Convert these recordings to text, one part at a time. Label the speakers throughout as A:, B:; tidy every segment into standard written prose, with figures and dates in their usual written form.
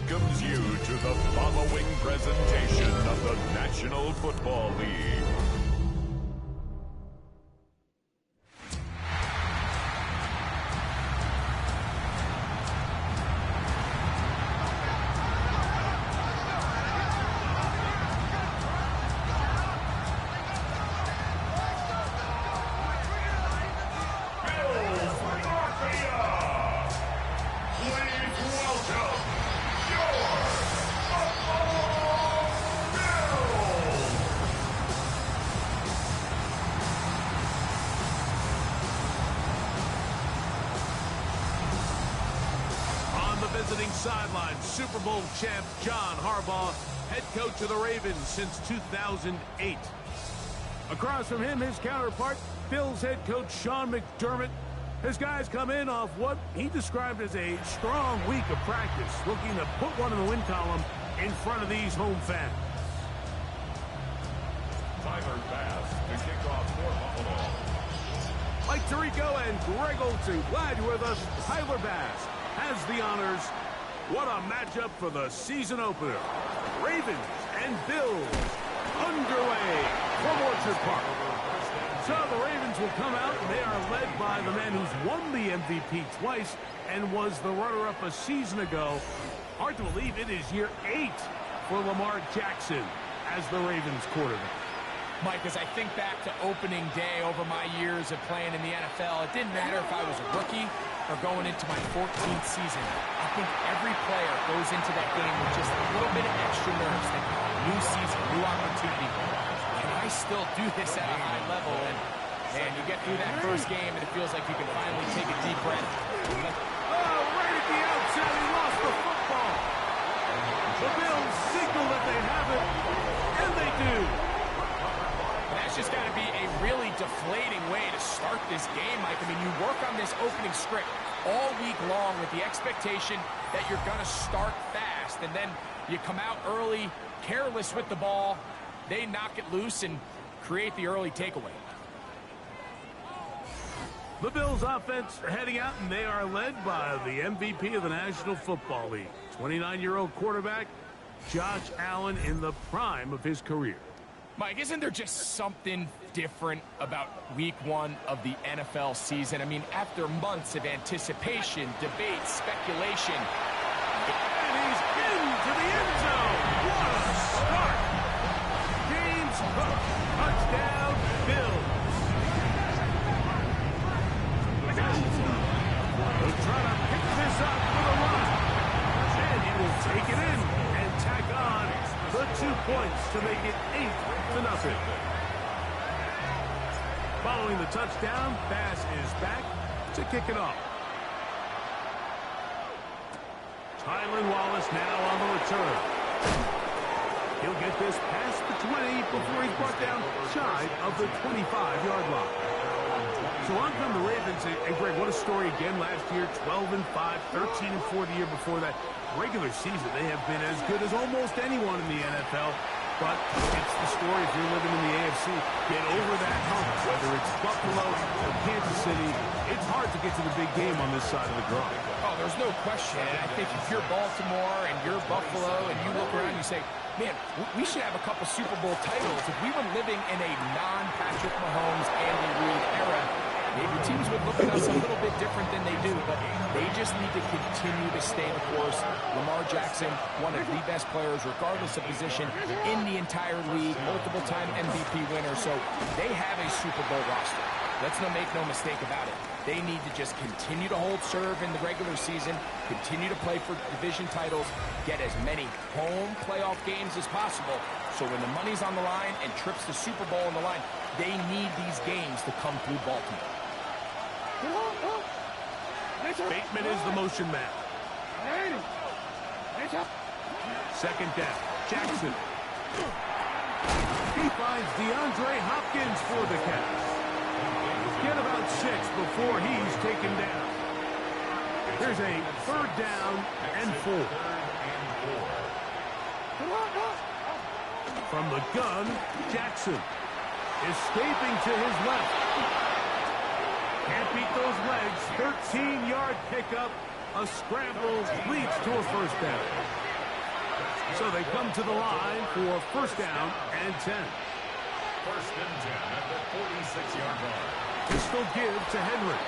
A: welcomes you to the following presentation of the National Football League.
B: Visiting sideline, Super Bowl champ John Harbaugh, head coach of the Ravens since 2008. Across from him, his counterpart, Bills head coach Sean McDermott. His guys come in off what he described as a strong week of practice, looking to put one in the win column in front of these home fans.
A: Tyler Bass to kick off for Buffalo.
B: Mike Tirico and Greg Olsen, glad you're with us. Tyler Bass has the honors. What a matchup for the season opener. Ravens and Bills underway from Orchard Park. So the Ravens will come out, and they are led by the man who's won the MVP twice and was the runner-up a season ago. Hard to believe it is year 8 for Lamar Jackson as the Ravens quarterback.
C: Mike, as I think back to opening day over my years of playing in the NFL, it didn't matter if I was a rookie or going into my 14th season. I think every player goes into that game with just a little bit of extra nerves. That new season, new opportunity. Can I still do this at a high level? And you get through that first game, and it feels like you can finally take a deep breath.
B: Oh, right at the outset, he lost the football. The Bills signal that they have it, and they do.
C: That's just got to be a really deflating way to start this game, Mike. I mean, you work on this opening script all week long with the expectation that you're going to start fast, and then you come out early, careless with the ball. They knock it loose and create the early takeaway.
B: The Bills offense heading out, and they are led by the MVP of the National Football League, 29-year-old quarterback Josh Allen in the prime of his career.
C: Mike, isn't there just something different about week 1 of the NFL season? I mean, after months of anticipation, debate, speculation.
B: And he's into the end zone. What a start. James Cook, touchdown, Bills. He'll try to pick this up for the run. And he will take it in and tack on the 2 points to make it 8-0. Following the touchdown, Bass is back to kick it off. Tylan Wallace now on the return. He'll get this past the 20 before he's brought down shy of the 25-yard line. So on come the Ravens, and Greg, what a story again last year, 12-5, 13-4 the year before that. Regular season, they have been as good as almost anyone in the NFL. But it's the story if you're living in the AFC. Get over that hump, whether it's Buffalo or Kansas City. It's hard to get to the big game on this side of the draw.
C: Oh, there's no question. And I think if you're Baltimore and you're Buffalo and you look around and you say, man, we should have a couple Super Bowl titles. If we were living in a non-Patrick Mahomes, Andy Reid era, maybe teams would look at us a little bit different than they do, but they just need to continue to stay the course. Lamar Jackson, one of the best players, regardless of position, in the entire league, multiple-time MVP winner, so they have a Super Bowl roster. Let's make no mistake about it. They need to just continue to hold serve in the regular season, continue to play for division titles, get as many home playoff games as possible, so when the money's on the line and trips to Super Bowl on the line, they need these games to come through Baltimore.
B: Bateman is the motion man. Second down. Jackson. He finds DeAndre Hopkins for the catch. Get about 6 before he's taken down. Here's a 3rd down and 4. From the gun, Jackson. Escaping to his left. Can't beat those legs. 13-yard pickup. A scramble leads to a 1st down. So they come to the line for first down and 10.
A: First and 10 at the 46-yard line.
B: Pistol give to Henry.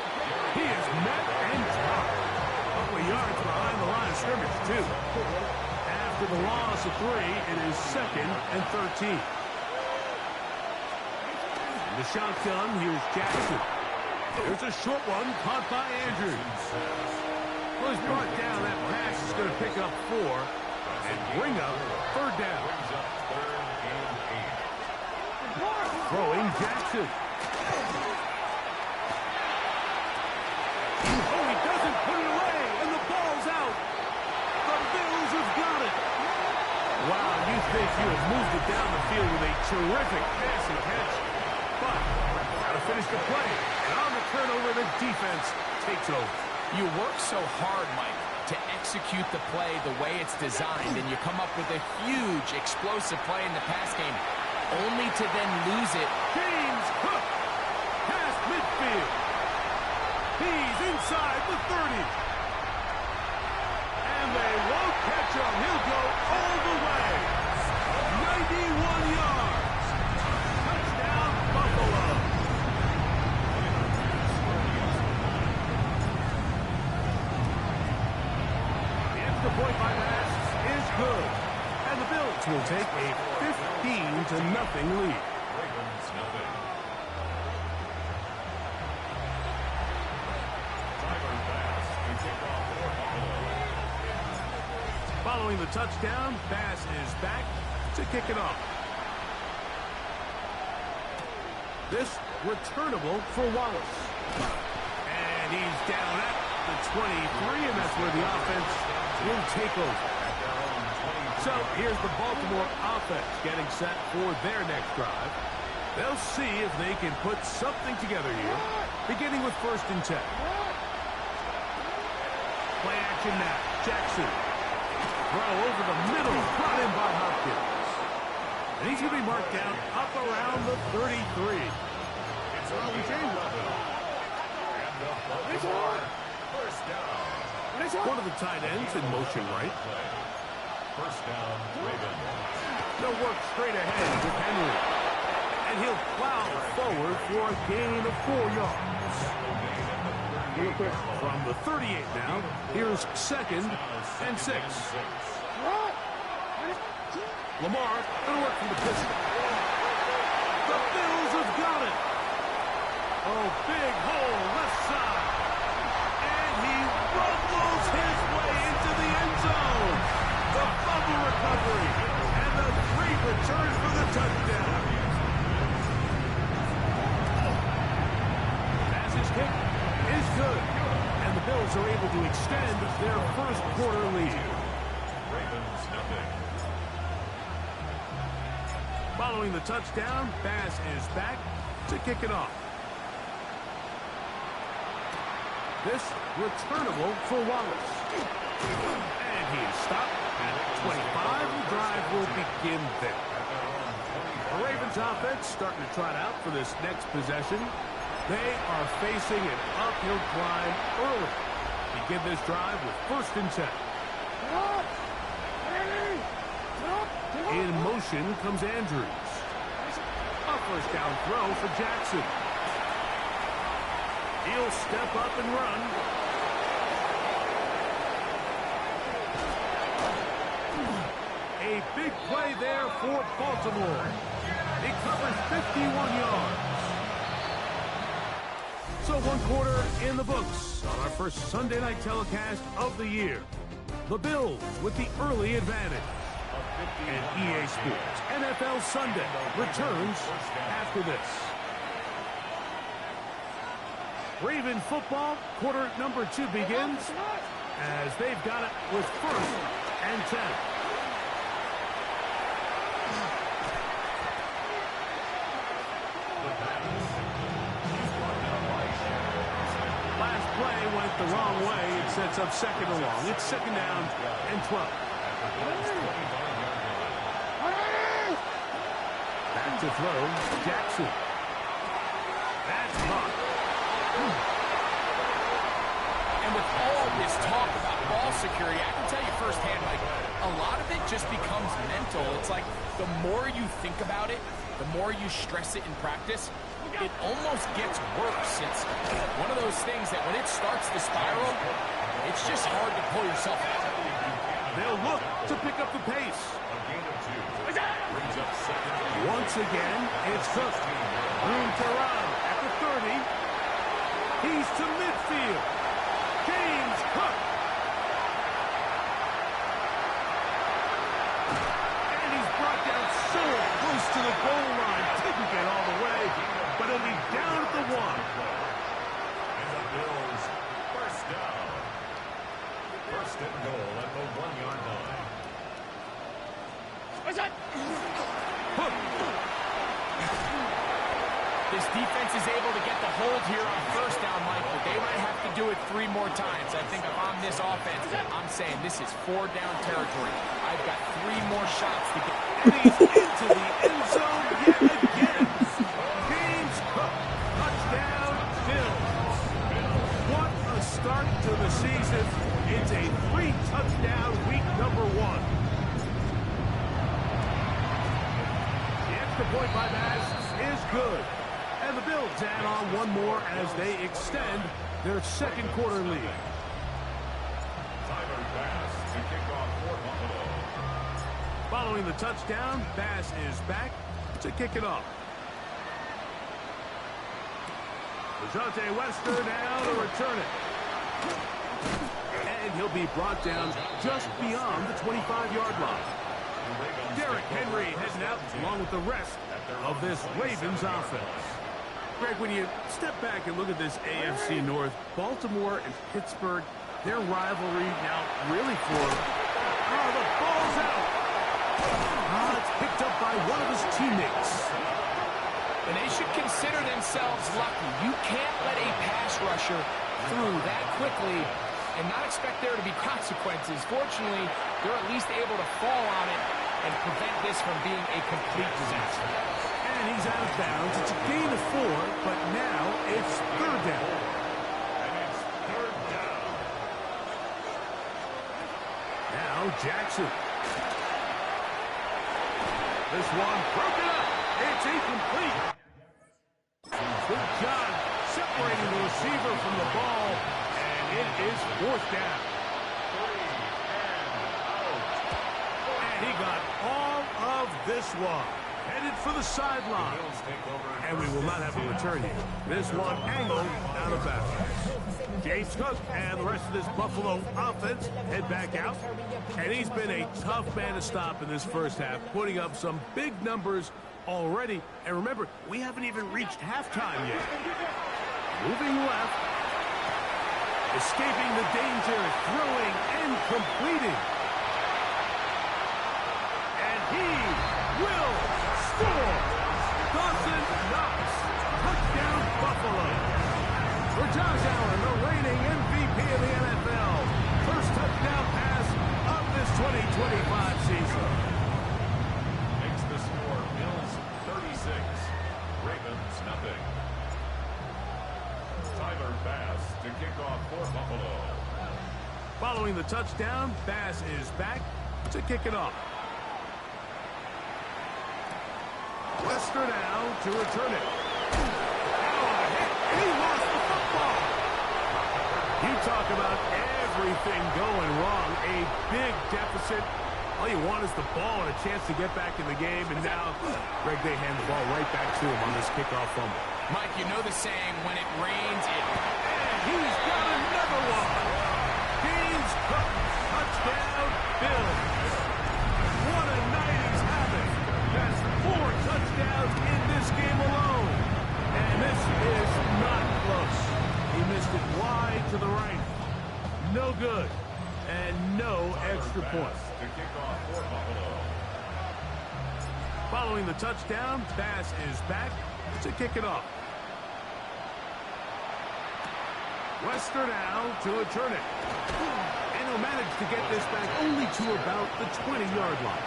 B: He is met and dropped. A couple of yards behind the line of scrimmage, too. After the loss of 3, it is second and 13. In the shotgun, here's Jackson. There's a short one caught by Andrews. Well, he's brought down. That pass is going to pick up 4 and bring up third down. Throwing Jackson. Oh, he doesn't put it away, and the ball's out. The Bills have got it. Wow, you think you have moved it down the field with a terrific pass and catch. But got to finish the play. And on the turnover, the defense takes over.
C: You work so hard, Mike, to execute the play the way it's designed, and you come up with a huge, explosive play in the pass game, only to then lose it.
B: James Cook, past midfield. He's inside the 30. And they won't catch him. He'll go all the way. 91 yards. Touchdown, Buffalo. The extra point by pass is good. And the Bills will take a 15-0 lead. Following the touchdown, Bass is back to kick it off. This returnable for Wallace. And he's down at the 23, and that's where the offense will take over. So here's the Baltimore offense getting set for their next drive. They'll see if they can put something together here, beginning with first and 10. Play action now. Jackson. Throw over the middle, brought in by Hopkins. And he's going to be marked down up around the 33. It's early game.
A: First down.
B: One of the tight ends in motion right.
A: First down, Ravens.
B: They'll work straight ahead with Henry. And he'll plow forward for a gain of 4 yards. From the 38 now, here's second and 6. Lamar going to work from the pistol. The Bills have got it. Oh, big hole left side. And he rumbles his way into the end zone. The fumble recovery. And the 3 returns for the touchdown. As his kick is good. And the Bills are able to extend their first quarter lead.
A: Ravens nothing.
B: Following the touchdown, Bass is back to kick it off. This returnable for Wallace. And he's stopped at 25. The drive will begin there. The Ravens offense starting to trot out for this next possession. They are facing an uphill climb early. Begin this drive with first and 10. In motion comes Andrews. A first down throw for Jackson. He'll step up and run. A big play there for Baltimore. He covers 51 yards. So 1 quarter in the books on our first Sunday night telecast of the year. The Bills with the early advantage. And EA Sports NFL Sunday returns after this. Raven football, quarter number 2 begins as they've got it with first and 10. Last play went the wrong way. It sets up second and long. It's second down and 12. Back to throw, Jackson. That's caught.
C: And with all this talk about ball security, I can tell you firsthand, like, a lot of it just becomes mental. It's like the more you think about it, the more you stress it in practice, it almost gets worse. It's one of those things that when it starts to spiral, it's just hard to pull yourself out.
B: They'll look to pick up the pace. Once again, it's Cook. Room to run at the 30. He's to midfield. James Cook. And he's brought down so close to the goal line. Didn't get all the way, but he'll be down at the 1.
A: And the Bills, first down. First and goal at the 1-yard line.
B: Hook.
C: This defense is able to get the hold here on first down, Mike, but they might have to do it 3 more times. I think if I'm this offense, I'm saying this is 4-down territory. I've got 3 more shots to get.
B: And he's into the end zone yet again. James Cook. Touchdown, Bills. What a start to the season. It's a 3-touchdown week number 1. The extra point by Bass is good. And the Bills add on 1 more as they extend their second quarter lead.
A: Tyler Bass to kick off for Buffalo.
B: Following the touchdown, Bass is back to kick it off. Dejounte Wester now to return it. And he'll be brought down just beyond the 25-yard line. Derrick Henry heading out along with the rest of this Ravens offense. Greg, when you step back and look at this AFC North, Baltimore and Pittsburgh, their rivalry now really for... Oh, the ball's out! It's picked up by one of his teammates.
C: And they should consider themselves lucky. You can't let a pass rusher through that quickly and not expect there to be consequences. Fortunately, they're at least able to fall on it and prevent this from being a complete disaster.
B: And he's out of bounds. It's a gain of 4, but now it's 3rd down.
A: And it's 3rd down.
B: Now Jackson. This one broken up. It's incomplete. Good job separating the receiver from the ball, and it is 4th down.
A: 3 and out.
B: And he got all of this one. Headed for the sideline.
A: Bills take over.
B: And we will not have a return here. This one angled out of bounds. James Cook and the rest of this Buffalo offense head back out. And he's been a tough man to stop in this first half, putting up some big numbers already. And remember, we haven't even reached halftime yet. Moving left. Escaping the danger, throwing and completing. And he will score. Dawson Knox. Touchdown Buffalo. For Josh Allen, the reigning MVP of the NFL. First touchdown pass of this 2025 season.
A: Makes the score Bills 36, Ravens nothing. Tyler Bass to kick off for Buffalo.
B: Following the touchdown, Bass is back to kick it off. Wester now to return it. He lost the football. You talk about everything going wrong. A big deficit. All you want is the ball and a chance to get back in the game. And now, Greg, they hand the ball right back to him on this kickoff fumble.
C: Mike, you know the saying, when it rains, it...
B: And he's got another one. James Cook, touchdown, Bills. What a night he's having. That's 4 touchdowns in this game alone. And this is not close. He missed it wide to the right. No good. And no extra point.
A: To kick off for Buffalo.
B: Following the touchdown, Bass is back to kick it off. Wester now to return it. And he'll manage to get this back only to about the 20-yard line.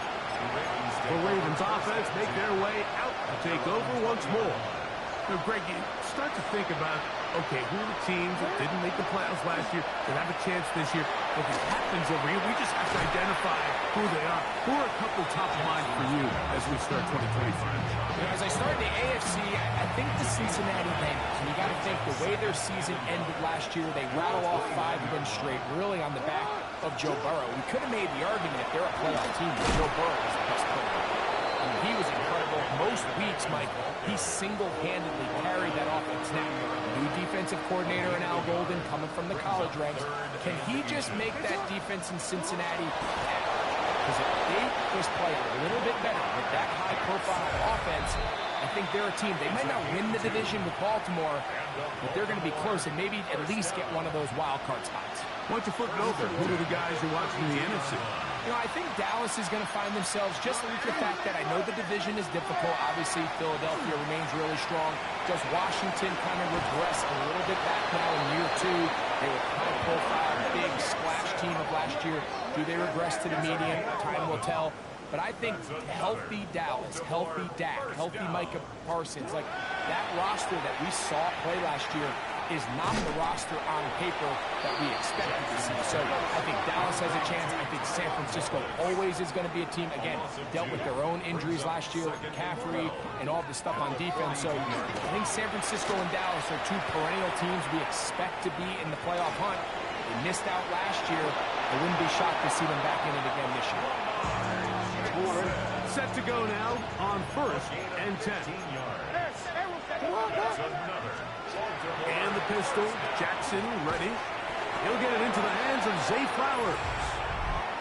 B: The Ravens offense make their way out to take over once more. Now, Greg, you start to think about okay, who are the teams that didn't make the playoffs last year that have a chance this year? If it happens every year, we just have to identify who they are. Who are a couple top of mind for you as we start 2025?
C: As I start the AFC, I think the Cincinnati Bengals. And you got to think the way their season ended last year, they rattle off 5 wins straight, really on the back of Joe Burrow. We could have made the argument if they're a playoff team that Joe Burrow was the best player. I mean, he was incredible. Most weeks, Mike, he single-handedly carried that offense. Now, new defensive coordinator in Al Golden coming from the college ranks. Can he just make that defense in Cincinnati better? Because if they just play a little bit better with that high-profile offense, I think they're a team. They might not win the division with Baltimore, but they're going to be close and maybe at least get one of those wild card spots.
B: Why don't you flip it over? Who are the guys you're watching in the NFC?
C: You know, I think Dallas is going to find themselves, just with the fact that I know the division is difficult. Obviously, Philadelphia remains really strong. Does Washington kind of regress a little bit back now in year 2? They were high-profile, big splash team of last year. Do they regress to the median? Time will tell. But I think healthy Dallas, healthy Dak, healthy Micah Parsons, like that roster that we saw play last year is not the roster on paper that we expected to see. So I think Dallas has a chance. I think San Francisco always is going to be a team, again, dealt with their own injuries last year with McCaffrey and all the stuff on defense. So I think San Francisco and Dallas are 2 perennial teams we expect to be in the playoff hunt. They missed out last year. I wouldn't be shocked to see them back in it again this year.
B: Set to go now on 1st and 10. And the pistol, Jackson ready. He'll get it into the hands of Zay Flowers.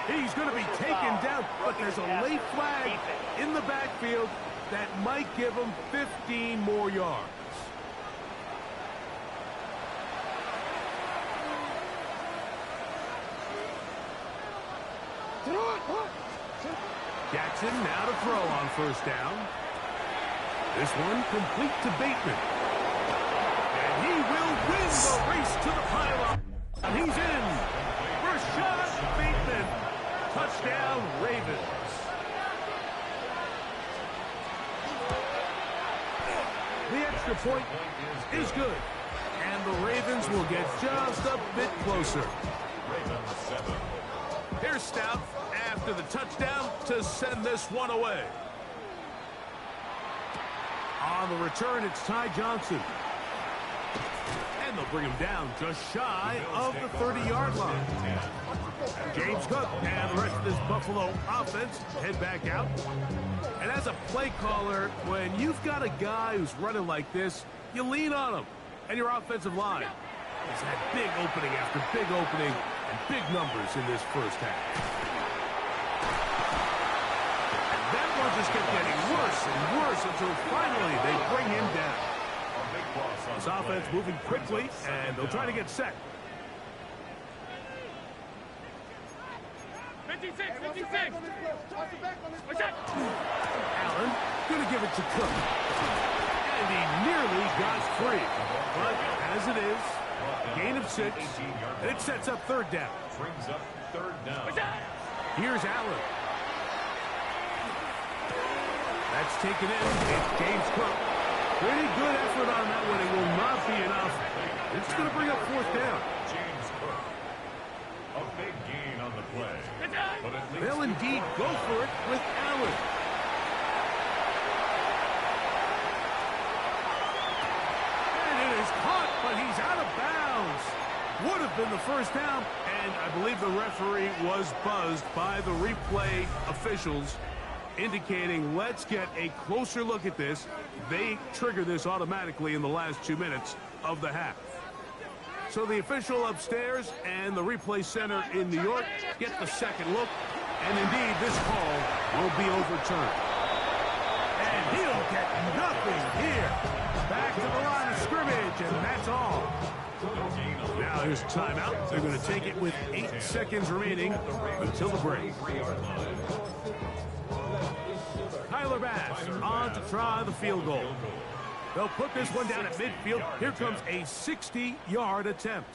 B: He's going to be taken down, but there's a late flag in the backfield that might give him 15 more yards. Jackson now to throw on 1st down. This one complete to Bateman. And he will win the race to the pylon. And he's in. Rashad Bateman. Touchdown, Ravens. The extra point is good. And the Ravens will get just a bit closer. Here's Stout after the touchdown to send this one away. On the return, it's Ty Johnson. And they'll bring him down just shy of the 30-yard line. James Cook and the rest of this Buffalo offense head back out. And as a play caller, when you've got a guy who's running like this, you lean on him. And your offensive line has had big opening after big opening and big numbers in this first half. Just kept getting worse and worse until finally they bring him down. This offense moving quickly, and they'll try to get set.
D: 56.
B: Allen going to give it to Cook. And he nearly got free. But as it is, gain of 6, and it sets up 3rd down.
A: Brings up 3rd down.
B: Here's Allen. That's taken in. It's James Cook. Pretty good effort on that one. It will not be enough. It's going to bring up 4th down.
A: James Cook. A big gain on the play. But at least
B: They'll indeed go for it with Allen. And it is caught, but he's out of bounds. Would have been the 1st down. And I believe the referee was buzzed by the replay officials, indicating let's get a closer look at this. They trigger this automatically in the last 2 minutes of the half. So the official upstairs and the replay center in New York get the second look, and indeed this call will be overturned. And he'll get nothing here. Back to the line of scrimmage, and that's all. Now here's a timeout. They're going to take it with 8 seconds remaining until the break. Tyler Bass on to try the field goal. They'll put this one down at midfield. Here comes a 60-yard attempt.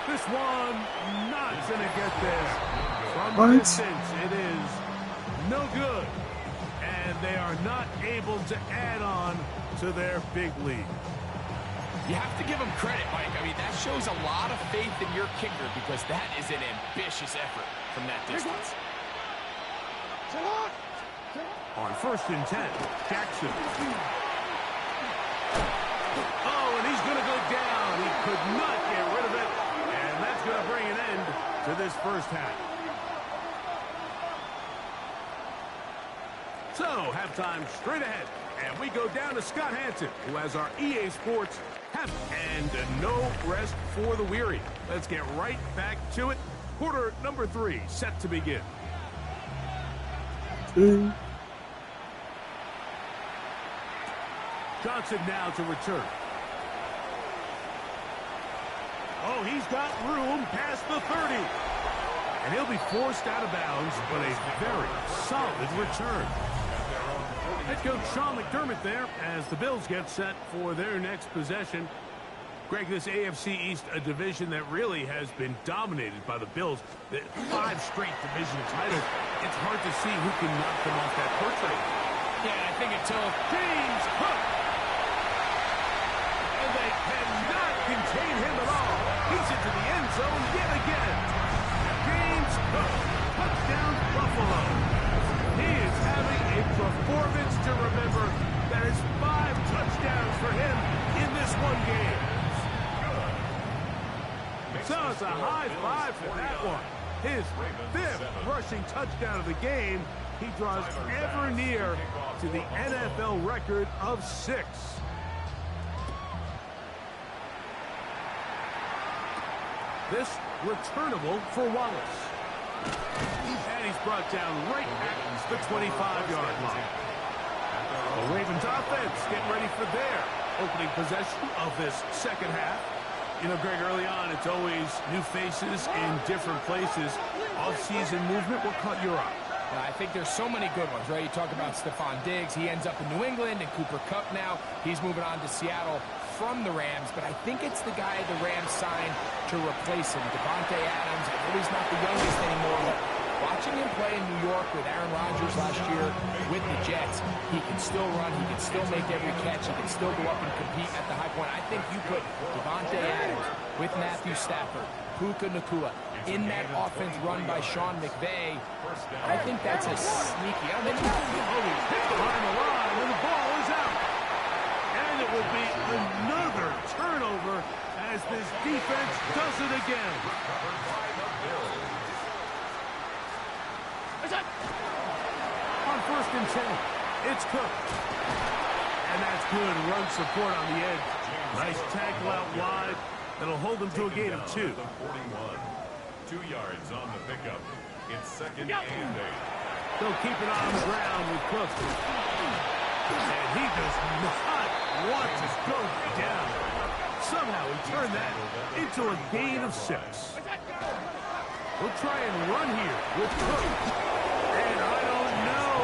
B: This one not going to get there. From
D: What?
B: distance, it is no good. And they are not able to add on to their big lead.
C: You have to give him credit, Mike. I mean, that shows a lot of faith in your kicker because that is an ambitious effort from that distance.
B: On 1st and 10, Jackson. Oh, and he's going to go down. He could not get rid of it. And that's going to bring an end to this first half. So, halftime straight ahead. And we go down to Scott Hansen, who has our EA Sports half and no rest for the weary. Let's get right back to it. Quarter number 3 set to begin. Johnson now to return. Oh, he's got room past the 30. And he'll be forced out of bounds, but a very solid return. Head coach Sean McDermott there as the Bills get set for their next possession. Greg, this AFC East, a division that really has been dominated by the Bills. 5 straight division titles. It's hard to see who can knock them off that perch right.
C: Yeah, I think until
B: James Cook. And they cannot contain him at all. He's into the end zone yet again. James Cook, touchdown Buffalo. He is having a performance to remember. That is 5 touchdowns for him in this one game. So it's a high 5 for that one. His 5th rushing touchdown of the game. He draws ever near to the NFL record of 6. This returnable for Wallace. And he's brought down right at the 25-yard line. The Ravens offense getting ready for their opening possession of this second half. You know, Greg, early on, it's always new faces in different places. Off-season movement, what caught your eye?
C: I think there's so many good ones, right? You talk about Stephon Diggs. He ends up in New England, and Cooper Kupp now. He's moving on to Seattle from the Rams, but I think it's the guy the Rams signed to replace him, Davante Adams. I know he's not the youngest anymore, but watching him play in New York with Aaron Rodgers last year with the Jets, he can still run, he can still make every catch, he can still go up and compete at the high point. I think you put Davante Adams with Matthew Stafford, Puka Nacua, in that offense run by Sean McVay. I think that's a sneaky. I mean,
B: he's hit behind the line, and the ball is out. And it will be another turnover as this defense does it again. On 1st and 10, it's Cook. And that's good run support on the edge. Nice tackle out wide. That'll hold them to a gain of 2.
A: 2 yards on the pickup. It's 2nd and 8.
B: They'll keep it on the ground with Cook. And he does not want to go down. Somehow he turned that into a gain of 6. We'll try and run here with Cook. And I don't know.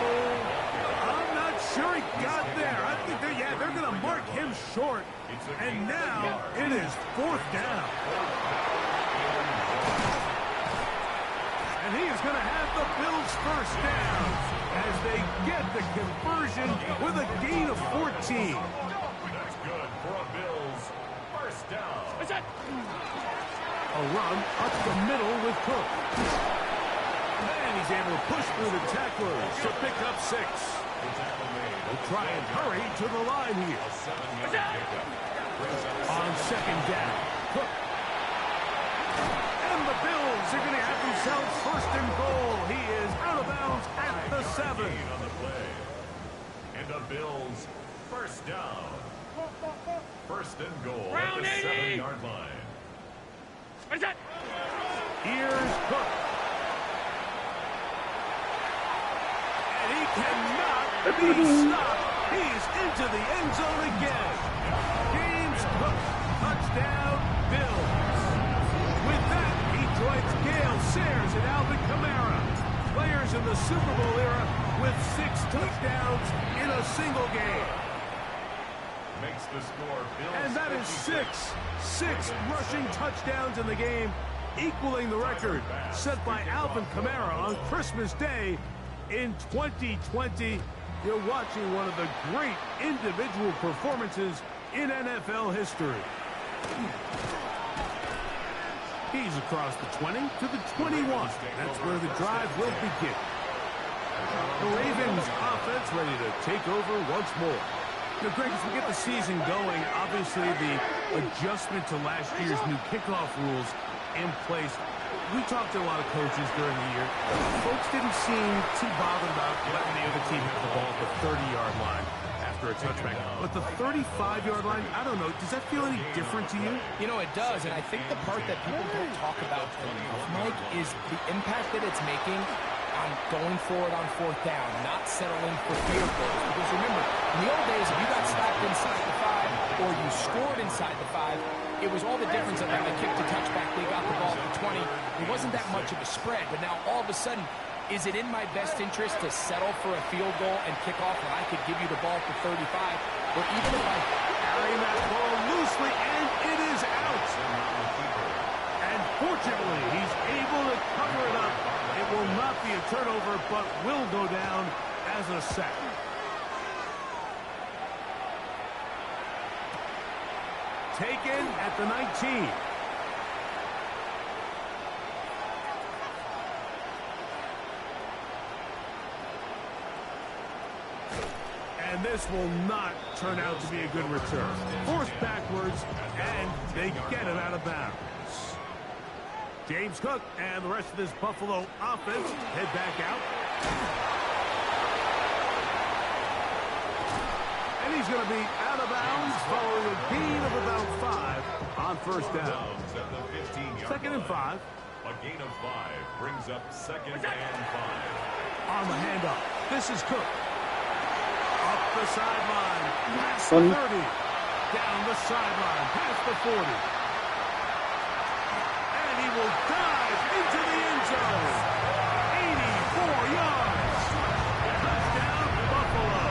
B: I'm not sure he got there. I think they're going to mark him short. And now it is 4th down. And he is going to have the Bills first down as they get the conversion with a gain of 14.
A: That's good for a Bills first down.
B: A run up the middle with Cook. And he's able to push through the tacklers to pick up 6. They'll try and hurry to the line here. On 2nd down, Cook. And the Bills are going to have themselves 1st and goal. He is out of bounds at the 7.
A: On the play. And the Bills first down. 1st and goal at the 7-yard line.
B: Here's Cook. And he cannot be stopped. He's into the end zone again. James Cook, touchdown, Bills. With that, he joins Gale Sayers and Alvin Kamara, players in the Super Bowl era with 6 touchdowns in a single game.
A: Makes the score Bills.
B: And that is 6 rushing touchdowns in the game equaling the record set by Alvin Kamara on Christmas Day in 2020. You're watching one of the great individual performances in NFL history. He's across the 20 to the 21. That's where the drive will begin. The Ravens offense ready to take over once more. Now, Greg, as we get the season going, obviously the adjustment to last year's new kickoff rules in place. We talked to a lot of coaches during the year. Folks didn't seem too bothered about letting the other team hit the ball at the 30-yard line after a touchback. But the 35-yard line, I don't know, does that feel any different to you?
C: You know, it does, and I think the part that people don't talk about enough, Mike, is the impact that it's making on going forward on fourth down, not settling for field goals. Because remember, in the old days, if you got stopped inside the 5 or you scored inside the 5, it was all the difference of them. They kicked a touchback, they got the ball at the 20. It wasn't that much of a spread, but now all of a sudden, is it in my best interest to settle for a field goal and kick off when I could give you the ball at the 35? Or even if I
B: carry that ball loosely, and it is out. And fortunately, he's able to cover it up. It will not be a turnover, but will go down as a sack. Taken at the 19. And this will not turn out to be a good return. Forced backwards, and they get it out of bounds. James Cook and the rest of this Buffalo offense head back out. And he's going to be out of bounds following a gain of about 5 on first down. Second and 5.
A: A gain of 5 brings up second and 5.
B: On the handoff, this is Cook. Up the sideline, past the 30. Down the sideline, past the 40. And he will dive into the end zone. 84 yards. Touchdown, Buffalo.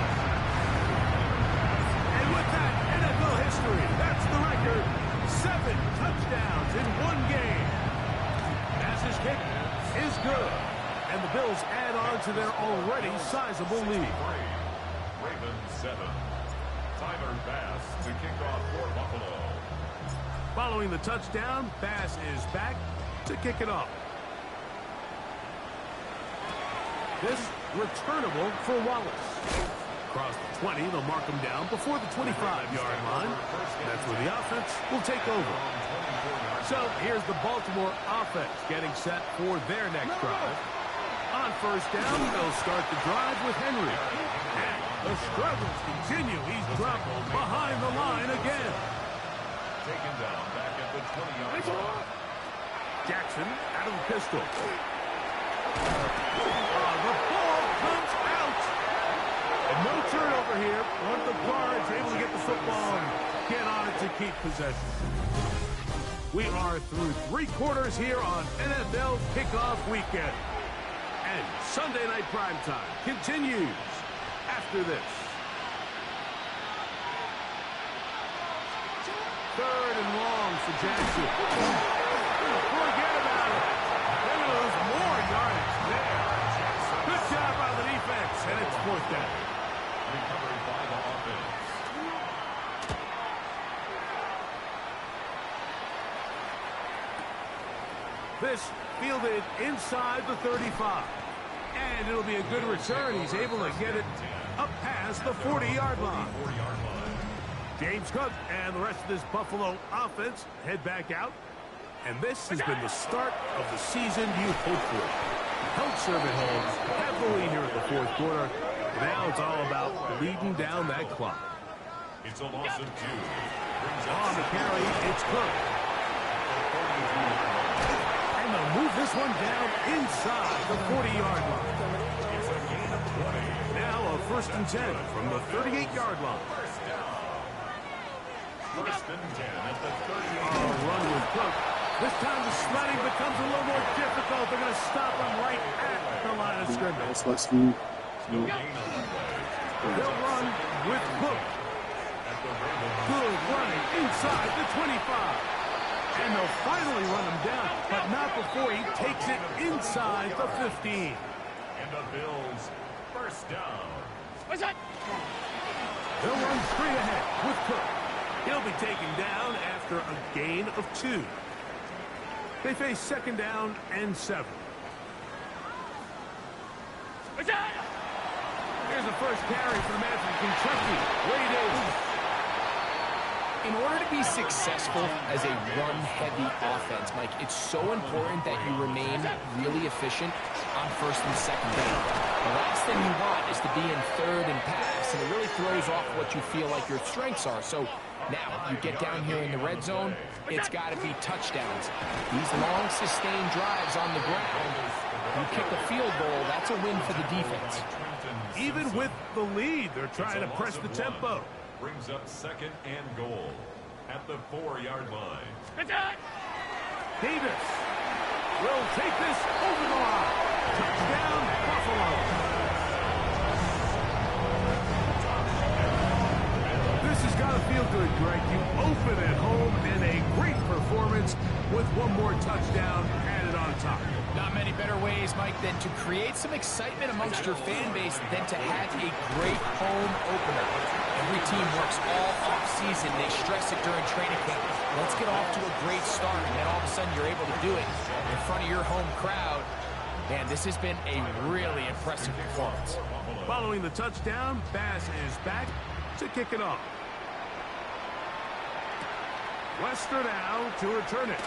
B: And with that, NFL history, that's the record. 7 touchdowns in one game. Passes kick is good. And the Bills add on to their already sizable lead.
A: Ravens 7. Tyler Bass to kick off for Buffalo.
B: Following the touchdown, Bass is back to kick it off. This returnable for Wallace. Across the 20, they'll mark him down before the 25-yard line. That's where the offense will take over. So here's the Baltimore offense getting set for their next drive. On first down, they'll start the drive with Henry. And the struggles continue. He's dropped behind the line again.
A: Taken down back at the 20-yard line.
B: Jackson out of the pistol. The ball comes out. And no turnover here. One of the guards able to get the football and get on it to keep possession. We are through 3 quarters here on NFL Kickoff Weekend. And Sunday Night Primetime continues after this. 3rd and long for Jackson. Forget about it. They lose more yardage there. Good job by the defense, and it's 4th down.
A: Recovered by the offense.
B: This fielded inside the 35. And it'll be a good return. He's able to get it up past the 40-yard line. James Cook and the rest of this Buffalo offense head back out. And this has been the start of the season you hoped for. Help serve it home. Have the lead here in the 4th quarter. Now it's all about leading down that clock.
A: It's a loss of 2.
B: On the carry, it's Cook. And they'll move this one down inside the 40-yard line.
A: It's a gain of 20.
B: Now a 1st and 10 from the 38-yard line.
A: First and 10 at the 38.
B: Run with Cook. This time the sledding becomes a little more difficult. They're going to stop him right at the line of scrimmage. They'll run with Cook. Good running inside the 25. And they'll finally run him down, but not before he takes it inside the 15.
A: And the Bills, first down.
B: They'll run straight ahead with Cook. He'll be taken down after a gain of 2. They face second down and 7. Here's the first carry for the man from Kentucky, Ray Davis.
C: In order to be successful as a run-heavy offense, Mike, it's so important that you remain really efficient on first and second down. The last thing you want is to be in third and pass, and it really throws off what you feel like your strengths are. So now you get down here in the red zone, it's got to be touchdowns. These long, sustained drives on the ground, you kick a field goal, that's a win for the defense.
B: Even with the lead, they're trying to press the tempo.
A: Brings up second and goal at the 4-yard line.
B: Davis will take this over the line. Touchdown, Buffalo. This has got to feel good, Greg. You open at home in a great performance with one more touchdown added on top.
C: Not many better ways, Mike, than to create some excitement amongst your fan base than to have a great home opener. Every team works all off-season. They stress it during training camp. Let's get off to a great start, and then all of a sudden you're able to do it in front of your home crowd. Man, this has been a really impressive performance.
B: Following the touchdown, Bass is back to kick it off. Lester now to return it.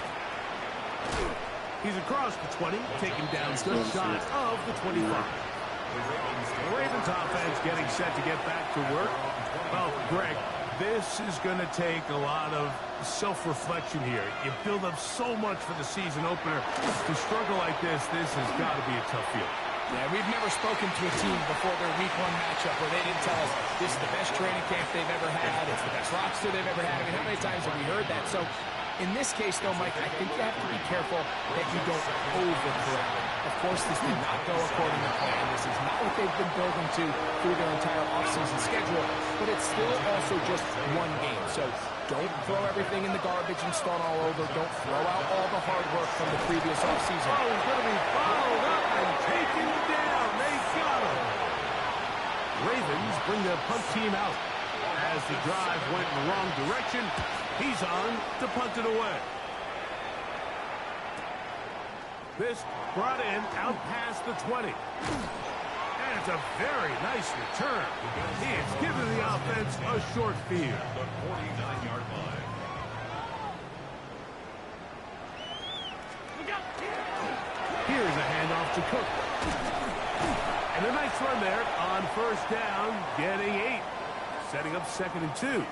B: He's across the 20, taken down just shy of the 25. The Ravens offense getting set to get back to work. Well, Greg, this is going to take a lot of self-reflection here. You build up so much for the season opener. To struggle like this has got to be a tough field.
C: Yeah, we've never spoken to a team before their week 1 matchup where they didn't tell us this is the best training camp they've ever had. It's the best roster they've ever had. I mean, how many times have we heard that? So in this case, though, Mike, I think you have to be careful that you don't overcorrect. Of course, this did not go according to plan. This is not what they've been building to through their entire offseason schedule, but it's still also just one game. So don't throw everything in the garbage and start all over. Don't throw out all the hard work from the previous offseason.
B: Oh, he's going to be followed up and taken down. They got him. Ravens bring the punt team out. As the drive went in the wrong direction, he's on to punt it away. This brought in out past the 20. And it's a very nice return. He's given the offense a short field.
A: The 49-yard line.
B: Here's a handoff to Cook. And a nice run there on first down, getting 8. Setting up second and 2.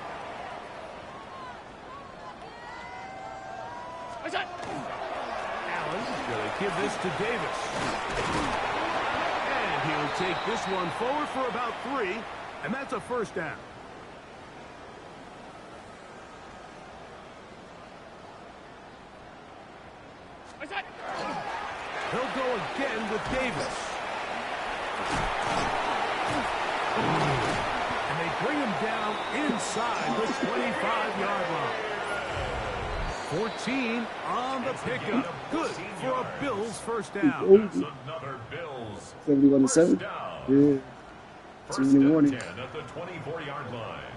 B: Allen going to give this to Davis. And he'll take this one forward for about 3. And that's a first down. He'll go again with Davis. And they bring him down inside the 25-yard line. 14 on the pickup. Good for a Bills first down.
A: That's another Bills
D: 71-7. Yeah.
A: First
D: Team
A: and
D: warning.
A: 10 at the 24-yard line.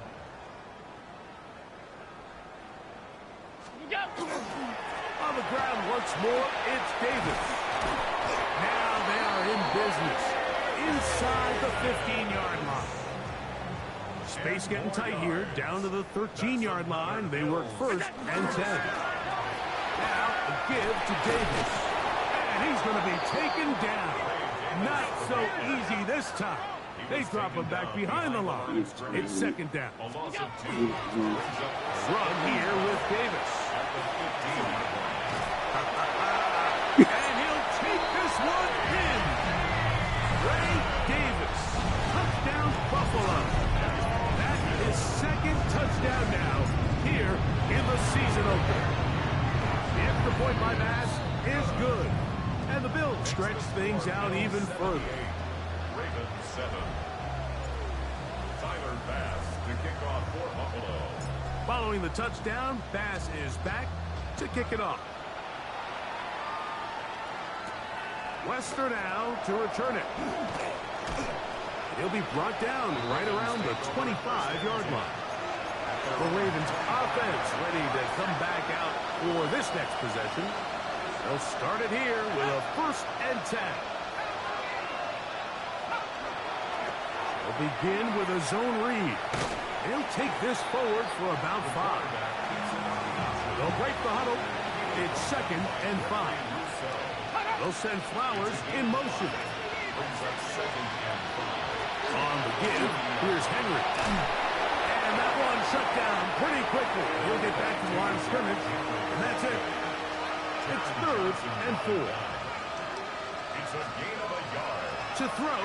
B: On the ground once more, it's Davis. Now they are in business. Inside the 15-yard line. Space getting tight here. Down to the 13-yard line. They work first and 10. Now a give to Davis. And he's going to be taken down. Not so easy this time. They drop him back behind the line. It's second down.
A: A loss of 2 brings up
B: Run here with Davis.
A: at the 15-yard line.
B: And he'll take this one in. Ray Davis. Touchdown, Buffalo. That is second touchdown now here in the season opener. The extra point by Bass is good. And the Bills stretch things out even further.
A: Ravens 7. Tyler Bass to kick off for Buffalo.
B: Following the touchdown, Bass is back to to kick it off. Wester now to return it. He'll be brought down right around the 25-yard line. The Ravens offense ready to come back out for this next possession. They'll start it here with a 1st and 10. They'll begin with a zone read. He'll take this forward for about 5. They'll break the huddle. It's 2nd and 5. They'll send Flowers in motion. On the give, here's Henry. And that one shut down pretty quickly. He'll get back to the line of scrimmage, and that's it. It's 3rd and 4.
A: It's a gain of a yard.
B: To throw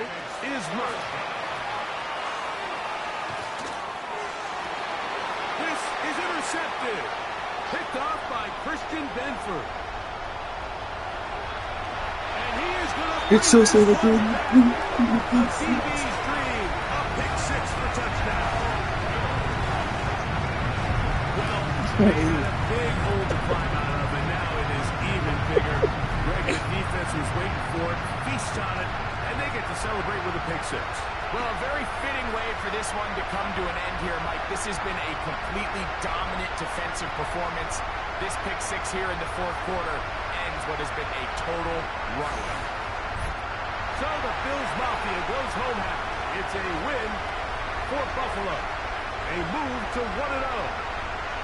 B: is Murray. This is intercepted. Picked off by Christian Benford. And he is going to...
D: It's so sad again.
B: DB's dream. A pick 6 for touchdown. Well, they had a big hole to climb out of, and now it is even bigger. Regular defense was waiting for it, feasts on it, and they get to celebrate with a pick 6.
C: Well, a very fitting way for this one to come to an end here, Mike. This has been a completely dominant defensive performance. This pick 6 here in the 4th quarter ends what has been a total runaway.
B: So the Bills Mafia goes home happy. It's a win for Buffalo. A move to 1-0,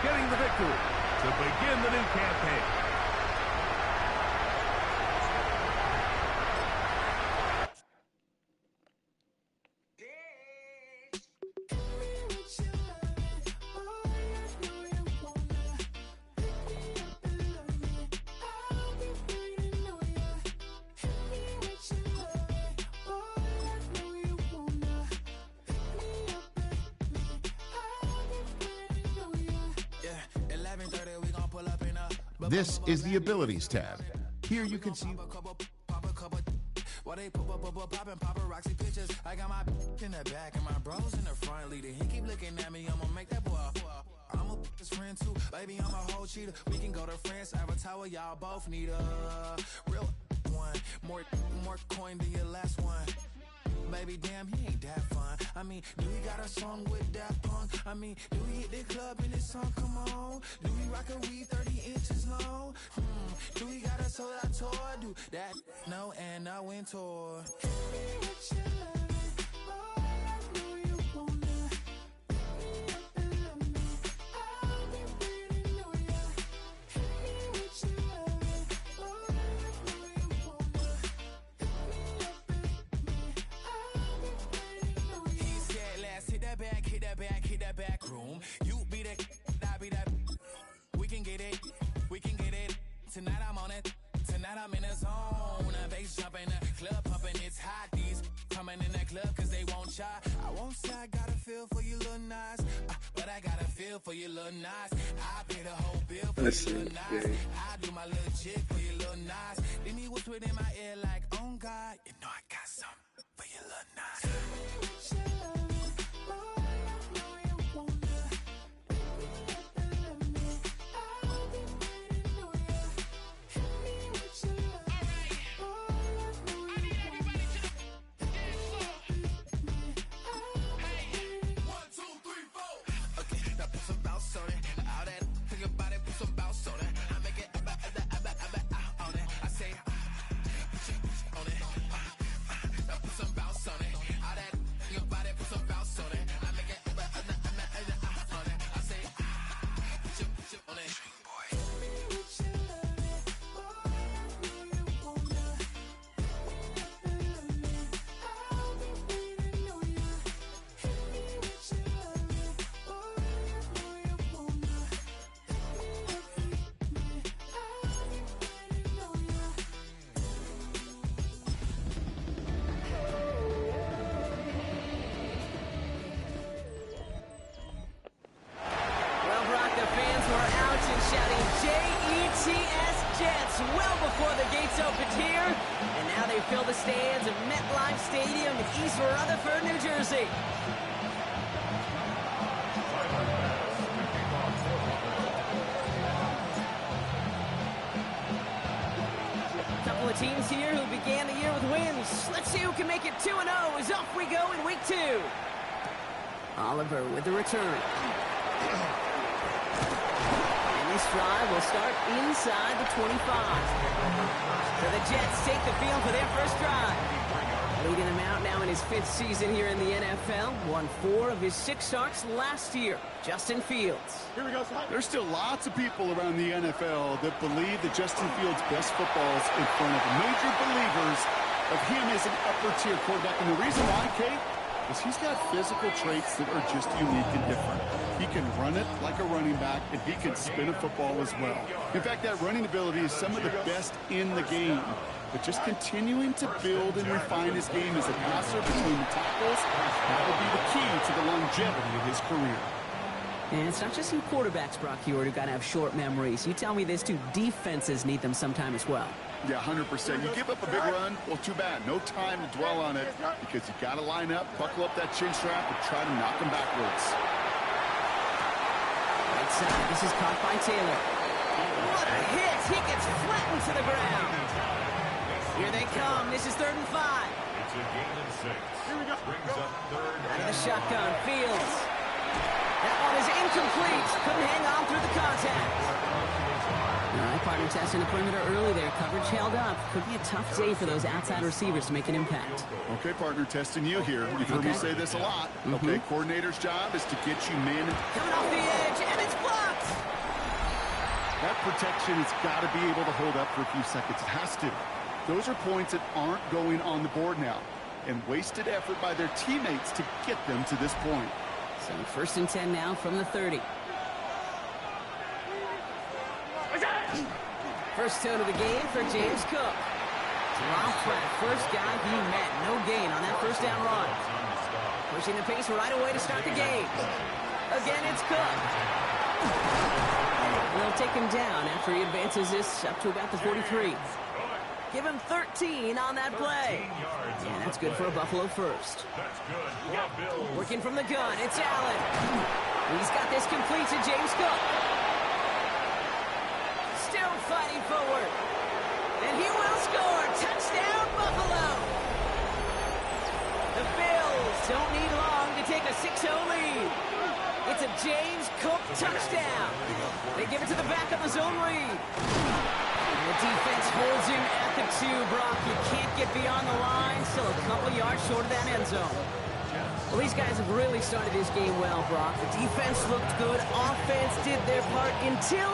B: getting the victory to begin the new campaign.
E: This is the Abilities tab. Here you can see...
F: While they poppin' paparazzi pictures, I got my in the back and my bros in the front leading. He keep looking at me, I'ma make that boy. I'm a his friend too, baby, I'm a whole cheater. We can go to France, Avatar, y'all both need a real one. More coin than your last one. Baby, damn, he ain't that fun. I mean, do he got a song with that punk? I mean, do he hit the club in this song? Come on. Do he rock a weed 30 inches long? Do he got a sold out tour? Do that? No, and I went tour. Hit that back room. You be that, I be that. We can get it. Tonight I'm on it. Tonight I'm in the zone. A bass jumping, a club pumping. It's hot. These coming in the club cause they won't try. I won't say I got a feel for you little nice, but I got a feel for you little nice. I pay the whole bill for you little nice. I do my little chick for you little nice. Then he whispered in my ear like, oh God, you know I got something for you little nice.
G: Well before the gates opened here, and now they fill the stands of MetLife Stadium in East Rutherford, New Jersey. the teams here who began the year with wins. Let's see who can make it 2-0 as off we go in week 2. Oliver with the return. And this drive will start inside the 25. So the Jets take the field for their first drive. Leading him out now in his 5th season here in the NFL. Won 4 of his 6 starts last year. Justin Fields.
H: Here we go. There's still lots of people around the NFL that believe that Justin Fields' best football is in front of major believers of him as an upper-tier quarterback. And the reason why, Kate, is he's got physical traits that are just unique and different. He can run it like a running back, and he can spin a football as well. In fact, that running ability is some of the best in the game. But just continuing to build and refine his game as a passer between the tackles, that will be the key to the longevity of his career.
G: And it's not just some quarterbacks, Brock Heward, who got to have short memories. You tell me this too, defenses need them sometime as well.
H: Yeah, 100%. You give up a big run, well, too bad. No time to dwell on it because you got to line up, buckle up that chin strap, and try to knock him backwards.
G: Right side, this is caught by Taylor. What a hit! He gets flattened to the ground. Here they come. This is 3rd and 5.
A: It's a gain of 6. Here we go. Brings up 3rd.
G: Out of the shotgun, Fields. That one is incomplete. Couldn't hang on through the contact. All right, partner testing the perimeter early there. Coverage held up. Could be a tough day for those outside receivers to make an impact.
H: Okay, partner, testing you here. You've heard me say this a lot. Okay, coordinator's job is to get you man.
G: Coming off the edge, and it's blocked.
H: That protection has got to be able to hold up for a few seconds. It has to. Those are points that aren't going on the board now, and wasted effort by their teammates to get them to this point.
G: So 1st and 10 now from the 30. First tone of the game for James Cook. Drop track, first guy he met. No gain on that first down run. Pushing the pace right away to start the game. Again, it's Cook. They'll take him down after he advances this up to about the 43. Give him 13 on that play. Yeah, that's good for a Buffalo first.
A: That's good.
G: Working from the gun, it's Allen. He's got this complete to James Cook. Still fighting forward. And he will score. Touchdown, Buffalo. The Bills don't need long to take a 6-0 lead. It's a James Cook touchdown. They give it to the back of the zone read. The defense holds him at the 2, Brock. You can't get beyond the line. Still a couple yards short of that end zone. Well, these guys have really started this game well, Brock. The defense looked good. Offense did their part until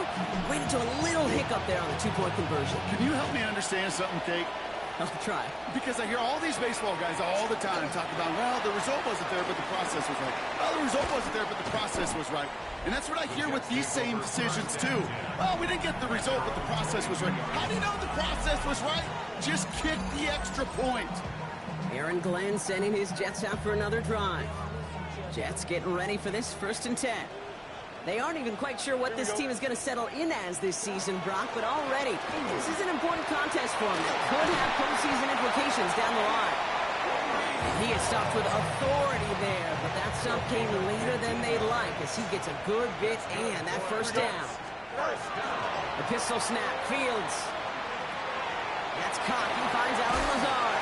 G: went into a little hiccup there on the 2-point conversion.
H: Can you help me understand something, Kate?
G: I'll try.
H: Because I hear all these baseball guys all the time talk about, well, the result wasn't there, but the process was right. Well, the result wasn't there, but the process was right. And that's what I hear with these same decisions, too. Well, we didn't get the result, but the process was right. How do you know the process was right? Just kick the extra point.
G: Aaron Glenn sending his Jets out for another drive. Jets getting ready for this 1st and 10. They aren't even quite sure what this team is going to settle in as this season, Brock, but already, this is an important contest for him that could have postseason implications down the line. And he is stopped with authority there, but that stop came later than they'd like as he gets a good bit and that first down. The pistol snap, Fields. That's caught. He finds Allen Lazard.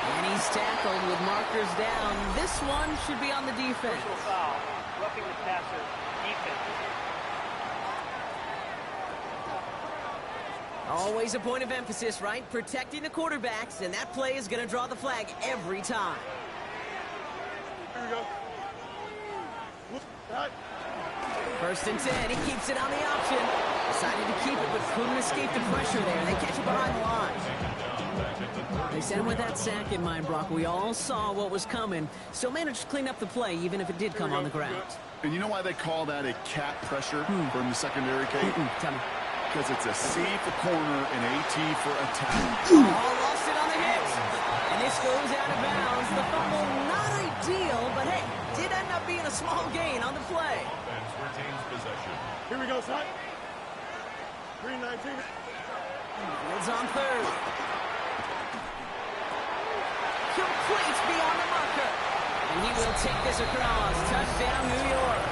G: And he's tackled with markers down. This one should be on the defense.
I: Foul. Roughing the passer.
G: Always a point of emphasis, right? Protecting the quarterbacks, and that play is going to draw the flag every time.
H: Here we go.
G: 1st and 10. He keeps it on the option. Decided to keep it, but couldn't escape the pressure there. They catch it behind the line. They sent him with that sack in mind, Brock. We all saw what was coming. Still managed to clean up the play, even if it did come on the ground.
H: And you know why they call that a cat pressure from the secondary, Kate?
G: Tell me.
H: Because it's a C for corner and a T for attack.
G: Oh, lost it on the hit. And this goes out of bounds. The fumble, not ideal, but hey, did end up being a small gain on the play.
A: Offense retains possession.
H: Here we go, son. 3-19.
G: Fields on 3rd. Complete beyond the marker. And he will take this across. Touchdown, New York.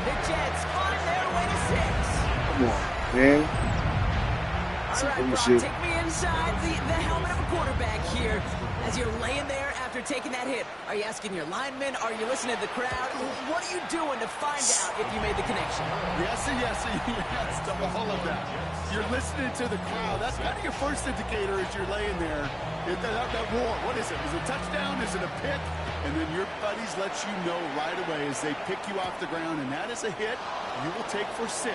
G: The Jets on their way to 6.
D: Come on, man. some
G: All right, Brock,
D: bullshit.
G: take me inside the helmet of a quarterback here as you're laying there after taking that hit. Are you asking your linemen? Are you listening to the crowd? What are you doing to find out if you made the connection?
H: Yes, to all of that. You're listening to the crowd. That's kind of your first indicator as you're laying there. That roar, what is it? Is it a touchdown? Is it a pick? And then your buddies let you know right away as they pick you off the ground, and that is a hit you will take for 6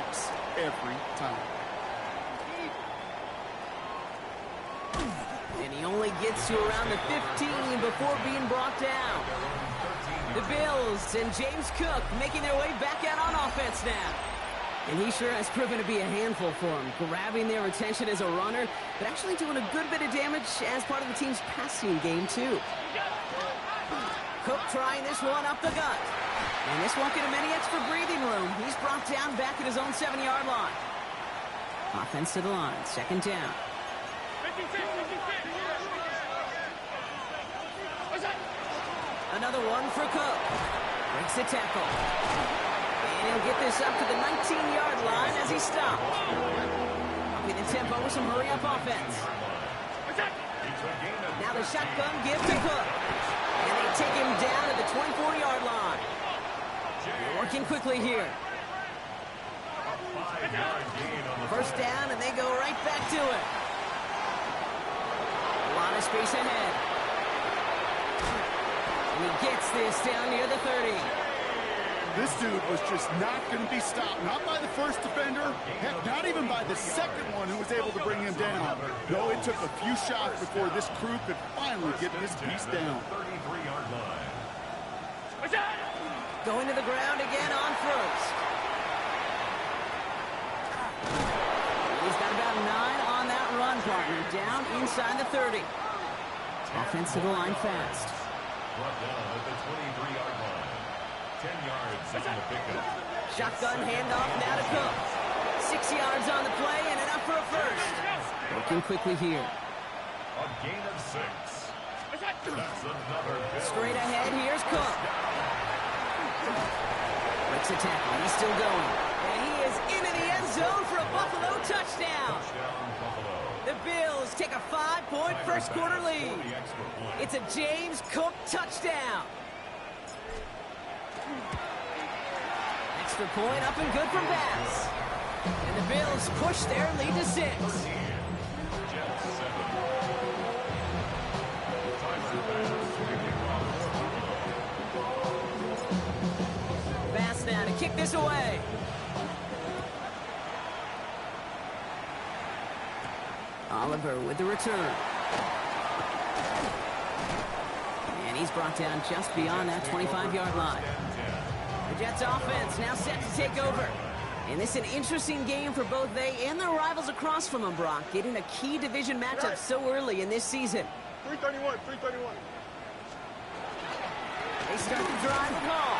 H: every time.
G: And he only gets to around the 15 before being brought down. The Bills and James Cook making their way back out on offense now. And he sure has proven to be a handful for him, grabbing their attention as a runner, but actually doing a good bit of damage as part of the team's passing game, too. Cook trying this one up the gut. And this won't get him any extra breathing room. He's brought down back at his own 7-yard line. Offense to the line, second down. Another one for Cook. Breaks the tackle. And he'll get this up to the 19-yard line as he stopped. Upping the tempo with some hurry-up offense. Now the shotgun give to Cook. And they take him down at the 24-yard line. They're working quickly here. First down, and they go right back to it. A lot of space ahead. And he gets this down near the 30.
H: This dude was just not going to be stopped. Not by the first defender. Heck, not even by the second one who was able to bring him down. No, it took a few shots before this crew could finally get this beast down.
A: 33-yard line.
G: Going to the ground again on first. He's got about 9 on that run, partner. Down inside the 30. Offense to the line fast.
A: Brought down at the 23-yard line. 10 yards on the pickup.
G: Shotgun handoff now to Cook. 6 yards on the play and enough for a first. Working quickly here.
A: A gain of 6. That's another Bill.
G: Straight ahead, here's Cook. Breaks the tackle, he's still going. And he is into the end zone for a Buffalo touchdown.
A: Touchdown, Buffalo.
G: The Bills take a 5-point first quarter lead. It's a James Cook touchdown. Extra point up and good from Bass. And the Bills push their lead to 6.
A: Jets 7.
G: Bass now to kick this away. Oliver with the return. And he's brought down just beyond that 25-yard line. The Jets offense now set to take over. And this is an interesting game for both they and their rivals across from them, Brock, getting a key division matchup so early in this season.
I: 331.
G: They start the drive call.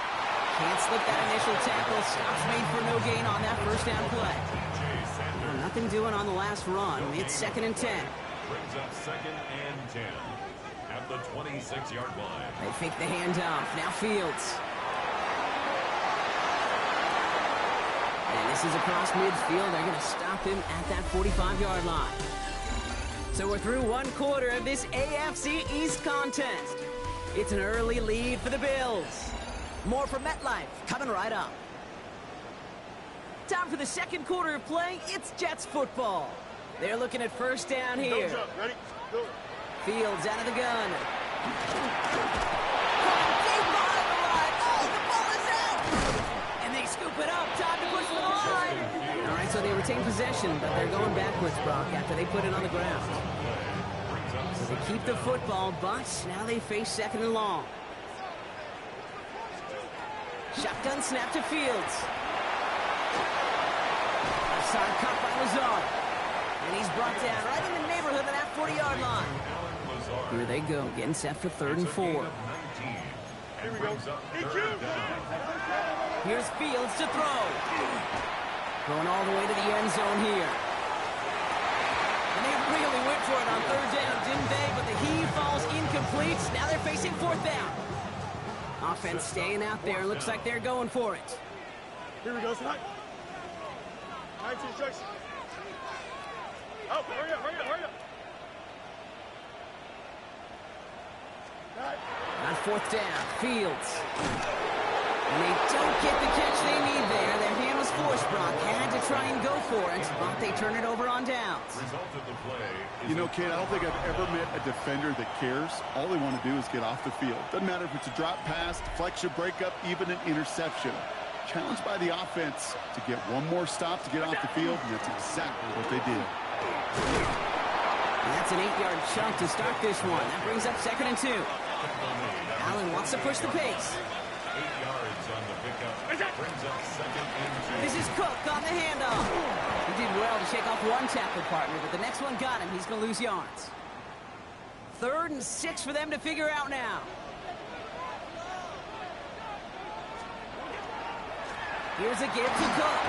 G: Can't slip that initial tackle. Stops made for no gain on that first down play. Well, nothing doing on the last run. It's 2nd and 10.
A: Brings up 2nd and 10 at the 26-yard line.
G: They fake the handoff. Now Fields. And this is across midfield. They're going to stop him at that 45-yard line. So we're through one quarter of this AFC East contest. It's an early lead for the Bills. More from MetLife coming right up. Time for the second quarter of play. It's Jets football. They're looking at first down here.
I: Ready? Go.
G: Fields out of the gun. Deep behind the line. Oh, the ball is out. And they scoop it up. Time to push for the line. All right, so they retain possession, but they're going backwards, Brock, after they put it on the ground. So they keep the football, but now they face 2nd and long. Shotgun snap to Fields. Outside cut by Lazard. And he's brought down right in the neighborhood of that 40-yard line. Here they go, getting set for 3rd and 4.
A: Here we go.
G: Here's Fields to throw. Going all the way to the end zone here. And they really went for it on 3rd down, didn't they? But the heave falls incomplete. Now they're facing 4th down. Offense staying out there. Looks like they're going for it.
I: Here we go. Nice instruction. Oh, hurry up, hurry up, hurry up.
G: On fourth down, Fields. And they don't get the catch they need there. Their hand was forced, Brock. Had to try and go for it, but they turn it over on downs.
A: Result of the play is
H: You know, Kate, I don't think I've ever met a defender that cares. All they want to do is get off the field. Doesn't matter if it's a drop pass, deflection, breakup, even an interception. Challenged by the offense to get one more stop to get off the field, and that's exactly what they did.
G: And that's an 8-yard chunk to start this one. That brings up 2nd and 2. Allen wants to push the pace.
A: 8 yards on the pickup. Brings up 2nd and 2.
G: This is Cook on the handoff. He did well to shake off one tackle partner, but the next one got him. He's going to lose yards. 3rd and 6 for them to figure out now. Here's a give to Cook.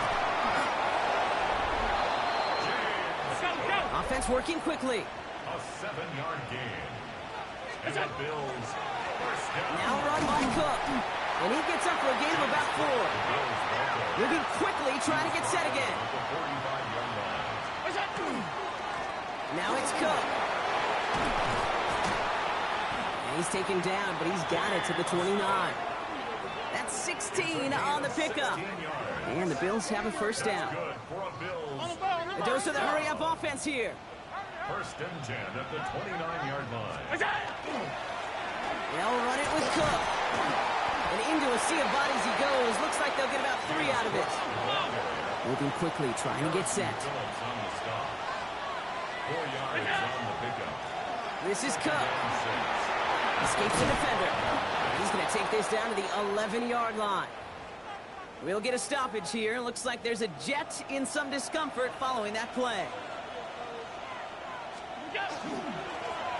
G: Offense working quickly.
A: A 7-yard gain. And the Bills first down.
G: Now run by Cook. And he gets up for a gain of about 4. Moving quickly, trying to get set again.
A: The 45-yard line.
G: Now it's Cook. And he's taken down, but he's got it to the 29. That's 16 on the pickup. And the Bills have a first down.
A: Good for a Bills.
G: The dose of the hurry-up offense here.
A: First and 10 at the 29-yard line.
G: They'll run it with Cook. And into a sea of bodies he goes. Looks like they'll get about 3 out of it. Moving quickly, trying to get set.
A: Phillips on the stop. 4 yards on the pickup.
G: This is Cook. Escapes the defender. He's going to take this down to the 11-yard line. We'll get a stoppage here. Looks like there's a Jet in some discomfort following that play.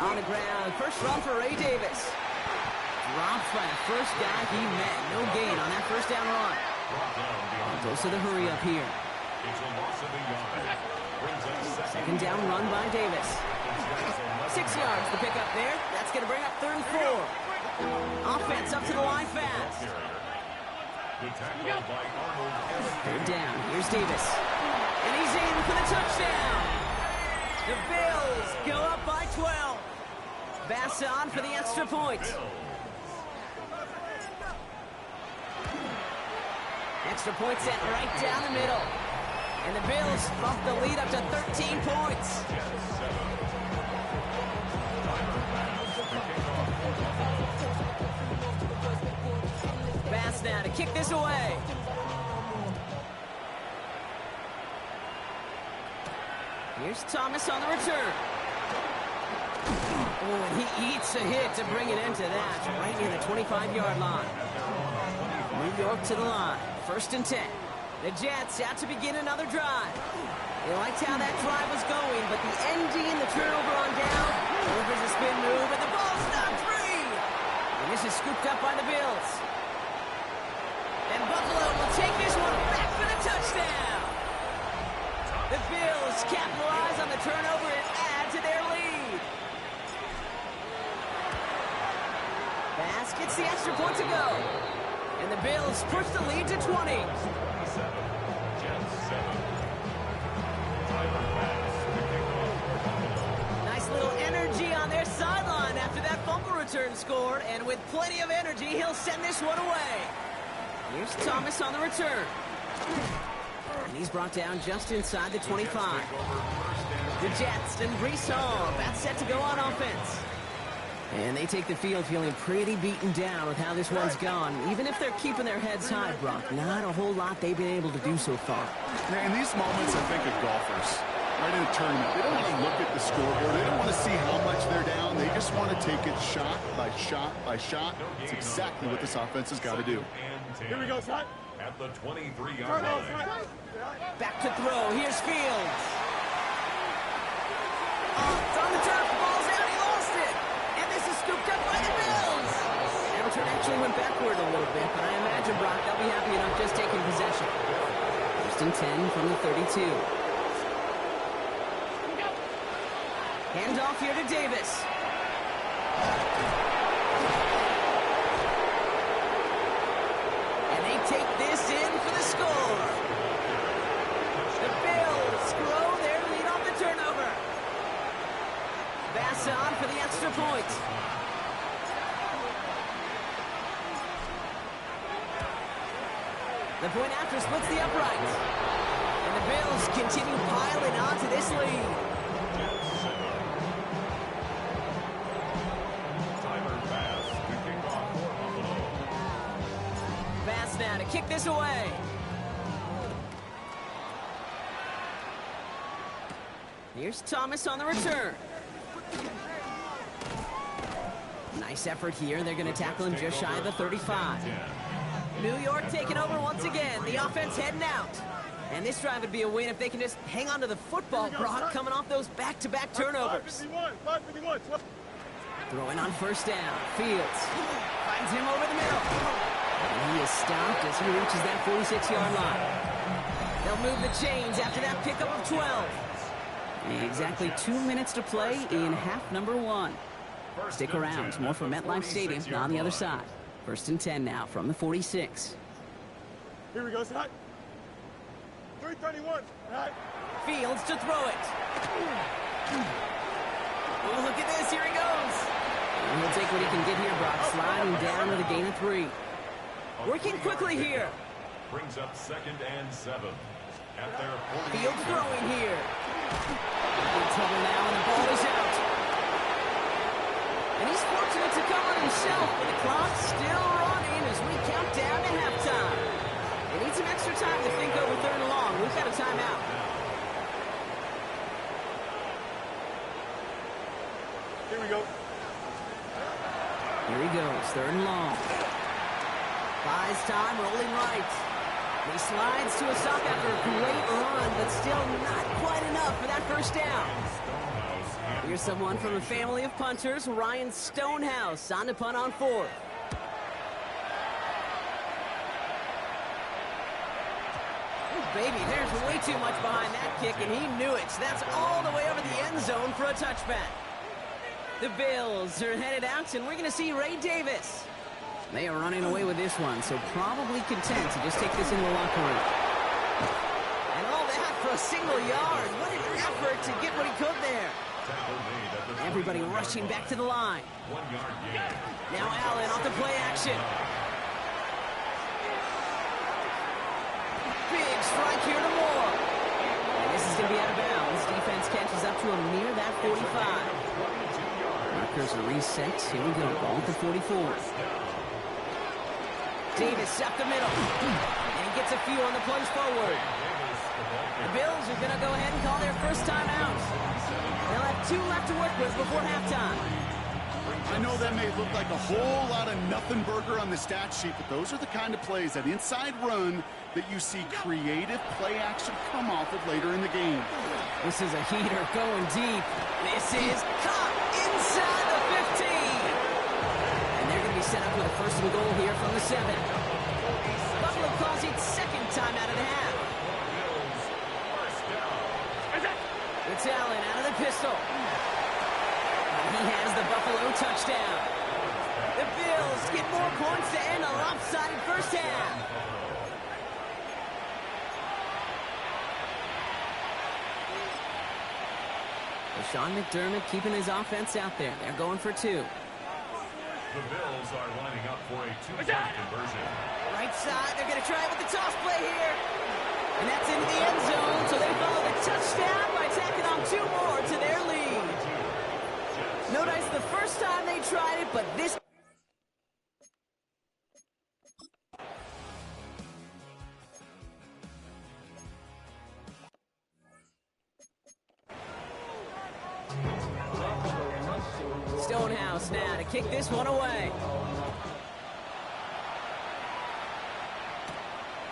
G: On the ground, first run for Ray Davis. Dropped by the first guy he met. No gain on that first down run. Dose of the hurry up here.
A: It's a loss of a yard. Brings up
G: 2nd down run by Davis. 6 yards to pick up there. That's going to bring up 3rd and 4. Offense up to the line fast.
A: The tackle by Arnold.
G: 3rd down. Here's Davis. And he's in for the touchdown. The Bills go up by 12. Bass on for the extra point. Extra point set right down the middle. And the Bills bump the lead up to 13 points. Bass now to kick this away. Here's Thomas on the return. Oh, and he eats a hit to bring it into that. Right near the 25-yard line. New York to the line. 1st and 10. The Jets out to begin another drive. They liked how that drive was going, but the ending, the turnover on down, delivers a spin move, and the ball's not free. And this is scooped up by the Bills. And Buffalo will take this one back for the touchdown. The Bills capitalize on the turnover and add to their lead. Bass gets the extra point to go. And the Bills push the lead to 20. Nice little energy on their sideline after that fumble return scored. And with plenty of energy, he'll send this one away. Here's Thomas on the return. And he's brought down just inside the 25. The Jets and Breece Hall. That's set to go on offense. And they take the field feeling pretty beaten down with how this one's gone. Even if they're keeping their heads high, Brock, not a whole lot they've been able to do so far.
H: In these moments, I think of golfers, right in a tournament. They don't want to look at the scoreboard. They don't want to see how much they're down. They just want to take it shot by shot by shot. It's exactly what this offense has got to do.
I: Here we go, son.
A: At the 23-yard line.
G: Back to throw. Here's Fields. Off on the turf. Ball's out. He lost it. And this is scooped up by the Bills. Everton actually went backward a little bit, but I imagine, Brock, they'll be happy enough just taking possession. 1st and 10 from the 32. Handoff here to Davis. And they take this in for the score. The Bills grow their lead off the turnover. extra point. The point after splits the uprights. And the Bills continue piling on to this lead. Pass now to kick this away. Here's Thomas on the return. Nice effort here. They're going to tackle him just shy of the 35. New York taking over once again. The offense heading out. And this drive would be a win if they can just hang on to the football, Brock, coming off those back-to-back turnovers.
I: 551.
G: Throwing on first down. Fields finds him over the middle. And he is stopped as he reaches that 46-yard line. They'll move the chains after that pickup of 12. Exactly 2 minutes to play in half number 1. Stick around. More from MetLife Stadium on the other side. 1st and 10 now from the 46.
I: Here we go, Scott. 331. Right.
G: Fields to throw it. Oh, look at this. Here he goes. And he'll take what he can get here, Brock. Sliding down with a gain of 3. Working quickly here.
A: Brings up 2nd and 7. At their 48.
G: Fields throwing here. In trouble now, and the ball is out. And he's fortunate to cover himself, but the clock's still running as we count down to halftime. They need some extra time to think over 3rd and long. We've got a timeout.
I: Here we go.
G: Here he goes, 3rd and long. Buys time, rolling right. He slides to a stop after a great run, but still not quite enough for that first down. Here's someone from a family of punters, Ryan Stonehouse, on to punt on 4th. Baby, there's way too much behind that kick, and he knew it. So that's all the way over the end zone for a touchback. The Bills are headed out, and we're going to see Ray Davis. They are running away with this one, so probably content to just take this into the locker room. And all that for a single yard. What an effort to get what he could there. Everybody rushing back to the line.
A: 1 yard gain.
G: Now Allen off the play action. Big strike here to Moore. And this is going to be out of bounds. Defense catches up to him near that 45. Markers are reset. Here we go. Ball at the 44. Davis up the middle. And he gets a few on the plunge forward. The Bills are going to go ahead and call their first timeout. They'll have 2 left to work with before halftime.
H: I know that may look like a whole lot of nothing burger on the stat sheet, but those are the kind of plays, that inside run, that you see creative play action come off of later in the game.
G: This is a heater going deep. This is caught inside the 15. And they're going to be set up with a 1st and goal here from the 7. Buffalo calls it 2nd time out of the half. It's Allen out of the pistol. And he has the Buffalo touchdown. The Bills get more points to end a lopsided first half. Sean McDermott keeping his offense out there. They're going for 2.
A: The Bills are lining up for a 2-point conversion.
G: Right side, they're going to try it with the toss play here. And that's into the end zone, so they follow the touchdown by tacking on 2 more to their lead. Notice the first time they tried it, but this... Stonehouse now to kick this one away.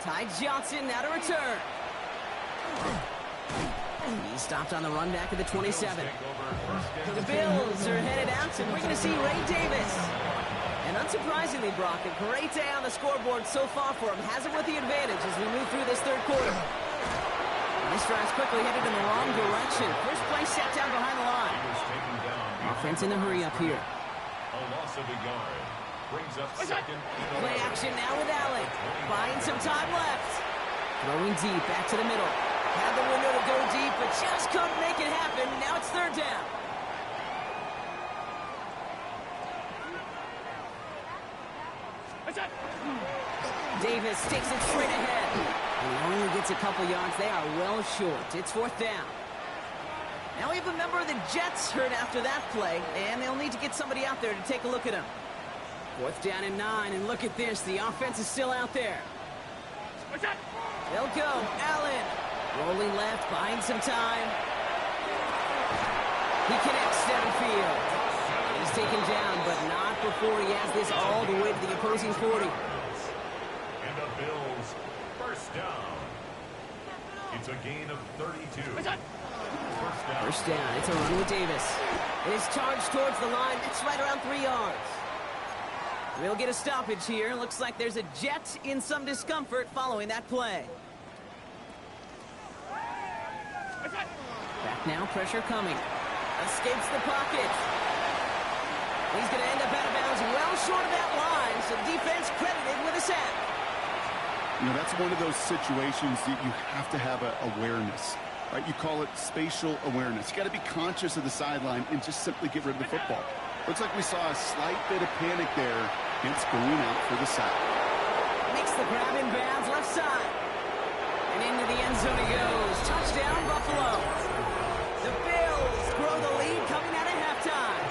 G: Ty Johnson now to return. He stopped on the run back of the 27. The Bills are headed out, and we're going to see Ray Davis. And unsurprisingly, Brock, a great day on the scoreboard so far for him. Has it with the advantage as we move through this 3rd quarter. And this drive's quickly headed in the wrong direction. First play set down behind the line. Offense in the hurry up here.
A: A loss of a yard. Brings up 2nd.
G: Play action now with Allen. Buying some time left. Throwing deep, back to the middle. Had the window to go deep, but just couldn't make it happen. Now it's 3rd down. Davis takes it straight ahead. And he only gets a couple yards. They are well short. It's 4th down. Now we have a member of the Jets hurt after that play, and they'll need to get somebody out there to take a look at him. 4th down and 9, and look at this. The offense is still out there. They'll go. Allen. Rolling left, buying some time. He connects downfield. He's taken down, but not before he has this all the way to the opposing 40.
A: And the Bills, 1st down. It's a gain of 32.
G: First down. It's a run with Davis. It is charged towards the line. It's right around 3 yards. We'll get a stoppage here. Looks like there's a Jet in some discomfort following that play. Back now, pressure coming. Escapes the pocket. He's going to end up out of bounds well short of that line, so defense credited with a sack.
H: You know, that's one of those situations that you have to have awareness. Right? You call it spatial awareness. You got to be conscious of the sideline and just simply get rid of the football. Looks like we saw a slight bit of panic there. Hence going out for the sack.
G: Makes the grab in bounds left side. And into the end zone he goes. Touchdown, Buffalo. The Bills grow the lead coming out of halftime.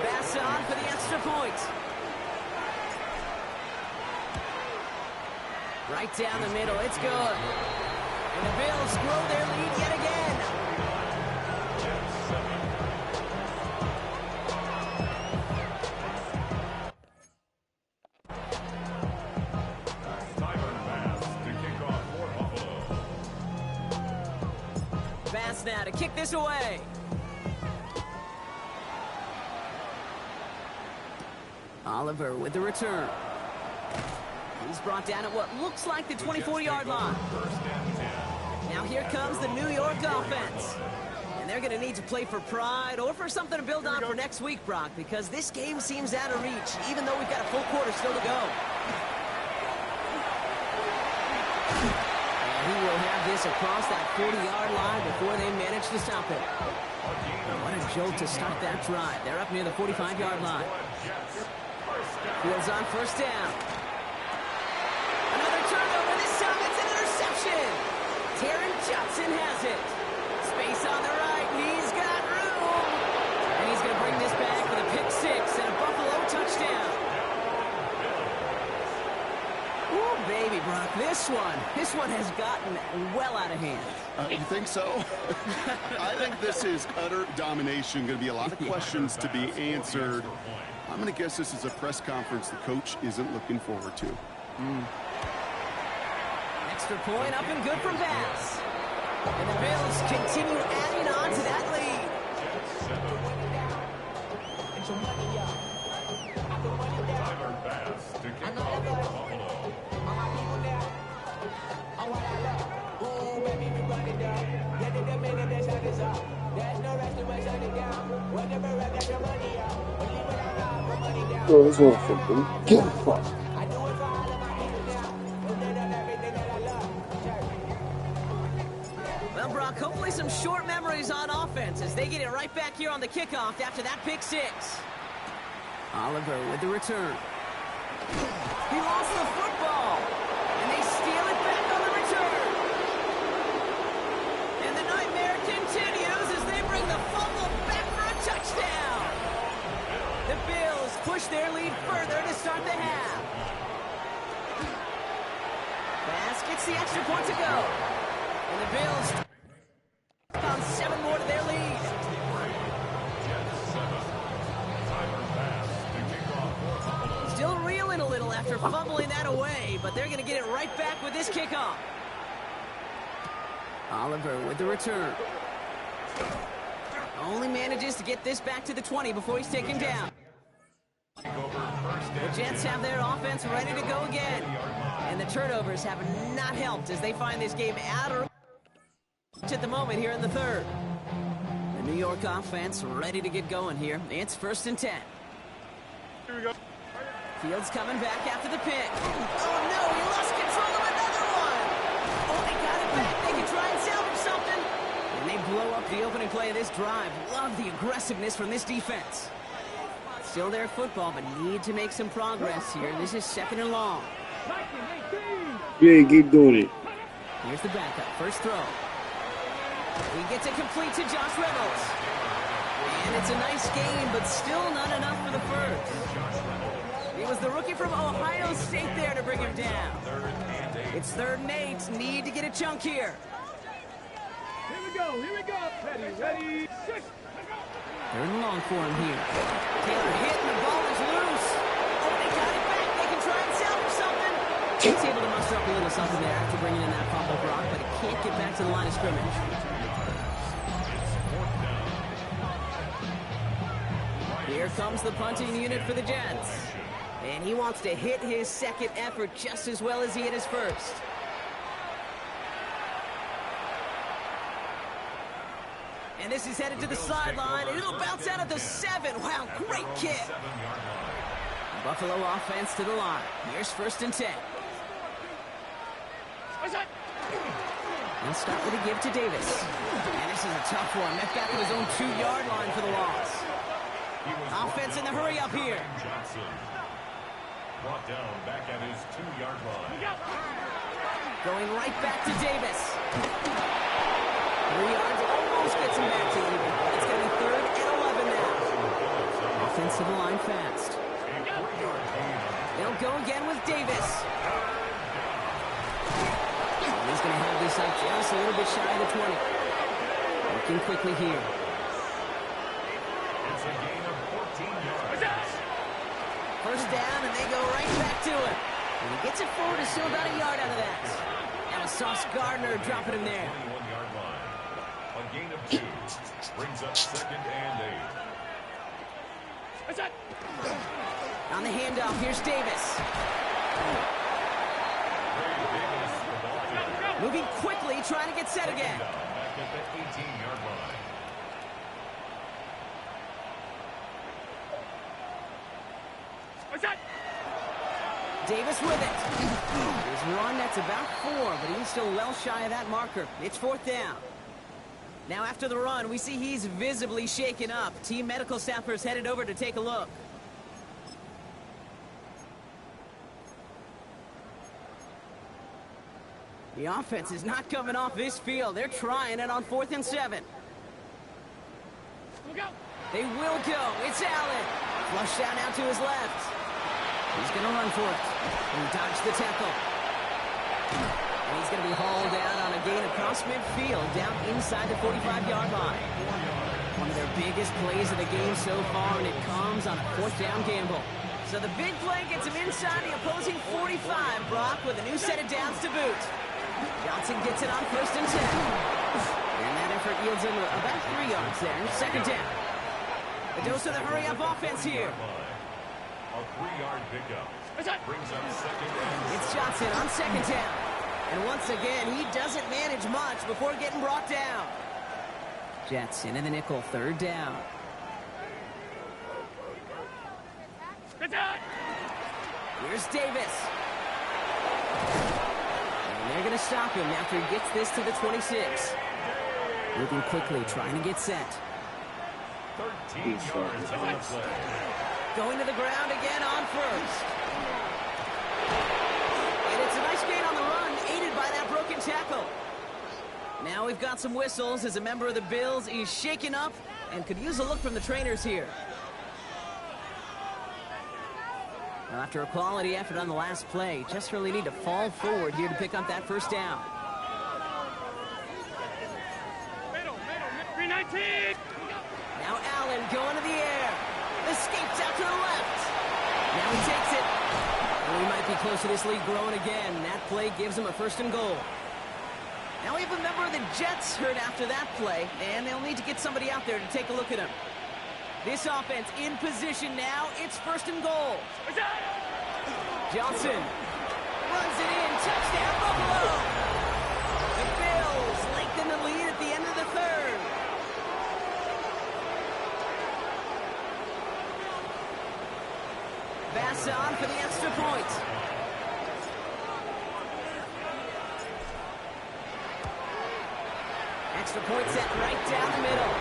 G: Bass on for the extra point. Right down the middle. It's good. And the Bills grow their lead yet again. Bass now to kick this away. Oliver with the return. He's brought down at what looks like the 24-yard line. Now here comes the New York offense. And they're going to need to play for pride or for something to build on for next week, Brock, because this game seems out of reach, even though we've got a full quarter still to go. And he will have this across that 40-yard line before they manage to stop it. What a jolt to start that drive. They're up near the 45-yard line. Fields on 1st down. Another turnover. This time it's an interception. Taron Johnson has it. Space on the right, and he's got room. And he's going to bring this back for the pick 6 and a Buffalo touchdown. Ooh, baby, Brock, this one has gotten well out of hand.
H: You think so? I think this is utter domination. Going to be a lot of questions to be answered. I'm going to guess this is a press conference the coach isn't looking forward to.
G: Extra point up and good from Bass. And the Bills continue adding on to that lead.
A: Tyler Bass to kick off for Buffalo.
D: Oh, it's one for them. Get fucked.
G: Well, Brock, hopefully some short memories on offense as they get it right back here on the kickoff after that pick 6. Oliver with the return. He lost the football, and they steal it back on the return. And the nightmare continues as they bring the fumble back for a touchdown. The Bills push their lead further to start the half. Bass gets the extra point to go. And the Bills found 7 more to their lead. Still reeling a little after fumbling that away, but they're going to get it right back with this kickoff. Oliver with the return. Only manages to get this back to the 20 before he's taken down. The Jets have their offense ready to go again. And the turnovers have not helped as they find this game out of reach at the moment here in the 3rd. The New York offense ready to get going here. It's 1st and 10.
I: Here we go.
G: Fields coming back after the pick. Oh no, he lost control of another one. Oh, they got it back. They can try and salvage something. And they blow up the opening play of this drive. Love the aggressiveness from this defense. Still their football, but need to make some progress here. This is 2nd and long.
D: Yeah, keep doing it.
G: Here's the backup. First throw. He gets it complete to Josh Reynolds. And it's a nice game, but still not enough for the first. It was the rookie from Ohio State there to bring him down. It's 3rd and 8. Need to get a chunk here.
I: Here we go. Ready.
G: 3rd and long for him here. Taylor hit and the ball is loose. Oh, they got it back. They can try and salvage something. He's able to muster up a little something there after bringing in that fumble block, but he can't get back to the line of scrimmage. Here comes the punting unit for the Jets. And he wants to hit his second effort just as well as he hit his first. And this is headed to the sideline, and it'll bounce out at the 7. Wow, great kick. Buffalo offense to the line. Here's 1st and 10. They'll start with a give to Davis. And this is a tough one. Met back at his own 2-yard line for the loss. Offense in the hurry up here.
A: Brought down back at his 2-yard line.
G: Going right back to Davis. 3 yards, almost gets him back to even. It's going to be 3rd and 11 now. Offensive line fast. They'll go again with Davis. And he's going to have this up just a little bit shy of the 20. Working quickly here.
A: It's a gain of 14 yards.
G: First down, and they go right back to him. And he gets it forward, is still about a yard out of that. Now Sauce Gardner dropping him there.
A: 21-yard line. A gain of 2. Brings up 2nd and 8.
G: On the handoff, here's Davis. Moving quickly, trying to get set again.
A: Back at the 18-yard line.
G: Davis with it. His run, that's about 4, but he's still well shy of that marker. It's 4th down. Now after the run, we see he's visibly shaken up. Team medical staffers headed over to take a look. The offense is not coming off this field. They're trying it on 4th and 7. They will go. It's Allen. Flushed down out to his left. He's going to run for it. And he dodged the tackle. And he's going to be hauled out on a gain across midfield down inside the 45-yard line. One of their biggest plays of the game so far, and it comes on a 4th down gamble. So the big play gets him inside the opposing 45, Brock, with a new set of downs to boot. Johnson gets it on 1st and 10. And that effort yields him about 3 yards there. 2nd down. A dose of the hurry-up offense here.
A: A 3-yard pickup. Brings up 2nd and 6.
G: It's Johnson on 2nd down. And once again, he doesn't manage much before getting brought down. Jets into the nickel, 3rd down. Here's Davis. And they're going to stop him after he gets this to the 26. Moving quickly, trying to get set.
A: 13 yards on the play.
G: Going to the ground again on 1st. And it's a nice gain on the run, aided by that broken tackle. Now we've got some whistles as a member of the Bills is shaken up and could use a look from the trainers here. Now after a quality effort on the last play, just really need to fall forward here to pick up that 1st down.
I: 319.
G: Now Allen going to the air. Escapes out to the left. Now he takes it. Well, he might be close to this lead growing again. That play gives him a 1st and goal. Now we have a member of the Jets hurt after that play, and they'll need to get somebody out there to take a look at him. This offense in position now. It's 1st and goal. Johnson runs it in. Touchdown, Buffalo. The Bills lengthen the lead at the end of the 3rd. Pass on for the extra point. Extra point set right down the middle.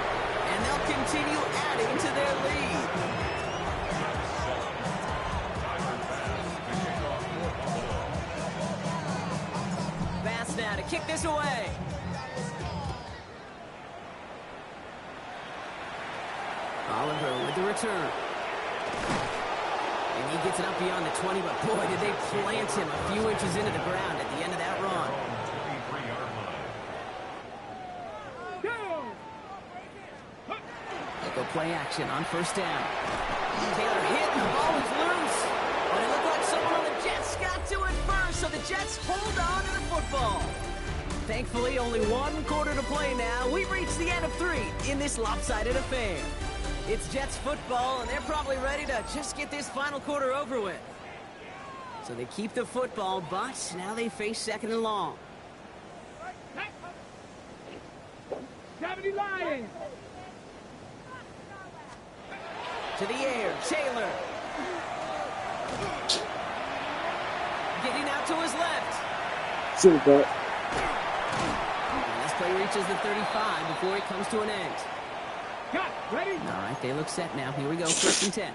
G: And they'll continue adding to their lead. Jets now to kick this away. Oliver with the return. And he gets it up beyond the 20, but boy, did they plant him a few inches into the ground at the end of that run.
A: 23-yard line.
G: They go play action on first down. Taylor hit, and the ball is loose. But it looked like someone on the Jets got to it first, so the Jets hold on to the football. Thankfully, only one quarter to play now. We've reached the end of 3 in this lopsided affair. It's Jets football, and they're probably ready to just get this final quarter over with. So they keep the football, but now they face second and long.
I: 70 Lions.
G: To the air, Taylor. Getting out to his left.
D: Sit back.
G: And this play reaches the 35 before it comes to an end.
I: Cut. Ready?
G: All right, they look set now. Here we go, first and 10.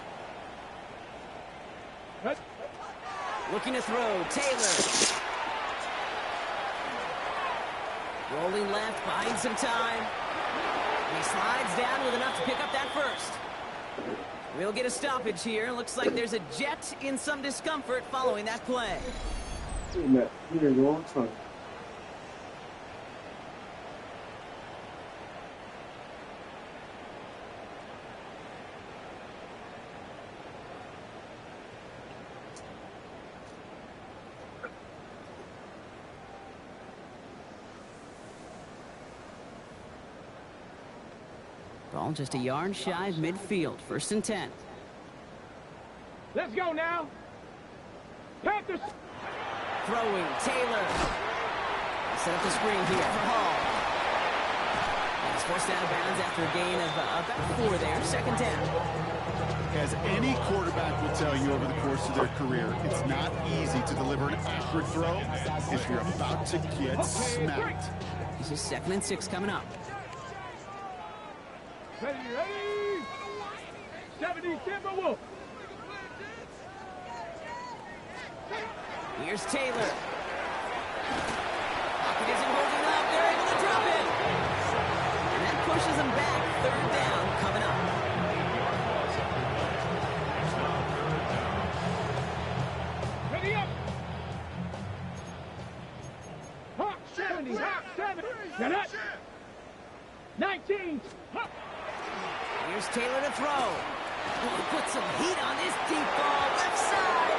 I: Cut.
G: Looking to throw, Taylor. Rolling left, buying some time. And he slides down with enough to pick up that first. We'll get a stoppage here. Looks like there's a Jet in some discomfort following that play.
D: You're the wrong time.
G: Ball just a yard shy of midfield. First and 10.
I: Let's go now. Panthers.
G: Throwing, Taylor. Set up the screen here for Hall. And he's forced out of bounds after a gain of about 4 there. Second down.
H: As any quarterback will tell you over the course of their career, it's not easy to deliver an accurate throw if you're about to get smacked.
G: This is second and 6 coming up.
I: Ready, ready. 70 Timberwolves.
G: Here's Taylor. Pocket isn't holding up. They're able to drop it. And that pushes them back. Third down coming up.
I: Ready up. Hawk 70. Hawk 70. Get up. 19. Hawk.
G: Here's Taylor to throw. Oh, put some heat on this deep ball. Left side.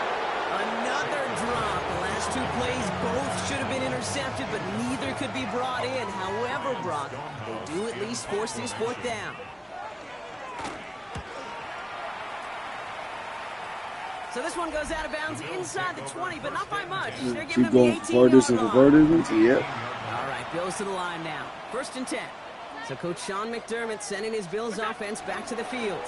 G: Another drop. The last 2 plays, both should have been intercepted, but neither could be brought in. However, Brock, they do at least force this 4th down. So this one goes out of bounds inside the 20, but not by much. They're giving
D: Keep
G: him the
D: going
G: 18-yard
D: furthest and
G: line.
D: converted. Yep.
G: All right, Bills to the line now. First and 10. So Coach Sean McDermott sending his Bills offense back to the field.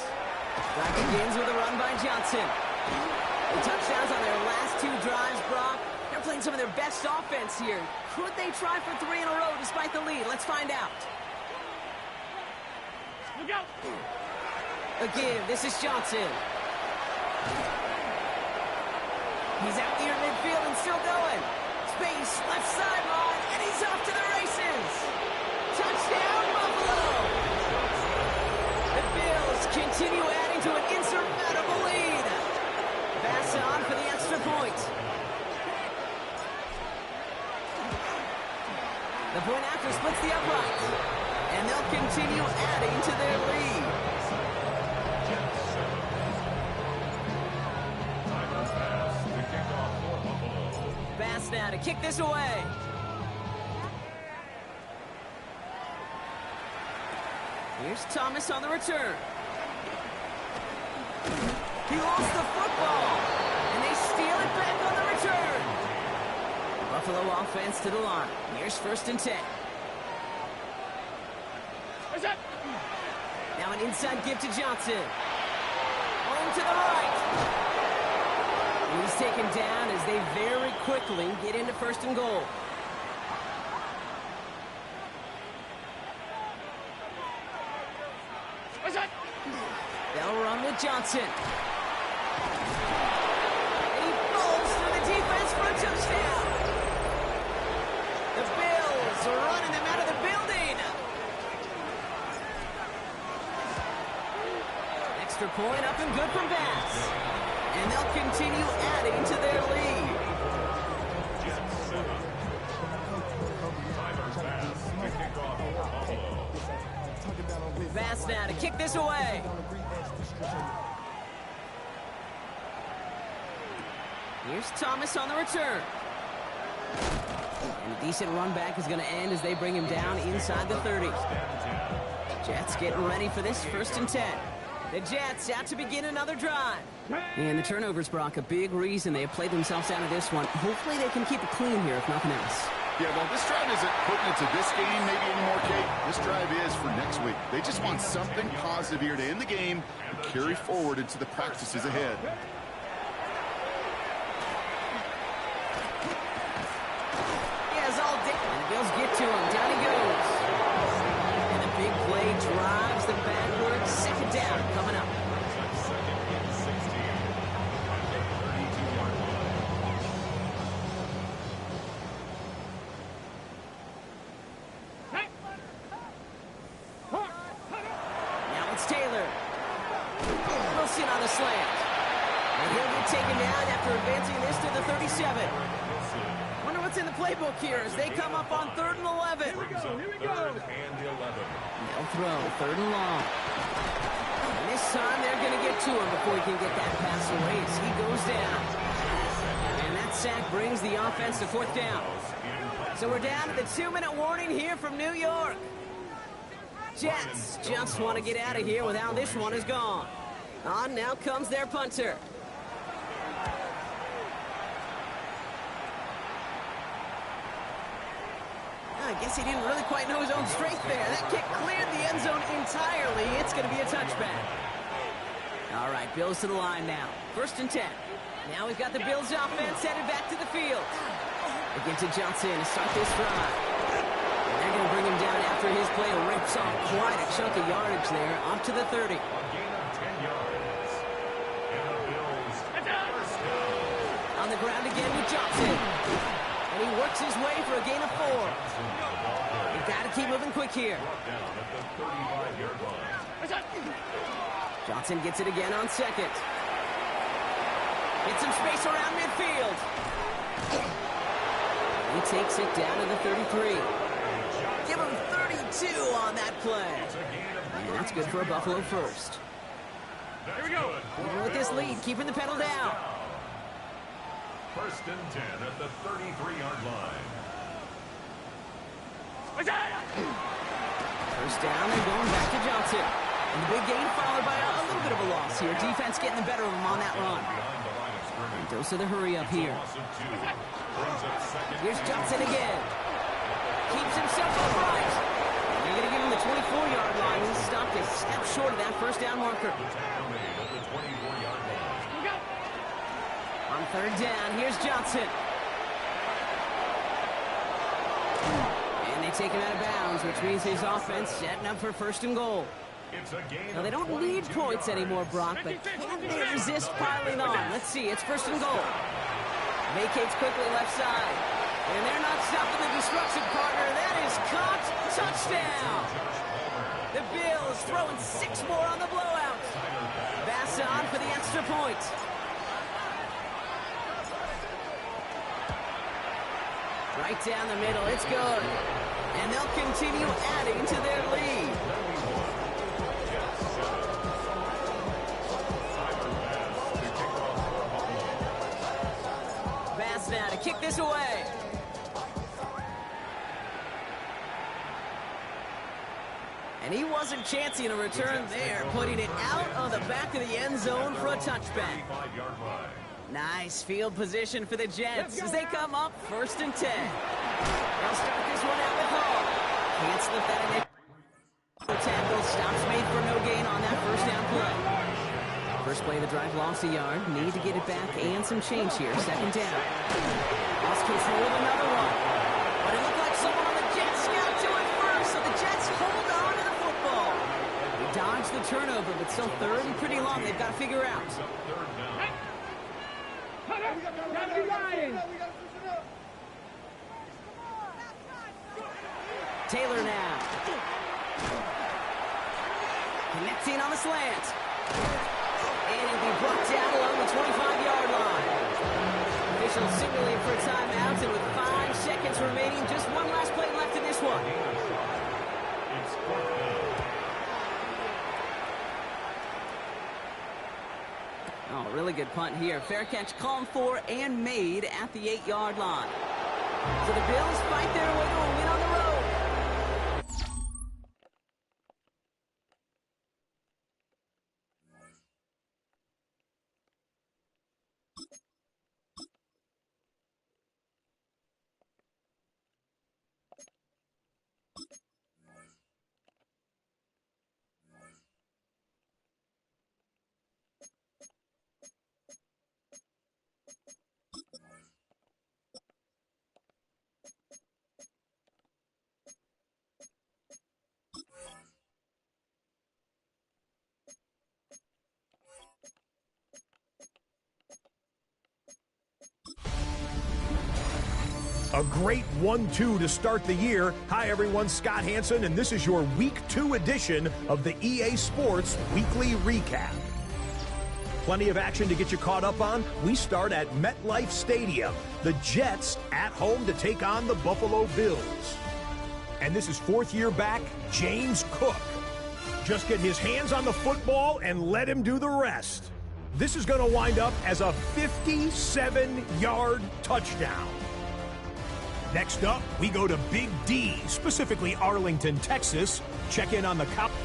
G: Drive begins with a run by Johnson. The touchdowns on their last 2 drives, Brock. They're playing some of their best offense here. Could they try for 3 in a row despite the lead? Let's find out.
I: Look out.
G: Again, this is Johnson. He's out near midfield and still going. Space, left sideline, and he's off to the races. Touchdown, Buffalo! The Bills continue adding to an insurmountable lead. Pass on for the extra point. The point after splits the upright. And they'll continue adding to their lead. Pass now to kick this away. Here's Thomas on the return. He lost the football, and they steal it back on the return. Buffalo offense to the line. Here's first and 10.
I: What's that?
G: Now an inside give to Johnson. Home to the right. He's taken down as they very quickly get into first and goal.
I: What's that?
G: They'll run with Johnson. And he falls through the defense for a touchdown. The Jets are running them out of the building. Extra point up and good from Bass. And they'll continue adding to their lead.
A: Jets 7. Tyler Bass to kick off for Buffalo.
G: Bass now to kick this away. Here's Thomas on the return. And a decent run back is going to end as they bring him down inside the 30. Jets getting ready for this 1st and 10. The Jets out to begin another drive. And the turnovers, Brock, a big reason they have played themselves out of this one. Hopefully they can keep it clean here, if nothing else.
H: Yeah, well, this drive isn't pertinent to this game maybe anymore, Kate. This drive is for next week. They just want something positive here to end the game and carry forward into the practices ahead.
G: Bills get to him. Down he goes. And the big play drives them backwards. 2nd down coming up. Now it's Taylor. Wilson on the slant. And he'll get taken down after advancing this to the 37. What's in the playbook here as they come up on 3rd and 11.
A: Here we go. 3rd and 11.
G: They'll throw 3rd and long. And this time they're going to get to him before he can get that pass away as he goes down. And that sack brings the offense to 4th down. So we're down to the 2-minute warning here from New York. Jets just want to get out of here with how this one is gone. On now comes their punter. I guess he didn't really quite know his own strength there. That kick cleared the end zone entirely. It's going to be a touchback. All right, Bills to the line now. 1st and 10. Now we've got the Bills offense headed back to the field. Again to Johnson to start this drive. And they're going to bring him down after his play rips off quite a chunk of yardage there, up to the 30.
A: A gain of 10 yards. And the Bills first down.
G: On the ground again with Johnson. And he works his way for a gain of 4. You've got to keep moving quick here.
A: Down at the 35-yard line.
G: Johnson gets it again on 2nd. Get some space around midfield. He takes it down to the 33. Give him 32 on that play. And that's good for a Buffalo first.
A: Here we go.
G: Even with this lead, keeping the pedal down.
A: 1st and 10 at the 33-yard line.
G: First down, they're going back to Johnson. And the big gain followed by a little bit of a loss here. Defense getting the better of him on that run. And dose of the hurry up here. Here's Johnson again. Keeps himself upright. And they're going to give him the 24-yard line. He stopped a step short of that 1st down marker. On 3rd down, here's Johnson. And they take him out of bounds, which means his offense setting up for 1st and goal. Now, they don't need points anymore, Brock, but can they resist piling on? Let's see, it's 1st and goal. Vacates quickly left side. And they're not stopping the destruction partner. That is caught. Touchdown. The Bills throwing 6 more on the blowout. Bass on for the extra point. Right down the middle, it's good. And they'll continue adding to their lead. Bass now to kick this away. And he wasn't chancing a return there, putting it out of the back of the end zone for a touchback. Nice field position for the Jets as they come up 1st and 10. They'll start this one out with Hall. Can't slip that in. Tackle stops made for no gain on that 1st down play. First play of the drive lost a yard. Need to get it back and some change here. 2nd down. Lost control of another one. But it looked like someone on the Jets got to it first, so the Jets hold on to the football. They dodged the turnover, but still 3rd and pretty long. They've got to figure out. Taylor now. Connecting on the slant. And he'll be brought down along the 25-yard line. Officials signaling for a timeout, and with 5 seconds remaining, just one last play left in this one.
A: It's fourth down.
G: Oh, really good punt here. Fair catch called for and made at the 8-yard line. So the Bills fight their way to a win on the road.
J: A great 1-2 to start the year. Hi, everyone. Scott Hansen, and this is your Week 2 edition of the EA Sports Weekly Recap. Plenty of action to get you caught up on. We start at MetLife Stadium. The Jets at home to take on the Buffalo Bills. And this is fourth-year back, James Cook. Just get his hands on the football and let him do the rest. This is going to wind up as a 57-yard touchdown. Next up, we go to Big D, specifically Arlington, Texas. Check in on the Cowboys.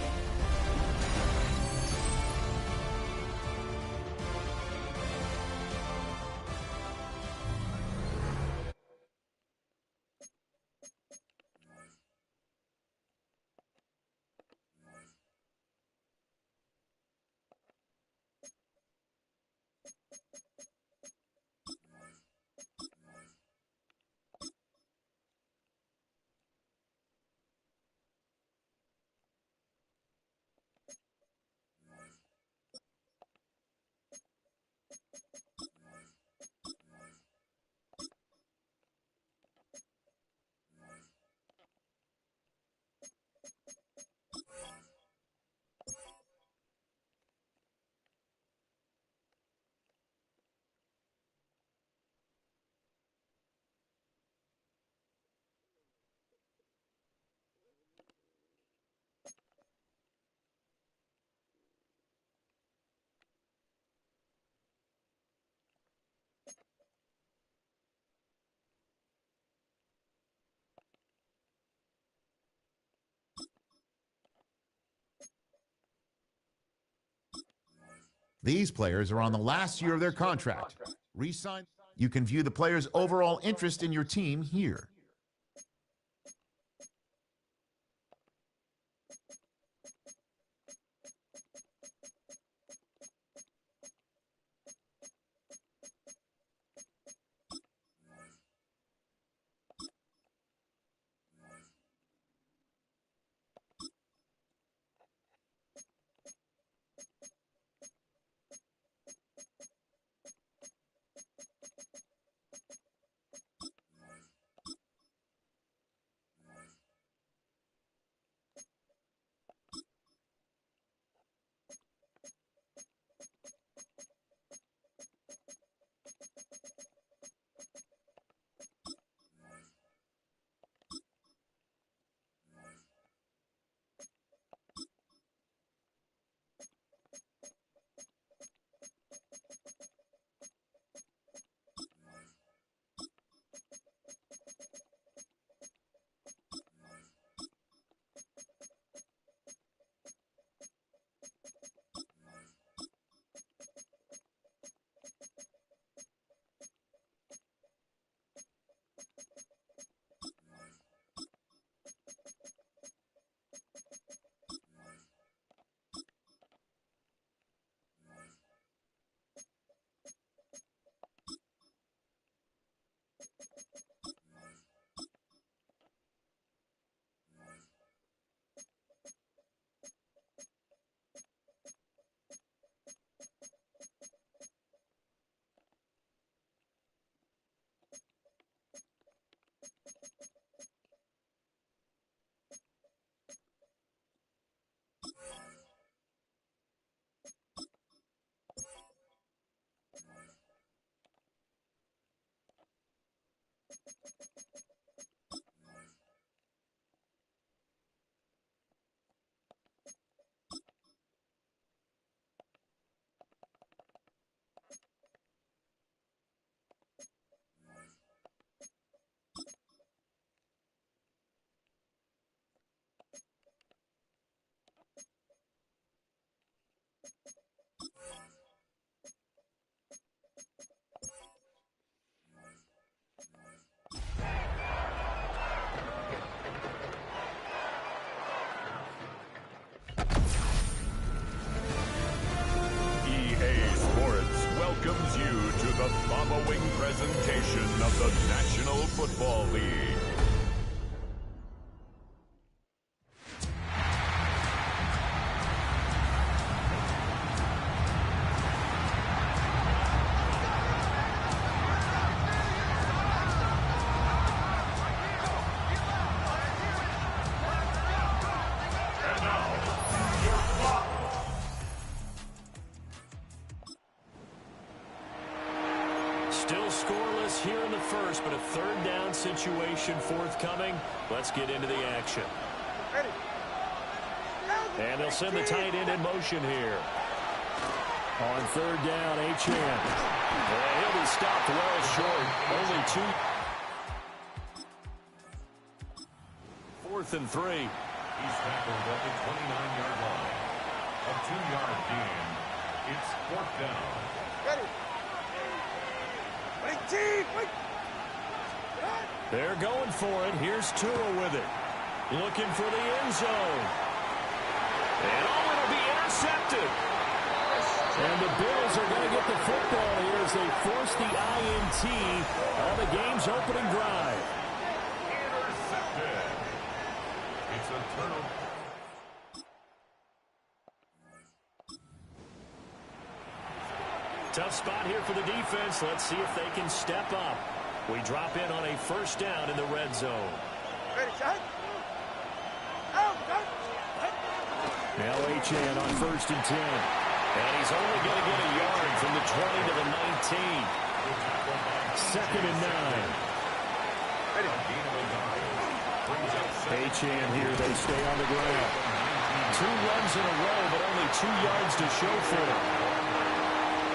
E: These players are on the last year of their contract. Resign. You can view the player's overall interest in your team here.
A: Football League.
K: Still scoreless here in the first, but a third down situation forthcoming. Let's get into the action. And they'll send the tight end in motion here. On third down, Achane. And he'll be stopped well short. Only 2. 4th and 3.
A: He's tackled at the 29-yard line. A 2-yard gain. It's 4th down.
I: Ready.
K: They're going for it. Here's Tua with it. Looking for the end zone. And it'll be intercepted. And the Bills are going to get the football here as they force the INT on the game's opening drive.
A: Intercepted. It's a turnover.
K: Tough spot here for the defense. Let's see if they can step up. We drop in on a first down in the red zone.
I: Ready, shot.
K: Now Achane on 1st and 10. And he's only going to get a yard from the 20 to the 19. 2nd and 9. Achane here. They stay on the ground. 2 runs in a row, but only 2 yards to show for it.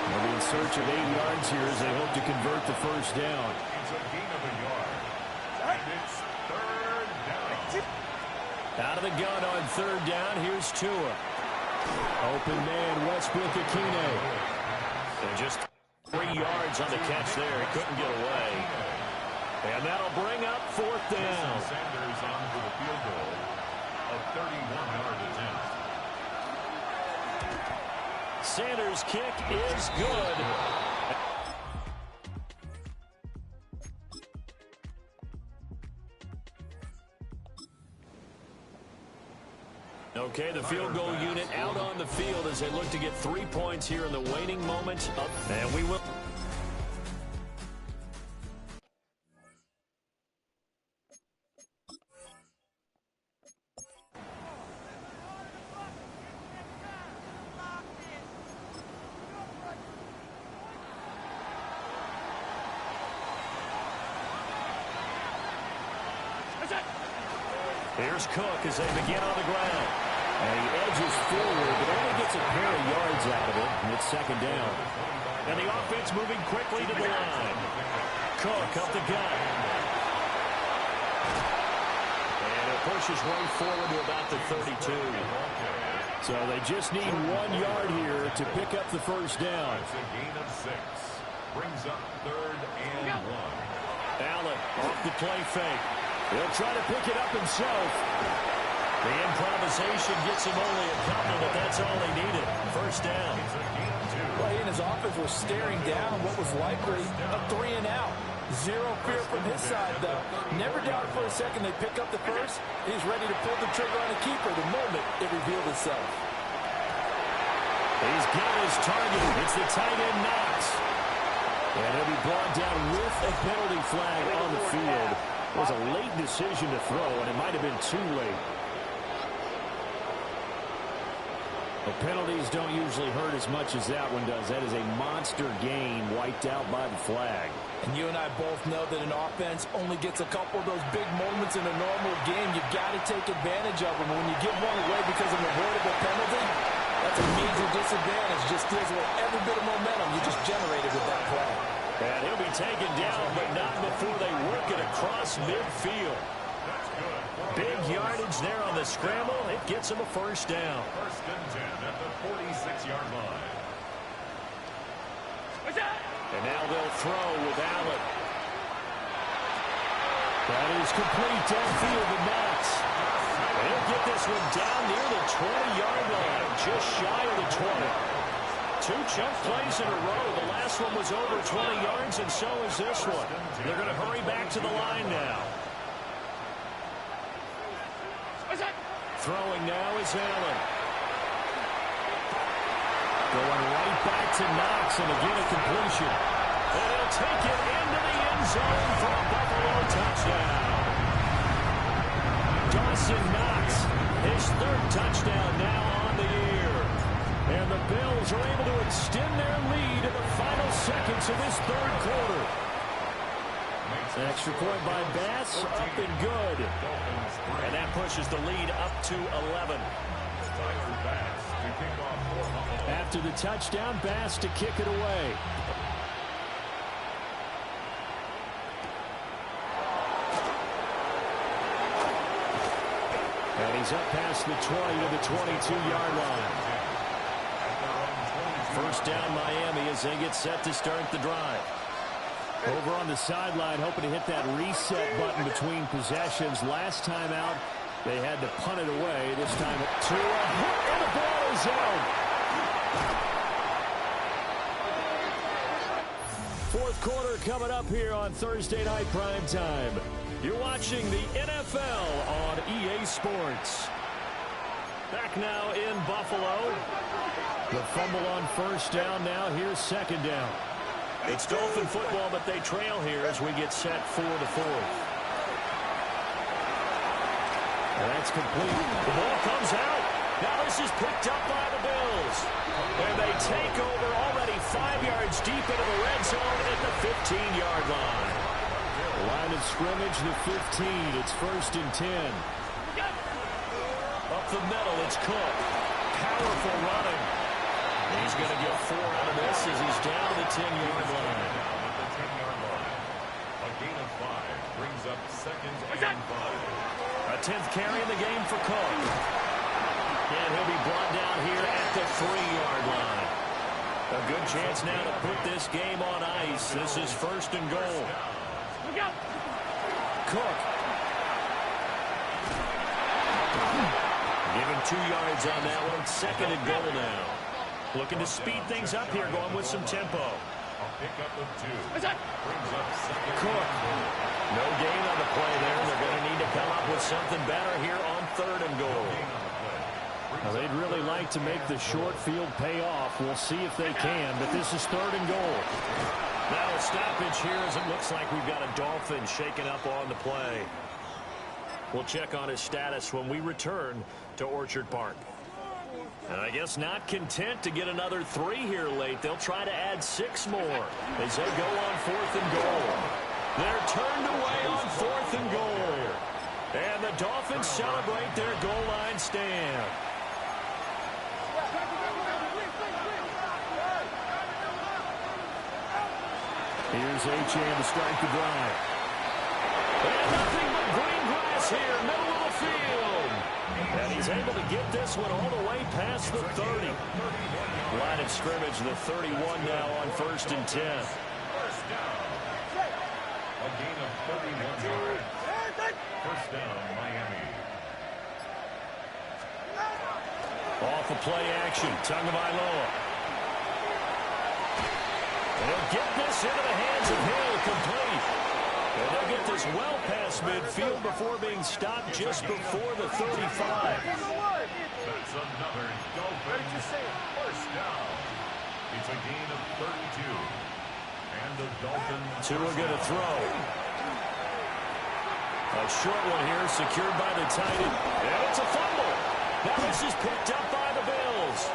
K: They'll be in search of 8 yards here as they hope to convert the first down.
A: It's a gain of a yard. And it's 3rd down.
K: Out of the gun on 3rd down. Here's Tua. Open man, Westbrook-Akine. And just 3 yards on the catch there. He couldn't get away. And that'll bring up 4th down.
A: Sanders on for the field goal. A 31-yard attempt.
K: Sanders' kick is good. Okay, the field goal unit out on the field as they look to get 3 points here in the waning moments. And we will... Here's Cook as they begin on the ground. And he edges forward, but only gets a pair of yards out of it. And it's 2nd down. And the offense moving quickly to the line. Cook up the gut. And it pushes way forward to about the 32. So they just need 1 yard here to pick up the first down.
A: It's a gain of 6. Brings up 3rd and 1.
K: Allen off the play fake. He'll try to pick it up himself. The improvisation gets him only a couple, but that's all he needed. First down.
C: Well, he and his offense were staring down what was likely a 3 and out. Zero fear from his side, though. Never doubted for a second they pick up the first. He's ready to pull the trigger on a keeper the moment it revealed itself.
K: He's got his target. It's the tight end, Knox. And he'll be brought down with a penalty flag on the field. It was a late decision to throw, and it might have been too late. The penalties don't usually hurt as much as that one does. That is a monster gain wiped out by the flag.
C: And you and I both know that an offense only gets a couple of those big moments in a normal game. You've got to take advantage of them. When you give one away because of an avoidable penalty, that's a major disadvantage. Just steals away every bit of momentum you just generated with that play.
K: And he'll be taken down, but not before they work it across midfield. Big yardage there on the scramble. It gets him a first down.
A: 1st and 10 at the 46-yard line.
K: And now they'll throw with Allen. That is complete downfield to Knox. And he'll get this one down near the 20-yard line, just shy of the 20. 2 chunk plays in a row. The last one was over 20 yards, and so is this one. They're going to hurry back to the line now. Throwing now is Allen. Going right back to Knox, and again a completion. And he'll take it into the end zone for a Buffalo touchdown. Dawson Knox, his 3rd touchdown now on the year. And the Bills are able to extend their lead in the final seconds of this 3rd quarter. Extra point by Bass, up and good. And that pushes the lead up to 11. After the touchdown, Bass to kick it away. And he's up past the 20 to the 22-yard line. First down Miami as they get set to start the drive. Over on the sideline, hoping to hit that reset button between possessions. Last time out, they had to punt it away. This time to a hit, and the ball is out. 4th quarter coming up here on Thursday Night Prime Time. You're watching the NFL on EA Sports. Back now in Buffalo. The fumble on first down now. Here's second down. It's Dolphin football, but they trail here as we get set for the 4th. And that's complete. The ball comes out. Now this is picked up by the Bills. And they take over already 5 yards deep into the red zone at the 15-yard line. Line of scrimmage, the 15. It's 1st and 10. Up the middle, it's Cook. Powerful running. He's going to get 4 out of this as he's down the 10-yard line.
A: A gain of 5 brings up 2nd and 5.
K: A 10th carry in the game for Cook. And he'll be brought down here at the 3-yard line. A good chance now to put this game on ice. This is 1st and goal. Cook. Given 2 yards on that one. 2nd and goal now. Looking to speed things up here, going with some tempo.
A: A pickup of 2. Brings up 2nd.
K: Cook. No gain on the play there. They're going to need to come up with something better here on 3rd and goal. Now, they'd really like to make the short field pay off. We'll see if they can, but this is 3rd and goal. Now a stoppage here as it looks like we've got a Dolphin shaken up on the play. We'll check on his status when we return to Orchard Park. And I guess not content to get another 3 here late. They'll try to add 6 more as they go on 4th and goal. They're turned away on 4th and goal. And the Dolphins celebrate their goal line stand. Here's Achane to start the drive. And nothing but green grass here, middle of the field. And he's able to get this one all the way past the 30. Line of scrimmage, the 31 now on 1st and 10.
A: First down. A gain of 31 yards. First down, Miami.
K: Off the play action, Tagovailoa. And he'll get this into the hands of Hill, complete. And they'll get this well past midfield before being stopped just before the 35.
A: That's another Dolphins first down. It's a gain of 32. And the Dolphins.
K: 2 are going to throw. A short one here, secured by the tight end. And it's a fumble. Now this is picked up by the Bills.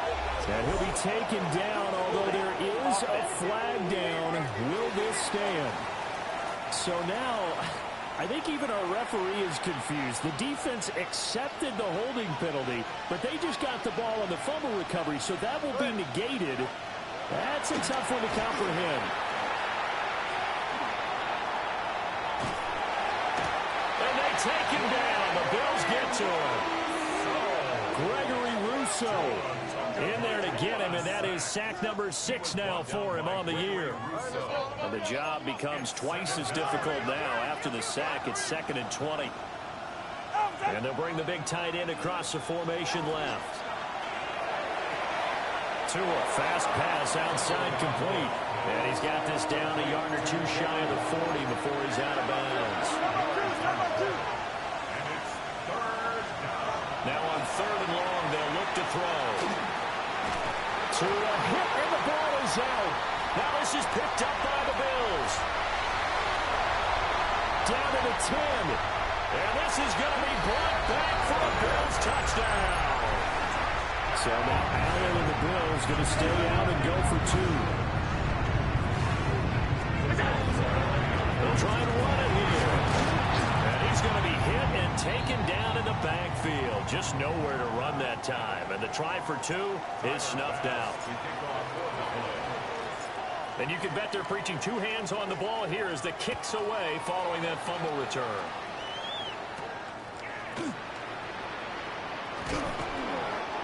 K: And he'll be taken down, although there is a flag down. Will this stand? So now, I think even our referee is confused. The defense accepted the holding penalty, but they just got the ball on the fumble recovery, so that will be negated. That's a tough one to comprehend. And they take him down. The Bills get to him. Gregory Rousseau in there to get him, and that is sack number 6 now for him on the year. And the job becomes twice as difficult now after the sack. It's 2nd and 20. And they'll bring the big tight end across the formation left. Tua, fast pass outside complete. And he's got this down a yard or two shy of the 40 before he's out of bounds. Now on 3rd and long, they'll look to throw. Tua hit, and the ball is out. Now this is picked up by the Bills. Down to the 10. And this is going to be brought back for a Bills touchdown. So now Allen and the Bills going to stay out and go for 2. They'll try and run it here. And he's going to be hit and taken down in the backfield. Just nowhere to run that time. And the try for 2 is snuffed out. And you can bet they're preaching 2 hands on the ball here as the kick's away following that fumble return.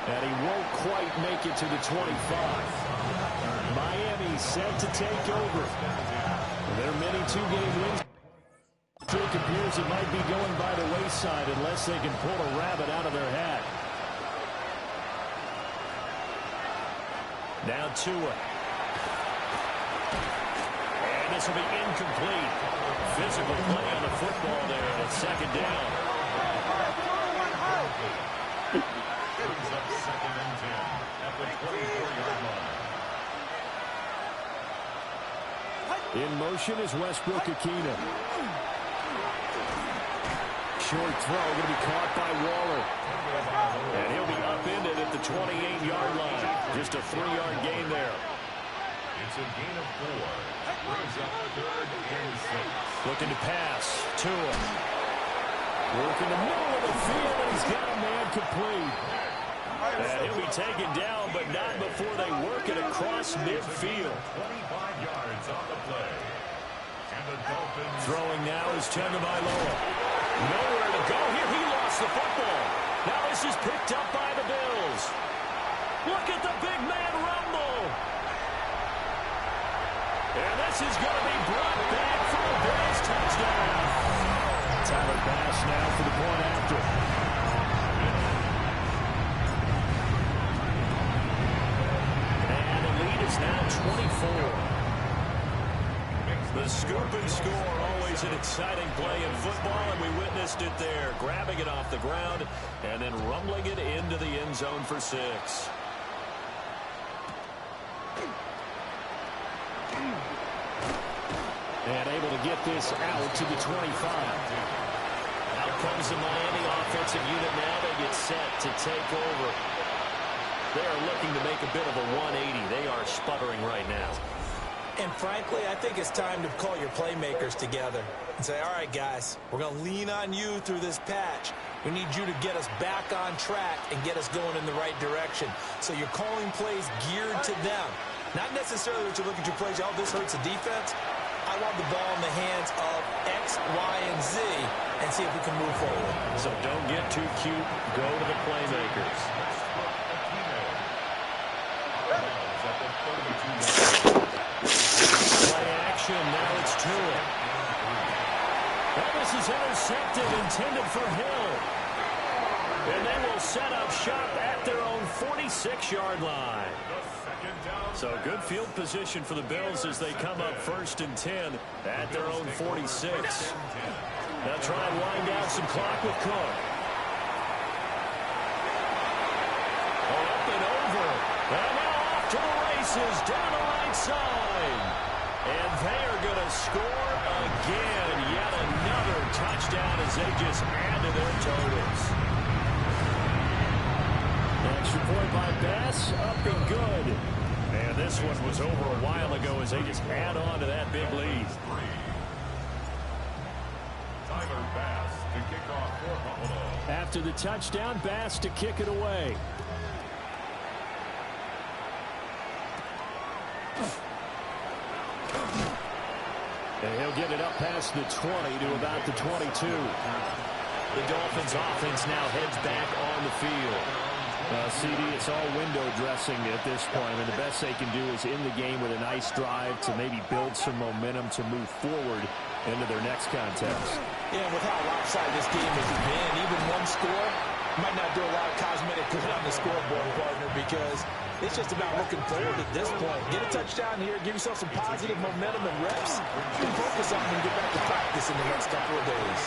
K: And he won't quite make it to the 25. Miami set to take over. Their many 2-game wins. It appears it might be going by the wayside unless they can pull a rabbit out of their hat. Now Tua. And this will be incomplete. Physical play on the football there at 2nd down.
A: Brings up 2nd and 10 at the 24-yard line.
K: In motion is Westbrook-Akina. Short throw going to be caught by Waller. And he'll be upended at the 28-yard line. Just a 3-yard gain there.
A: It's a gain of 4. Brings up 3rd and 6.
K: Looking to pass. Tua. Working the middle of the field, and he's got a man complete. And he'll be taken down, but not before they work it across midfield.
A: 25 yards on the play. And the Dolphins.
K: Throwing now is Tagovailoa. Nowhere to go here. He lost the football. Now this is picked up by the Bills. Look at the big man rumble. And this is going to be brought back for a Bills touchdown. Tyler Bass now for the point after. And the lead is now 24. The scoop and score, always an exciting play in football, and we witnessed it there, grabbing it off the ground and then rumbling it into the end zone for 6. And able to get this out to the 25. Out comes the Miami offensive unit now. They get set to take over. They are looking to make a bit of a 180. They are sputtering right now.
L: And frankly, I think it's time to call your playmakers together and say, all right, guys, we're going to lean on you through this patch. We need you to get us back on track and get us going in the right direction. So you're calling plays geared to them. Not necessarily that you look at your plays, oh, this hurts the defense. I want the ball in the hands of X, Y, and Z and see if we can move forward.
K: So don't get too cute. Go to the playmakers. Play action. Now it's Tua. And this is intercepted, intended for Hill. And they will set up shop at their own 46-yard line. So good field position for the Bills as they come up 1st and 10 at their own 46. Now try and wind down some clock with Cook. Up and over. And now off to the races down the right side. And they are going to score again. Yet another touchdown as they just add to their totals. Extra point by Bass, up and good. And this one was over a while ago as they just add on to that big lead.
A: Tyler Bass to kick off for Buffalo.
K: After the touchdown, Bass to kick it away. And he'll get it up past the 20 to about the 22. The Dolphins offense now heads back on the field. CD, it's all window dressing at this point, and the best they can do is end the game with a nice drive to maybe build some momentum to move forward into their next contest.
L: Yeah, with how lopsided this game has been, even one score, Might not do a lot of cosmetic good on the scoreboard, partner, because it's just about looking forward at this point. Get a touchdown here, give yourself some positive momentum and reps, and focus on it and get back to practice in the next couple of days.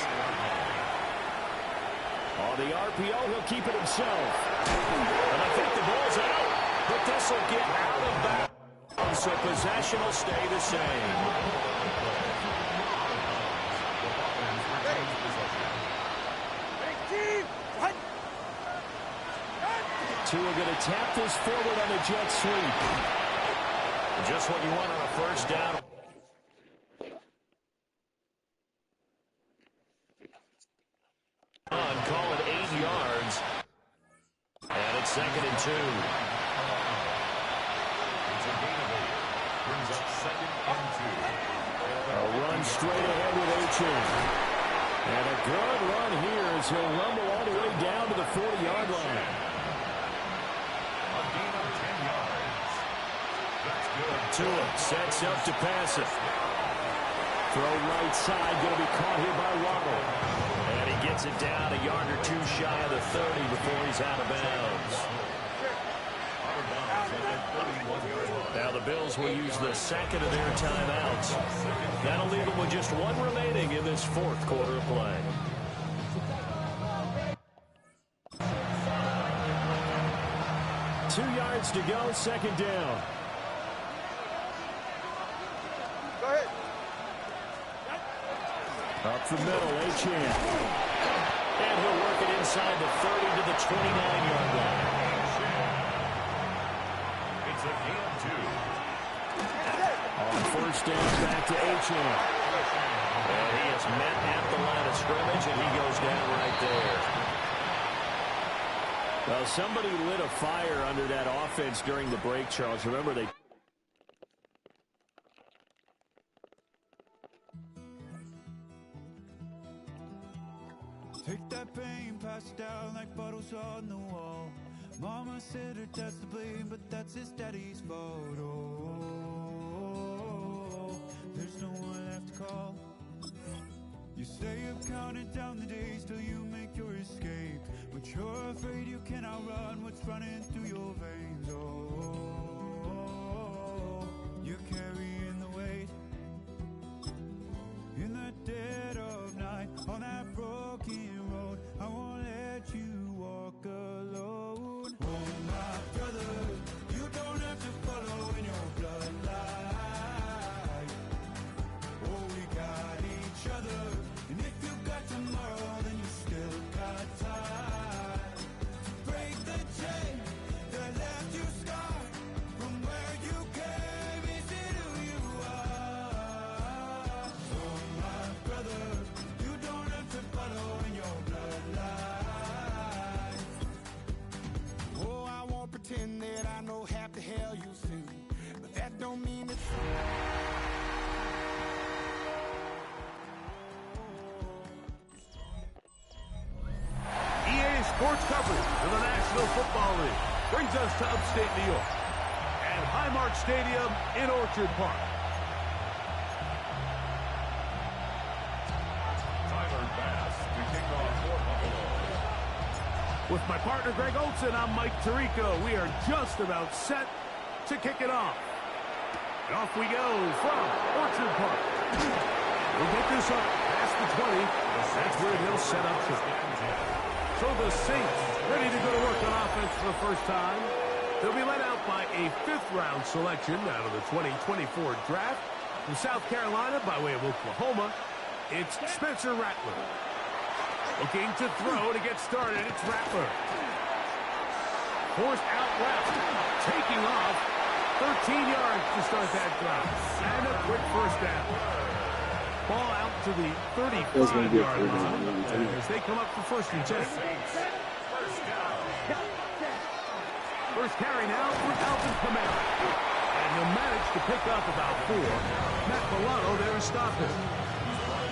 K: On the RPO, he'll keep it himself. And I think the ball's out, but this will get out of bounds, so possession will stay the same. Tua going to tap this forward on a jet sweep. Just what you want on a first down. Call it 8 yards. And it's 2nd and 2.
A: It's a gain of 8. Brings up 2nd and 2.
K: A run straight ahead with H.M. And a good run here as he'll rumble all the way down to the 40-yard line.
A: A gain of 10 yards. That's good.
K: Tua sets up to pass it. Throw right side, going to be caught here by Waddle. And he gets it down a yard or two shy of the 30 before he's out of bounds. Now the Bills will use the second of their timeouts. That'll leave them with just one remaining in this 4th quarter of play. Two yards to go, 2nd down.
I: Go ahead.
K: Up the middle, H.M. And he'll work it inside the 30 to the 29-yard line.
A: It's a gain of 2.
K: On first down, back to H.M. And he is met at the line of scrimmage, and he goes down right there. Well, somebody lit a fire under that offense during the break, Charles. Remember, they...
F: Take that pain, pass it down like bottles on the wall. Mama said her dad's to blame, but that's his daddy's fault. Oh, there's no one left to call. You say you've counted down the days till you make your escape, but you're afraid you can outrun what's running through your veins. Oh, you're carrying the weight in the dead of night on that broken road. I won't let you walk alone. Oh, my brother, you don't have to follow in your bloodline. Oh, we got each other, and if you got tomorrow, then you still got time to break the chain that left you scarred from where you came into who you are. Oh, my brother, you don't have to follow in your bloodline. Oh, I won't pretend that I know half the hell you see, but that don't mean it's
B: EA Sports coverage of the National Football League brings us to upstate New York and Highmark Stadium in Orchard Park.
A: Tyler Bass to kick off for Buffalo.
B: With my partner Greg Olson, I'm Mike Tirico. We are just about set to kick it off. And off we go from Orchard Park. We'll get this up past the 20. That's where they'll set up shop. So the Saints ready to go to work on offense for the first time. They'll be led out by a 5th-round selection out of the 2024 draft. From South Carolina by way of Oklahoma, it's Spencer Rattler. Looking to throw to get started, it's Rattler. Forced out left, taking off. 13 yards to start that drive. And a quick first down. Ball out to the 35-yard line as they come up for 1st and 10. First carry now for Alvin Kamara. And he'll manage to pick up about 4. Matt Milano there to stop him.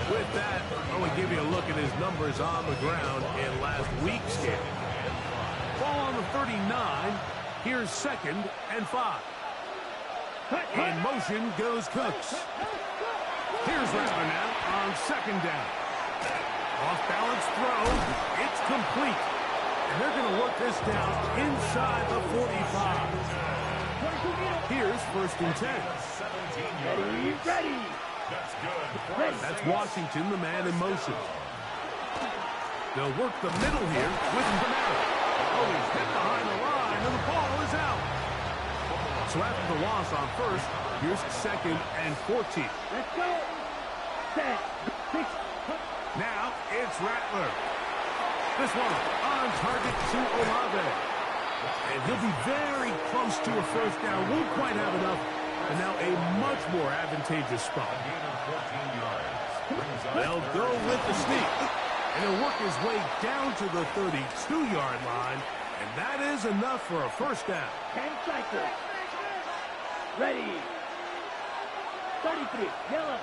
B: With that, I want to give you a look at his numbers on the ground in last week's game. Ball on the 39. Here's 2nd and 5. In motion goes Cooks. Here's Rattler now on 2nd down. Off-balance throw. It's complete. And they're going to work this down inside the 45. Here's 1st and 10.
I: Ready.
A: That's good.
B: That's Washington, the man in motion. They'll work the middle here with Kamara. Oh, he's hit behind the line, and the ball is out. So after the loss on 1st, here's 2nd and 14.
I: Let's go. Set.
B: Now it's Rattler. This one on target to Olave. And he'll be very close to a 1st down. Won't quite have enough. And now a much more advantageous spot. They'll go with the sneak. And he'll work his way down to the 32-yard line. And that is enough for a 1st down.
I: 10 seconds. Ready. 33. Yellow.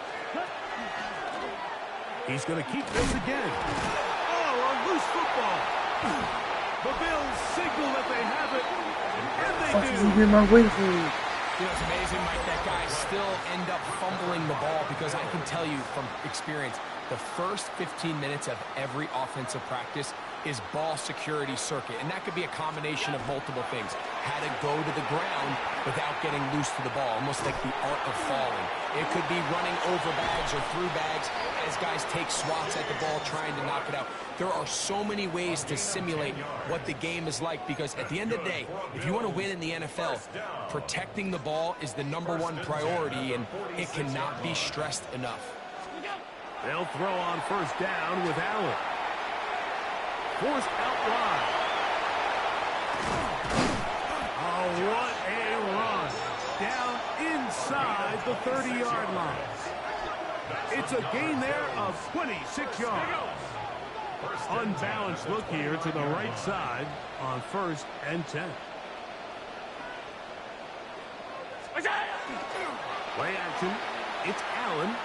B: He's going to keep this again. Oh, a loose football. The Bills signal that they have it. And they do.
C: You know, it's amazing, Mike, that guys still end up fumbling the ball because I can tell you from experience, the first 15 minutes of every offensive practice is ball security circuit. And that could be a combination of multiple things. How to go to the ground without getting loose to the ball, almost like the art of falling. It could be running over bags or through bags as guys take swats at the ball trying to knock it out. There are so many ways to simulate what the game is like because at the end of the day, if you want to win in the NFL, protecting the ball is the #1 priority, and it cannot be stressed enough.
B: They'll throw on 1st down with Allen. Forced out wide. Oh, what a run. Down inside the 30-yard line. It's a gain there of 26 yards. Unbalanced look here to the right side on 1st and 10. Play action. It's Allen.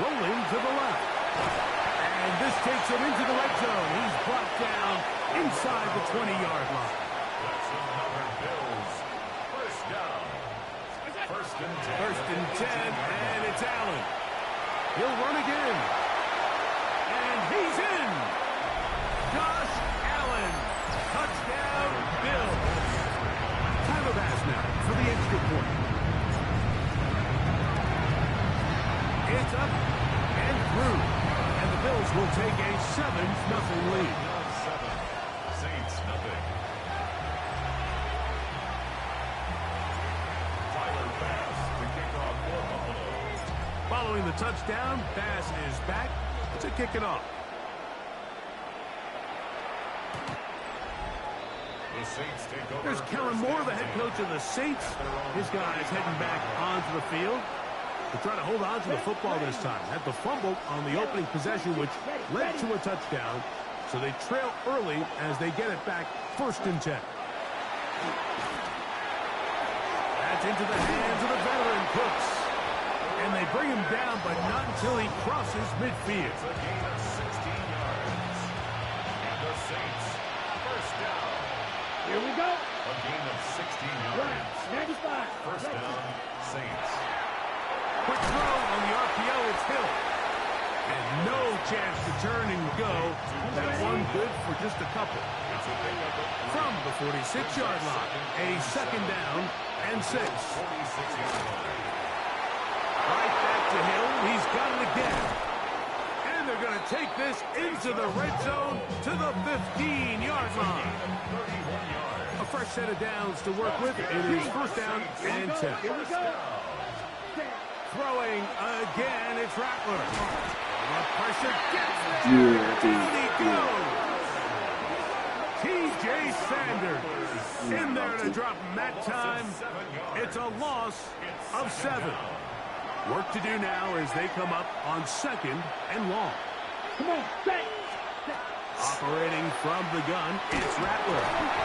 B: Rolling to the left. And this takes him into the red zone. He's brought down inside the 20-yard line.
A: That's another Bills. 1st down. 1st and 10.
B: 1st and 10, and it's Allen. He'll run again. And he's in. Josh Allen. Touchdown, Bills. Time of pass now for the extra point. It's up and through. And the Bills will take a 7-0 lead.
A: 7. Saints nothing. Tyler Bass to kick off for Buffalo.
B: Following the touchdown, Bass is back to kick it off.
A: The Saints take over.
B: There's Kellen Moore, the head coach of the Saints. His guys heading back onto the field. They're trying to hold on to the football this time. Had the fumble on the opening possession, which led to a touchdown. So they trail early as they get it back 1st and 10. That's into the hands of the veteran Cooks. And they bring him down, but not until he crosses midfield.
A: It's a gain of 16 yards. And the Saints, 1st down.
I: Here we go.
A: A gain of 16 yards.
I: 95.
A: 1st down, Saints.
B: Quick throw on the RPO, it's Hill. And no chance to turn and go. That one good for just a couple. From the 46-yard line, a 2nd down and 6. Right back to Hill. He's got it again. And they're going to take this into the red zone to the 15-yard line. A fresh set of downs to work with. It is 1st down and 10.
I: Here we go.
B: Throwing again, it's Rattler. The pressure gets there. Down he goes. T.J. Sanders in there to drop him that time. It's a loss of 7. Work to do now as they come up on 2nd and long.
I: Come on, set.
B: Operating from the gun, it's Rattler.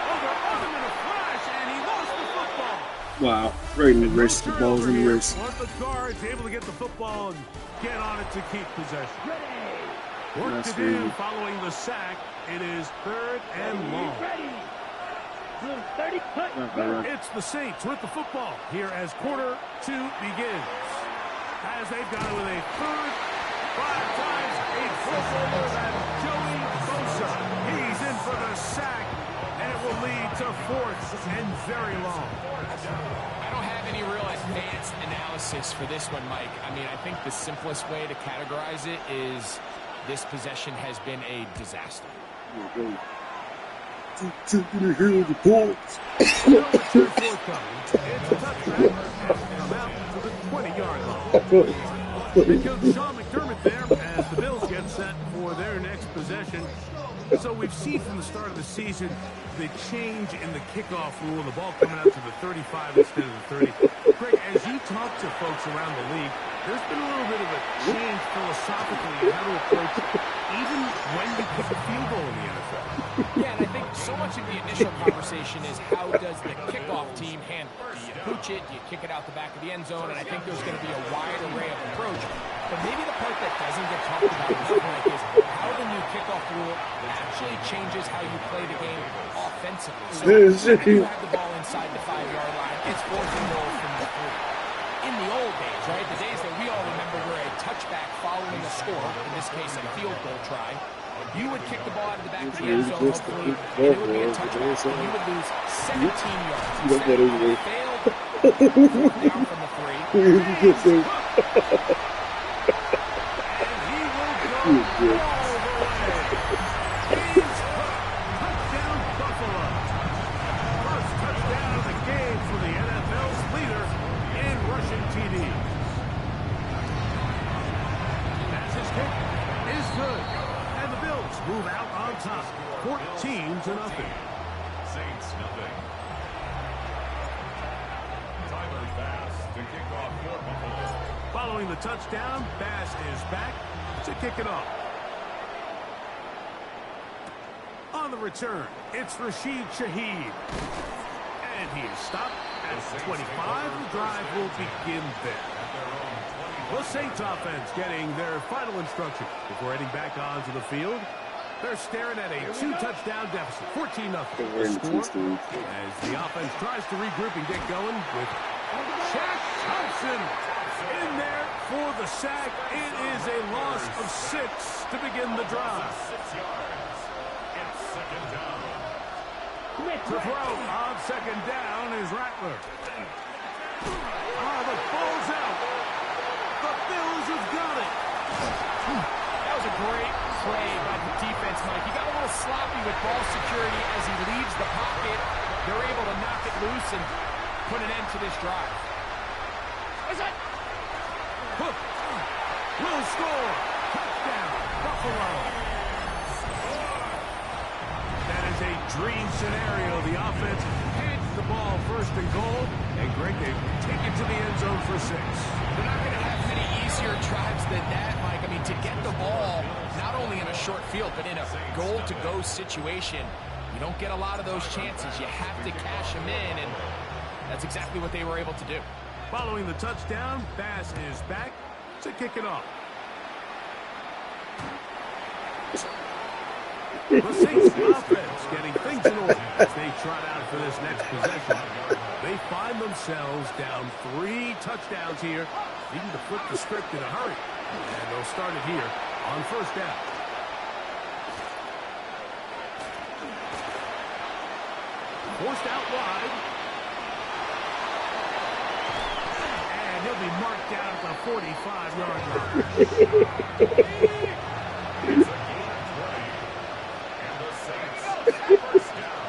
B: Over in a flash, and he lost the football.
D: Wow, right in the wrist. The ball's in the wrist.
B: One of the guards able to get the football and get on it to keep possession. Work to do following the sack. It is 3rd and long.
I: 30.
B: It's the Saints with the football here as quarter 2 begins. As they've got it with a 3rd, 5 times, a crossover. That's Joey Bosa. He very long.
C: I don't have any real advanced analysis for this one, Mike. I mean, I think the simplest way to categorize it is this possession has been a disaster.
D: Taking a hill of the balls.
B: It's a touchback. Come out to the 20-yard line. Big coach Sean McDermott there as the Bills get set for their next possession. So we've seen from the start of the season the change in the kickoff rule, the ball coming out to the 35 instead of the 30. Greg, as you talk to folks around the league, there's been a little bit of a change philosophically in how to approach even when you kick a field goal in the NFL.
C: Yeah, and I think so much of the initial conversation is how does the kickoff team handle it? Do you pooch it? Do you kick it out the back of the end zone? And I think there's going to be a wide array of approach. But maybe the part that doesn't get talked about enough, Mike, is how the new kickoff rule actually changes how you play the game offensively. So if you have the ball inside the 5-yard line, it's 4th and goal from the 3. In the old days, right, the days that we all remember were a touchback following a score, in this case a field goal try, you would kick the ball out of the back of the end zone, hopefully, and it would be a touchback, and you would lose 17 yards. Instead, if you failed, 4th down from the 3. And he will go all the way. He's touchdown Buffalo. First touchdown of the game for the NFL's leader in rushing TDs. Pass kick is good. And the Bills move out on top, 14-0.
A: Saints nothing. Tyler's pass to kick off for Buffalo.
B: Following the touchdown, Bass is back to kick it off. On the return, it's Rashid Shaheed. And he is stopped at 25. The drive will begin there. The Saints offense getting their final instruction before heading back onto the field. They're staring at a 2-touchdown deficit, 14-0. The score as the offense tries to regroup and get going with Shaq Thompson in there for the sack. It is a loss of 6 to begin the drive.
A: 6 yards. It's second down.
B: To throw on second down is Rattler. The ball's out. The Bills have got it.
C: That was a great play by the defense, Mike. He got a little sloppy with ball security as he leaves the pocket. They're able to knock it loose and put an end to this drive. Is it?
B: Hook will score. Touchdown, Buffalo. That is a dream scenario. The offense hits the ball first and goal. And Greg, they take it to the end zone for 6.
C: They're not going to have many easier drives than that, Mike. I mean, to get the ball, not only in a short field, but in a goal-to-go situation, you don't get a lot of those chances. You have to cash them in, and that's exactly what they were able to do.
B: Following the touchdown, Bass is back to kick it off. The Saints offense getting things in order as they trot out for this next possession. They find themselves down 3 touchdowns here, needing to flip the script in a hurry. And they'll start it here on first down. Forced out wide. And he'll be marked down at the 45-yard line.
A: It's a gain of 20. And the Saints first down.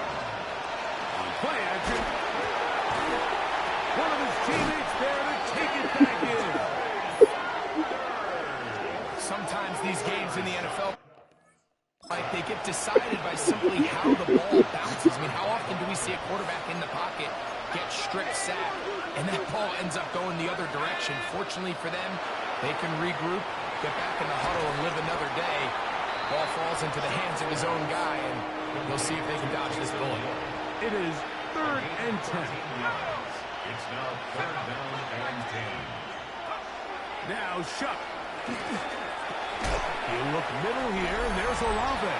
B: On play action. One of his teammates there to take it back in.
C: Sometimes these games in the NFL, like, they get decided by simply how the ball bounces. I mean, how often do we see a quarterback in the pocket get strip sacked, and that ball ends up going the other direction? Fortunately for them, they can regroup, get back in the huddle, and live another day. Ball falls into the hands of his own guy, and we'll see if they can dodge this bullet.
B: It is 3rd and 10.
A: It's now 3rd down and 10.
B: Now Shuck. You look middle here, and there's Olave.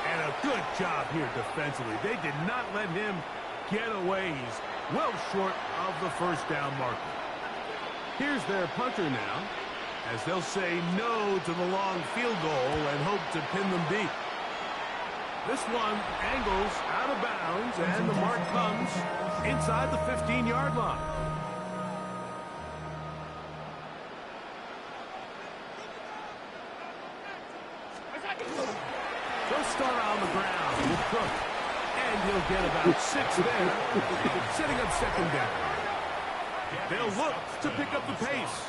B: And a good job here defensively. They did not let him get away. He's well short of the first down marker. Here's their punter now, as they'll say no to the long field goal and hope to pin them deep. This one angles out of bounds, and the mark comes inside the 15-yard line. They'll start on the ground with Cook, and he'll get about 6 there, setting up second down. They'll look to pick up the pace.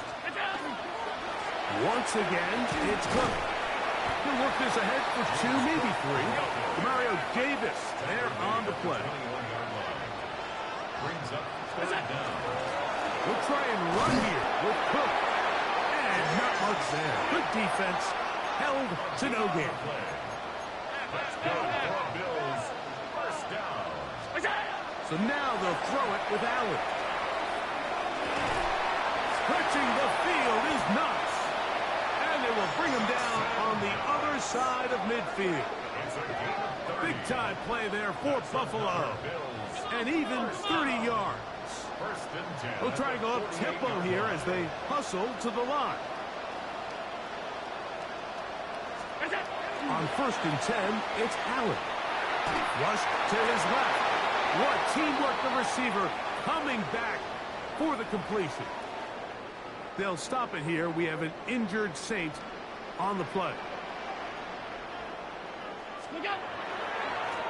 B: Once again, it's Cook. He'll work this ahead for 2, maybe 3. Mario Davis there on the play. We'll try and run here with Cook. And not much there. Good defense. Held to no gain. So now they'll throw it with Allen. Stretching the field is Knox. And they will bring him down on the other side of midfield. Big time play there for Buffalo. And even 30 yards. We'll try to go up tempo here as they hustle to the line. On 1st and 10, it's Allen. Rush to his left. What teamwork, the receiver coming back for the completion. They'll stop it here. We have an injured Saint on the play.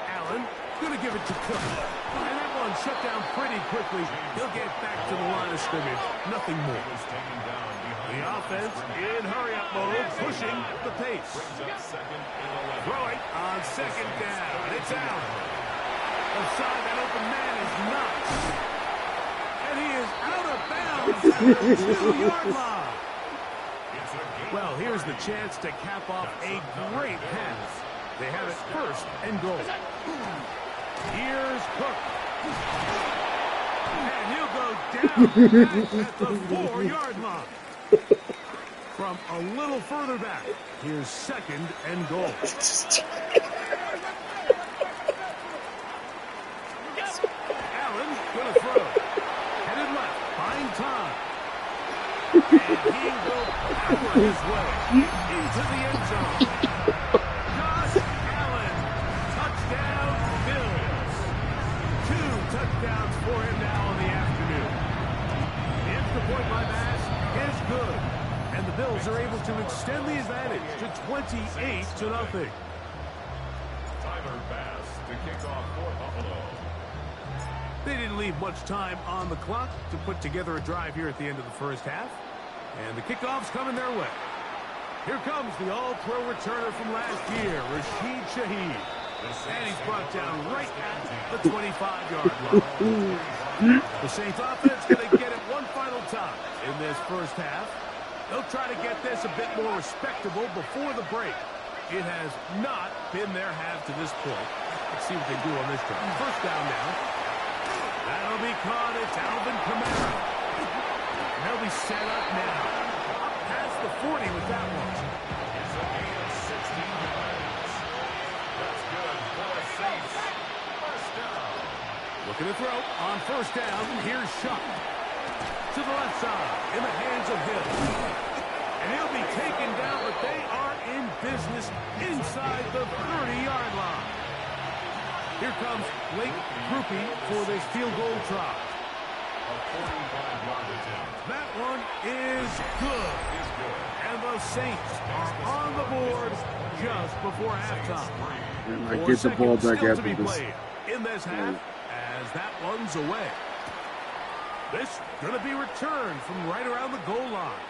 B: Allen going to give it to Cook. And that one shut down pretty quickly. He'll get back to the line of scrimmage. Nothing more. The offense in hurry-up mode, pushing the pace. Throwing on second down. It's Allen. Inside that open man is Knox. And he is out of bounds at the 2-yard line. Well, here's the chance to cap off a great pass. They have it 1st and goal. Here's Cook. And he'll go down at the 4-yard line. From a little further back, here's 2nd and goal. Allen going to throw. Headed left, buying time. And he will power his way into the end zone. Josh Allen, touchdown Bills. 2 touchdowns for him now in the afternoon. The extra point by Bass is good. And the Bills are able to extend the advantage to 28-0.
A: Tyler Bass to kick off for Buffalo.
B: They didn't leave much time on the clock to put together a drive here at the end of the first half. And the kickoff's coming their way. Here comes the all-pro returner from last year, Rashid Shaheed. And he's brought down right at the 25-yard line. The Saints offense going to get it one final time in this first half. They'll try to get this a bit more respectable before the break. It has not been their half to this point. Let's see what they do on this drive. First down now. That'll be caught. It's Alvin Kamara. And they'll be set up now. Up past the 40 with that one.
A: It's a gain of 16 yards. That's good for the Saints. First down.
B: Looking to throw on first down. Here's Shuck. To the left side, in the hands of Hill. And he'll be taken down, but they are in business inside the 30-yard line. Here comes Blake Groupie for this field goal try.
A: A 45-yard attempt.
B: That one is good. And the Saints are on the board just before halftime.
D: I get the ball back
B: still
D: after
B: to be
D: this.
B: played in this half as that one's away. This going to be returned from right around the goal line.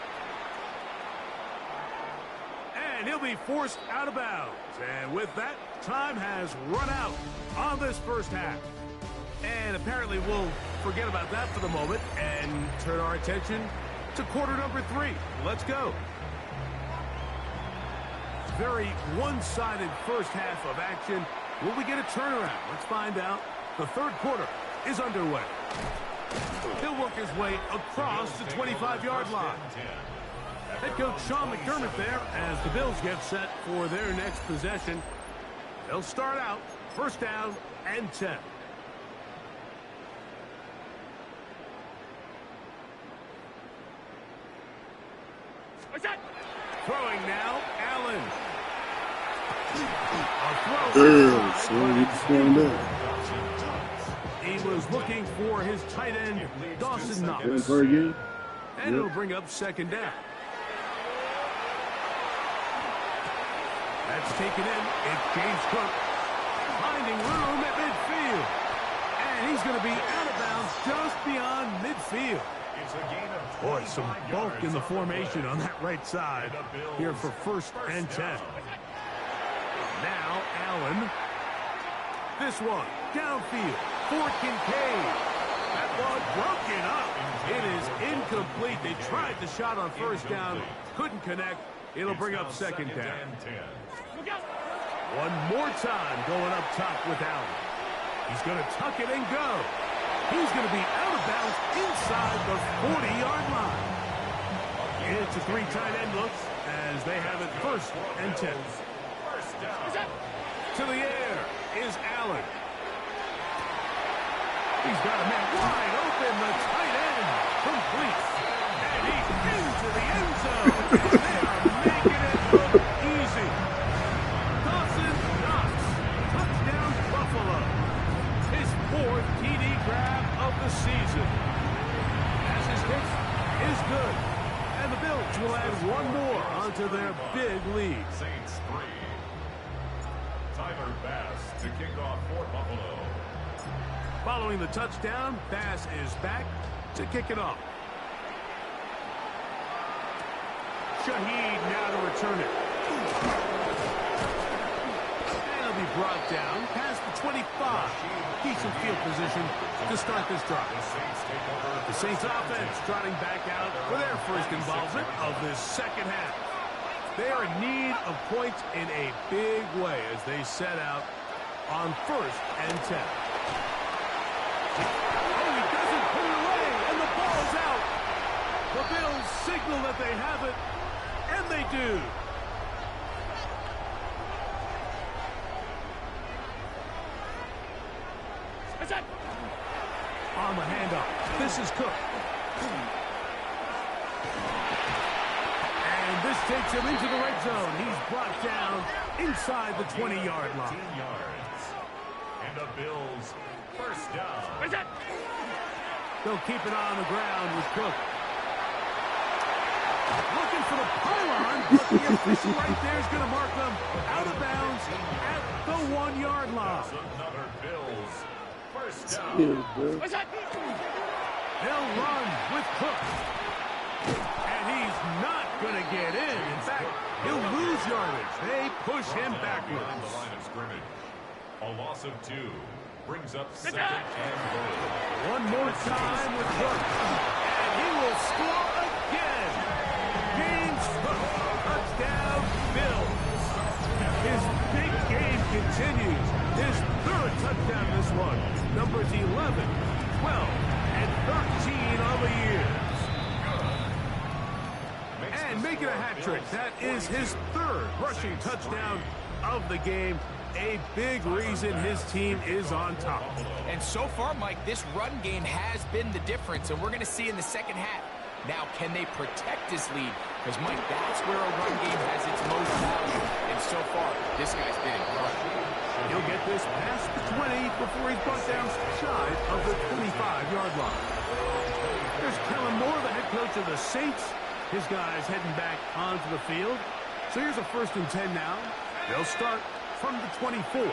B: And he'll be forced out of bounds. And with that, time has run out on this first half. And apparently we'll forget about that for the moment and turn our attention to quarter number 3. Let's go. Very one-sided first half of action. Will we get a turnaround? Let's find out. The third quarter is underway. He'll work his way across the 25-yard line. Head coach Sean McDermott there as the Bills get set for their next possession. They'll start out first down and 10. Throwing now, Allen.
H: Damn, son, you found out.
B: He was looking for his tight end, Dawson Knox. And it'll bring up second down. That's taken in. It's James Cook finding room at midfield. And he's going to be out of bounds just beyond midfield. Boy, some bulk in the formation on that right side here for 1st and 10. Now Allen. This one downfield for Kincaid. That ball broken up. It is incomplete. They tried the shot on 1st down. Couldn't connect. It'll bring up 2nd down. One more time going up top with Allen. He's going to tuck it and go. He's going to be out of bounds inside the 40-yard line. It's a 3 tight end look as they have it 1st and 10. To the air is Allen. He's got a man wide open. The tight end complete. And he's into the end zone. And they are making it look easy. Dawson Knox. Touchdown Buffalo. His 4th TD grab of the season. As his hit is good. And the Bills will add one more onto their big lead.
A: Saints 3. Tyler Bass to kick off for Buffalo.
B: Following the touchdown, Bass is back to kick it off. Shaheed now to return it. And he'll be brought down past the 25. Decent field position to start this drive. The Saints offense trotting back out for their first involvement of this 2nd half. They are in need of points in a big way as they set out on 1st and 10. Oh, he doesn't put it away, and the ball is out. The Bills signal that they have it, and they do. On the handoff, this is Cook. And this takes him into the red zone. He's brought down inside the 20-yard line.
A: 15 yards. And the Bills 1st down.
B: They'll keep it on the ground with Cook. Looking for the pylon, but the official right there is going to mark them out of bounds at the 1-yard line.
A: Another Bills 1st down.
B: They'll run with Cook. And he's not going to get in. In fact, he'll lose yardage. They push him backwards.
A: The line of scrimmage. A loss of 2 brings up 2nd and goal.
B: One more time with Cook. And he will score again. James Cook. Touchdown, Bills. His big game continues. His 3rd touchdown this one. Numbers 11, 12, and 13 on the year. And making a hat trick. That is his 3rd rushing touchdown of the game. A big reason his team is on top.
C: And so far, Mike, this run game has been the difference, and we're going to see in the 2nd half. Now, can they protect this lead? Because, Mike, that's where a run game has its most value. And so far, this guy's been incredible.
B: He'll get this past the 20 before he's brought down shy of the 25-yard line. There's Kellen Moore, the head coach of the Saints. His guys heading back onto the field. So here's a 1st and 10 now. They'll start from the 24. In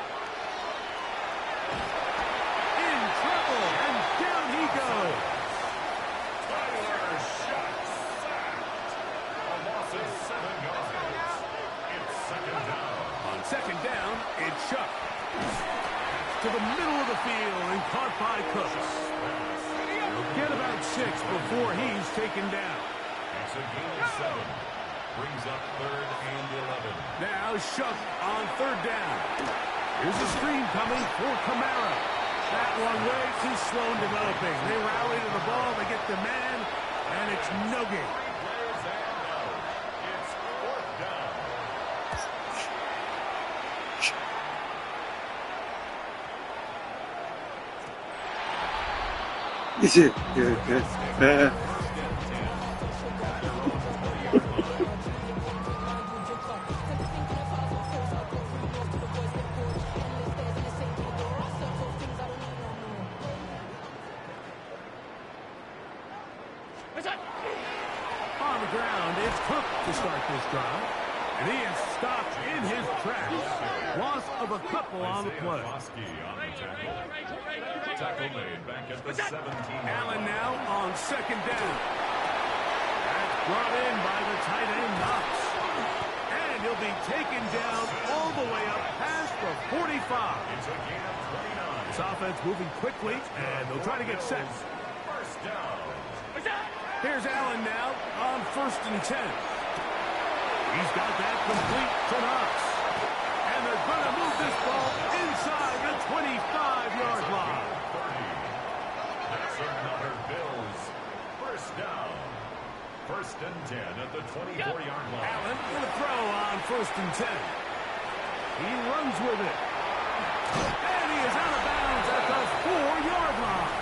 B: trouble, and down he goes.
A: Tyler Shuck sacked. A loss of 7 yards. It's 2nd down.
B: On 2nd down, it's Shuck. To the middle of the field and caught by Cooks. He'll get about 6 before he's taken down.
A: It's a gain of 7. Brings up 3rd and 11.
B: Now Shuck on 3rd down. Here's a screen coming for Kamara. That one way too slow in developing. They rally to the ball, they get the man, and it's no gain.
A: It's 4th down.
H: Is it? Yeah.
B: Cook to start this drive. And he is stopped in his tracks. Loss of a couple on the play.
A: Tackle made back at the 17.
B: Allen now on second down. That's brought in by the tight end, Knox. And he'll be taken down all the way up past the 45.
A: It's a gain of 29.
B: This offense moving quickly, and they'll try to get set.
A: First down.
B: Here's Allen now on 1st and 10. He's got that complete to Knox. And they're going to move this ball inside the 25-yard line.
A: That's another Bills. First down. 1st and 10 at the 24-yard line.
B: Allen going to throw on 1st and 10. He runs with it. And he is out of bounds at the 4-yard line.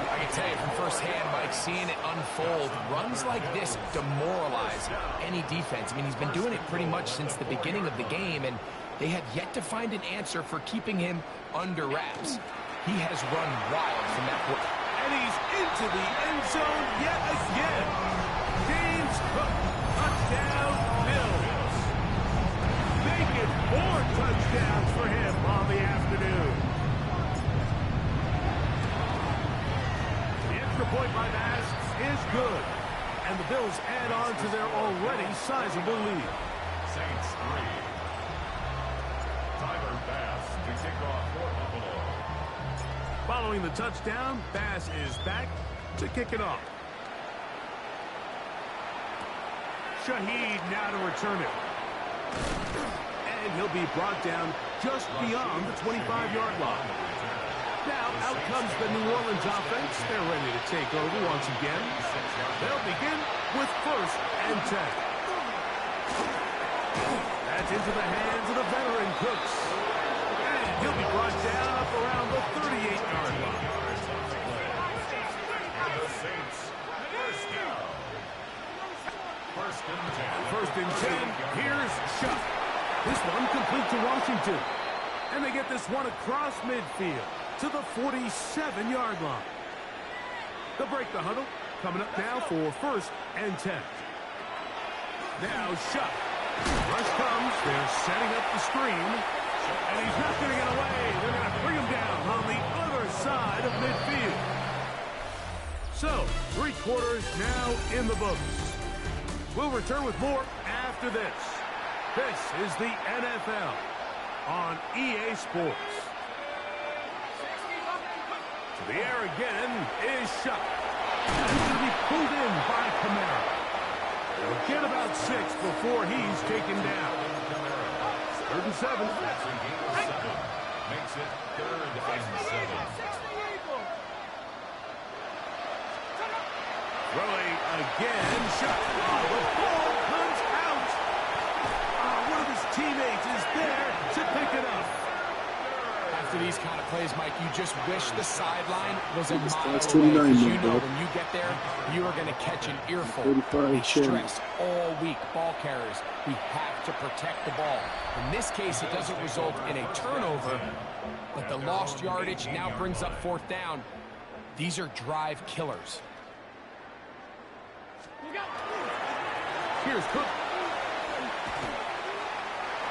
C: I can tell you from firsthand, Mike, seeing it unfold, runs like this demoralize any defense. I mean, he's been doing it pretty much since the beginning of the game, and they have yet to find an answer for keeping him under wraps. He has run wild from that point.
B: And he's into the end zone yet again. James Cook, touchdown, Bills. Make it 4 touchdowns for him on the afternoon. The extra point by Masks is good. And the Bills add on to their already sizable lead.
A: Saints 3. Tyler Bass to kick off for Buffalo.
B: Following the touchdown, Bass is back to kick it off. Shaheed now to return it. And he'll be brought down just beyond the 25-yard line. Now out comes the New Orleans offense. They're ready to take over once again. They'll begin with 1st and 10. That's into the hands of the veteran Cooks. And he'll be brought down up around the 38-yard line.
A: And the Saints. First down. 1st and 10.
B: 1st and 10. Here's Shuck. This one complete to Washington. And they get this one across midfield to the 47-yard line. They'll break the huddle. Coming up now for 1st and 10. Now Shuck. Rush comes. They're setting up the screen. And he's not going to get away. They're going to bring him down on the other side of midfield. So, 3 quarters now in the books. We'll return with more after this. This is the NFL on EA Sports. To the air again is Shuck. He's going to be pulled in by Kamara. They'll get about 6 before he's taken down. 3rd and 7.
A: That's a gain of 7. Makes it 3rd and 7.
B: Throwing again. Shuck. Oh, the ball comes out. Oh, one of his teammates is there to pick it up.
C: After these kind of plays, Mike, you just wish the sideline was a mile
D: That's
C: away.
D: 29
C: Because you
D: now,
C: know
D: bro.
C: when you get there, you are going to catch an earful.
D: 35,
C: They stress all week, ball carriers. We have to protect the ball. In this case, it doesn't result in a turnover, but the lost yardage now brings up 4th down. These are drive killers.
B: Here's Cook.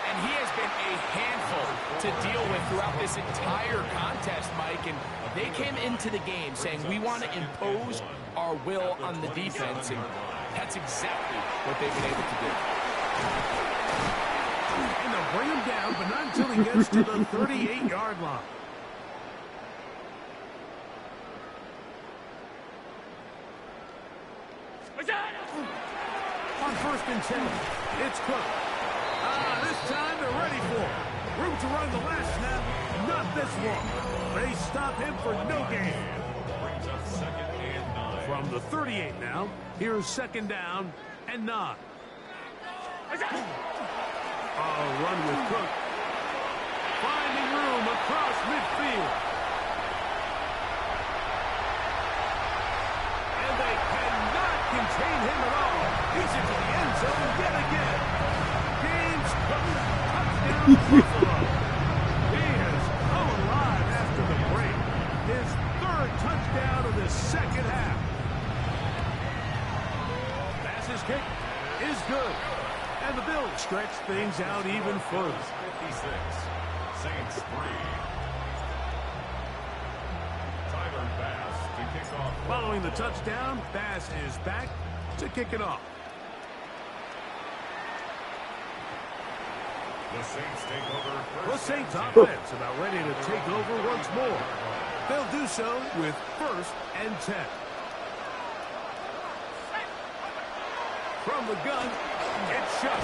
C: And he has been a handful to deal with throughout this entire contest, Mike. And they came into the game saying, we want to impose our will on the defense. And that's exactly what they've been able to do.
B: And they'll bring him down, but not until he gets to the 38-yard line. On 1st and 10, it's Cook. This time they're ready for it. Room to run the last snap, not this one. They stop him for no gain.
A: Brings up 2nd and 9.
B: From the 38 now, here's 2nd down and 9. Run with Cook. Finding room across midfield. And they cannot contain him at all. He's into the end zone yet again. James Cook, touchdown Buffalo. He has come alive after the break. His 3rd touchdown of the 2nd half. Pass is kicked. stretch things out even further.
A: 56. Saints 3. Tyler Bass to kick off.
B: Following the touchdown, Bass is back to kick it off.
A: The Saints take over.
B: The Saints offense about ready to take over once more. They'll do so with 1st and 10. From the gun, it's shot.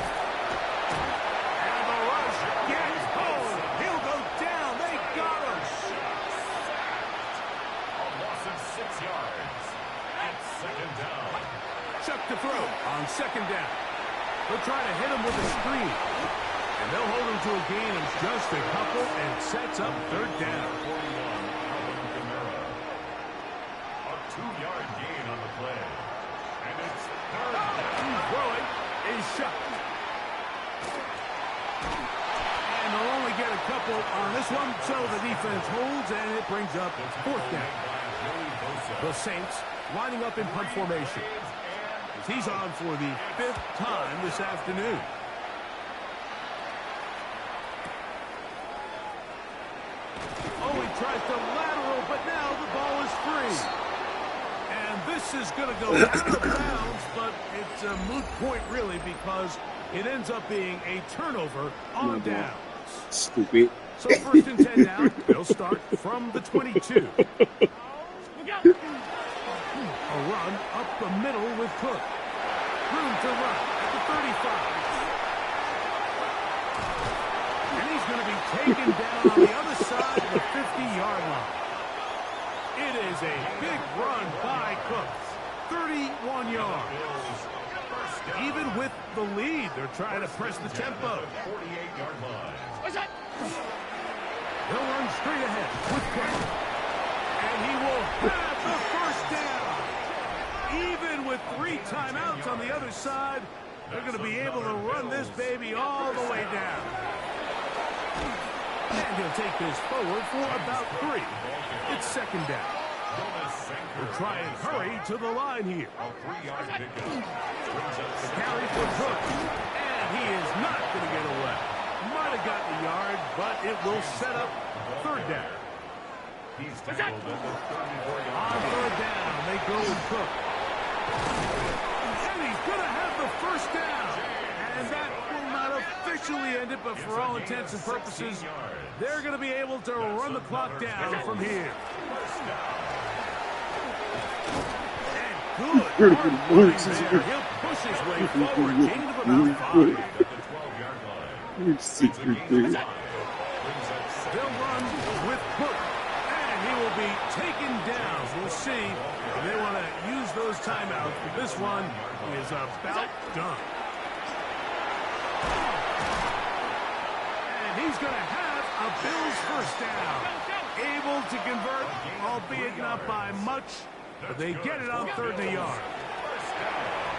B: And the rush gets home. He'll go down. They got him.
A: A loss of 6 yards. At 2nd down.
B: Chuck to throw on 2nd down. They'll try to hit him with a screen. And they'll hold him to a gain of just a couple and sets up 3rd down.
A: 2-yard gain on the play. And it's 3rd down.
B: Throwing is shot. And they'll only get a couple on this one, so the defense holds, and it brings up 4th down. The Saints lining up in punt formation. He's on for the 5th time this afternoon. Oh, he tries to lateral, but now the ball is free. And this is going to go out of bounds, but it's a moot point, really, because it ends up being a turnover on downs.
D: Stupid.
B: So 1st and 10 down, they'll start from the 22. A run up the middle with Cook. Room to run at the 35. And he's going to be taken down on the other side of the 50-yard line. It is a big run by Cook. 31 yards. Even with the lead, they're trying to press the tempo.
A: 48-yard line.
B: They'll run straight ahead with Cook. And he will have the 1st down. Even with 3 timeouts on the other side, they're going to be able to run this baby all the way down. And he'll take this forward for about 3. It's 2nd down. We'll try and hurry to the line here. The carry for Cook. And he is not going to get away. Might have gotten a yard, but it will set up 3rd down.
A: He's tackled at the 34-yard line.
B: On 3rd down, they go with Cook. And he's going to have the 1st down. And that will not officially end it, but for all intents and purposes, they're going to be able to run the clock down from here. And good hard running there. He'll push his way forward, gain of about 5.
A: At the 12-yard line.
B: They'll run with Cook. And he will be taken down. We'll see if they want to use those timeouts. But this one is about done. And he's going to have a Bills 1st down. Able to convert, albeit not by much, but they get it on 3rd and a yard.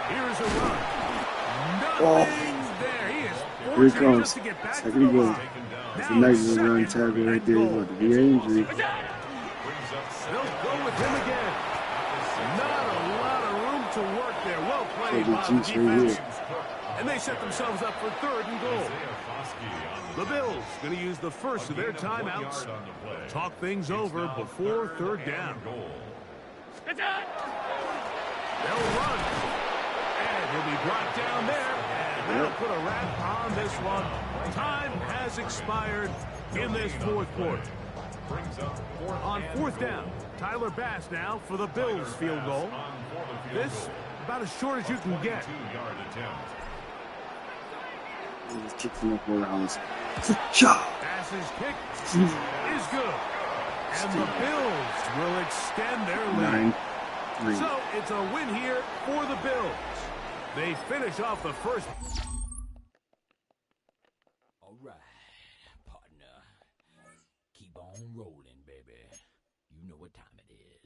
B: Here's a run. Nothing there. He is fortunate just to get back to the line.
D: That's a nice little run tackle right there. He's about to be an injury.
B: They'll go with him again. Not a lot of room to work there. Well played by the defense. And they set themselves up for 3rd and goal. The Bills going to use the first of their timeouts. Talk things over before 3rd down. They'll run. And he'll be brought down there. And that'll put a wrap on this one. Time has expired in this 4th quarter. On 4th down, Tyler Bass now for the Bills field goal. This about as short as you can get.
D: He's kicked from the courthouse.
B: Bass's kick is good. And the Bills will extend their lead.
D: 9-3.
B: So it's a win here for the Bills. They finish off the first.
M: All right, partner. Keep on rolling, baby. You know what time it is.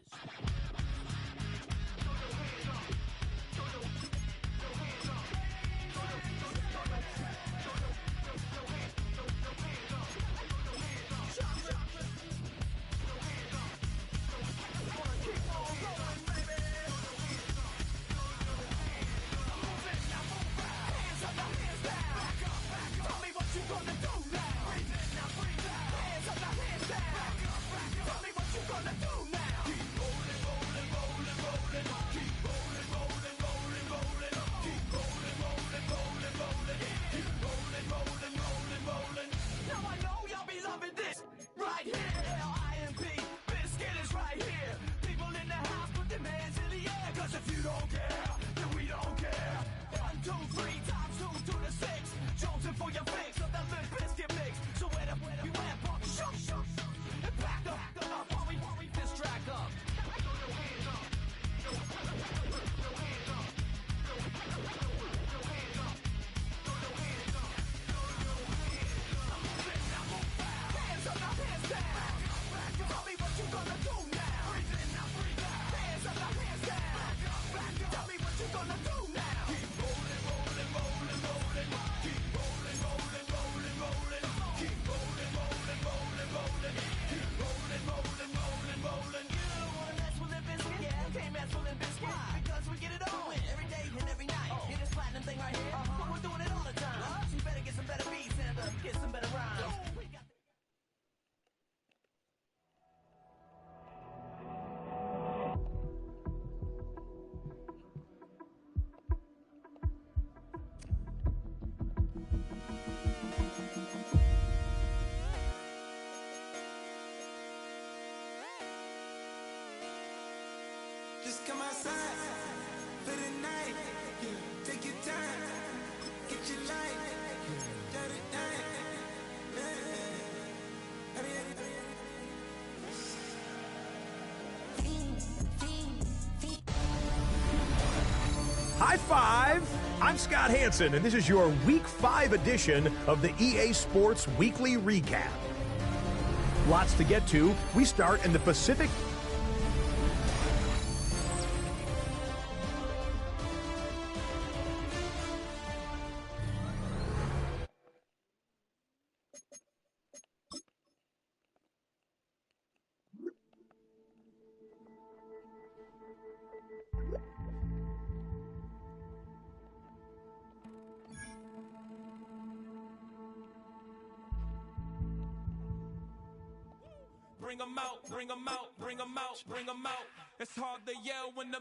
F: outside for the night. Take your time, get your life.
J: High five! I'm Scott Hanson, and this is your Week 5 edition of the EA Sports Weekly Recap. Lots to get to. We start in the Pacific.
F: Bring 'em out, bring 'em out, bring 'em out, bring 'em out. It's hard to yell when the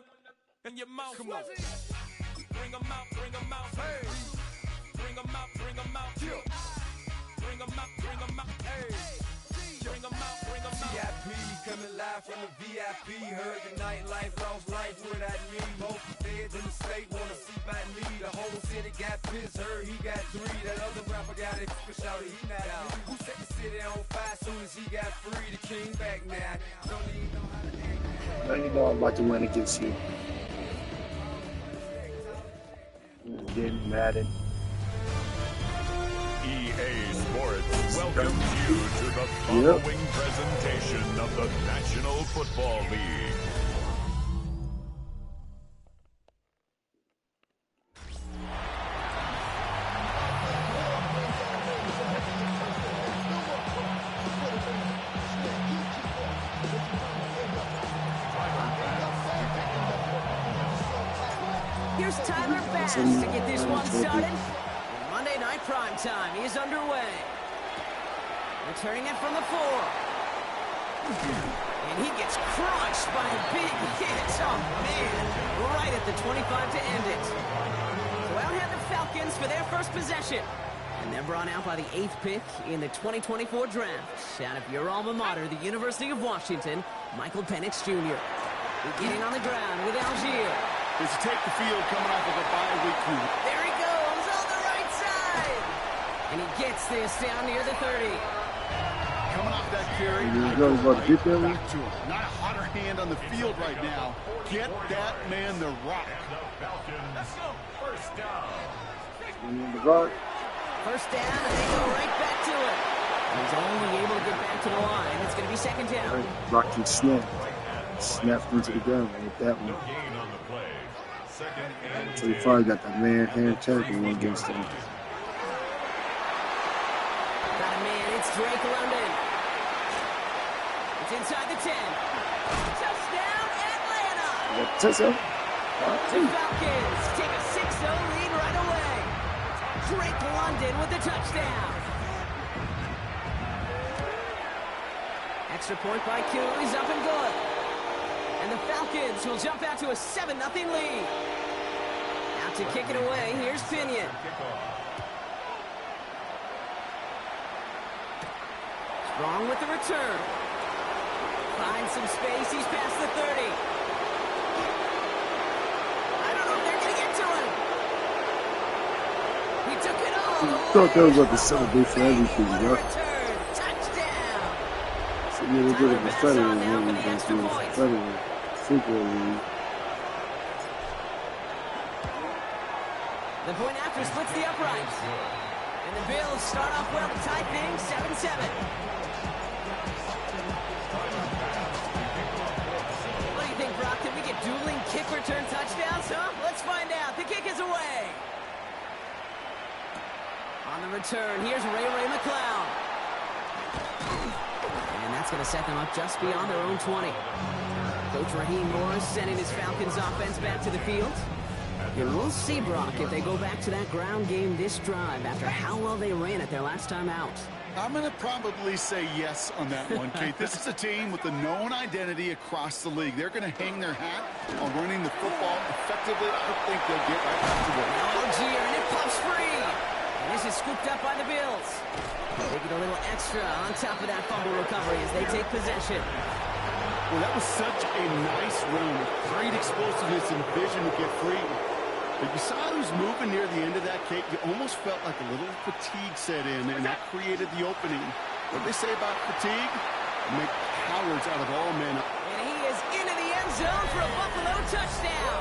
F: in your mouth. Come on. Bring 'em out, bring 'em out. Hey. Bring 'em out, bring 'em out. Bring 'em out, bring 'em out. Hey. Bring 'em out, bring 'em out.
N: VIP coming live from the VIP. Heard the nightlife, lost life without me. Both feds in the state wanna see by me. The whole city got pissed, heard he got 3. That other rapper got it, shouted he not out. Who set the city on fire soon as he got free? The king back now. Don't even know how to act.
D: Now you know I'm about to win against you. Getting Madden.
A: EA Sports welcomes you to the following presentation of the National Football League.
G: Here's Tyler Bass to get this one started. Monday Night Prime Time is underway. Returning it from the 4. And he gets crushed by a big hit. Oh, man. Right at the 25 to end it. So out have the Falcons for their first possession. And they're brought out by the 8th pick in the 2024 draft. Out of your alma mater, the University of Washington, Michael Penix Jr. Beginning on the ground with Algier.
H: As you take the field coming off of a bye week.
G: There he goes on the right side. And he gets this down near the 30.
H: Coming off that carry, back to him. Not a hotter hand on the field right now. Get that man the rock.
A: Let's go. First down.
G: First down, and they go right back to it. And he's only able to get back to the line. It's going to be second down.
D: Rock can snap. Snapped into the ground with that one. So he probably got that man hand tackle against him.
G: Got a man, it's Drake London. It's inside the 10. Touchdown, Atlanta!
D: Touchdown?
G: The Falcons take a 6-0 lead right away. Drake London with the touchdown. Extra point by Q, he's up and good. And the Falcons will jump out to a 7-0 lead. Out to kick it away, here's Pinion. Strong with the return. Finds some space, he's past the 30. I don't know if they're going to get to him. He took it all.
D: I thought that was like the celebrate for everything, bro.
G: Touchdown.
D: So yeah, they did it in the federal league against the federal football league.
G: The point after splits the uprights. And the Bills start off well to tie things 7-7. What do you think, Brock? Can we get dueling kick return touchdowns, huh? Let's find out. The kick is away. On the return, here's Ray McLeod. And that's going to set them up just beyond their own 20. Coach Raheem Morris sending his Falcons offense back to the field. And we'll see, Brock, if they go back to that ground game this drive after how well they ran it their last time out.
H: I'm going to probably say yes on that one, Kate. This is a team with a known identity across the league. They're going to hang their hat on running the football effectively. I think they'll get right back to work.
G: Algier, and it pops free. And this is scooped up by the Bills. They get a little extra on top of that fumble recovery as they take possession.
H: Well, that was such a nice run with great explosiveness and vision to get free. But you saw who's moving near the end of that kick. You almost felt like a little fatigue set in, and that created the opening. What they say about fatigue? Make cowards out of all men.
G: And he is into the end zone for a Buffalo touchdown.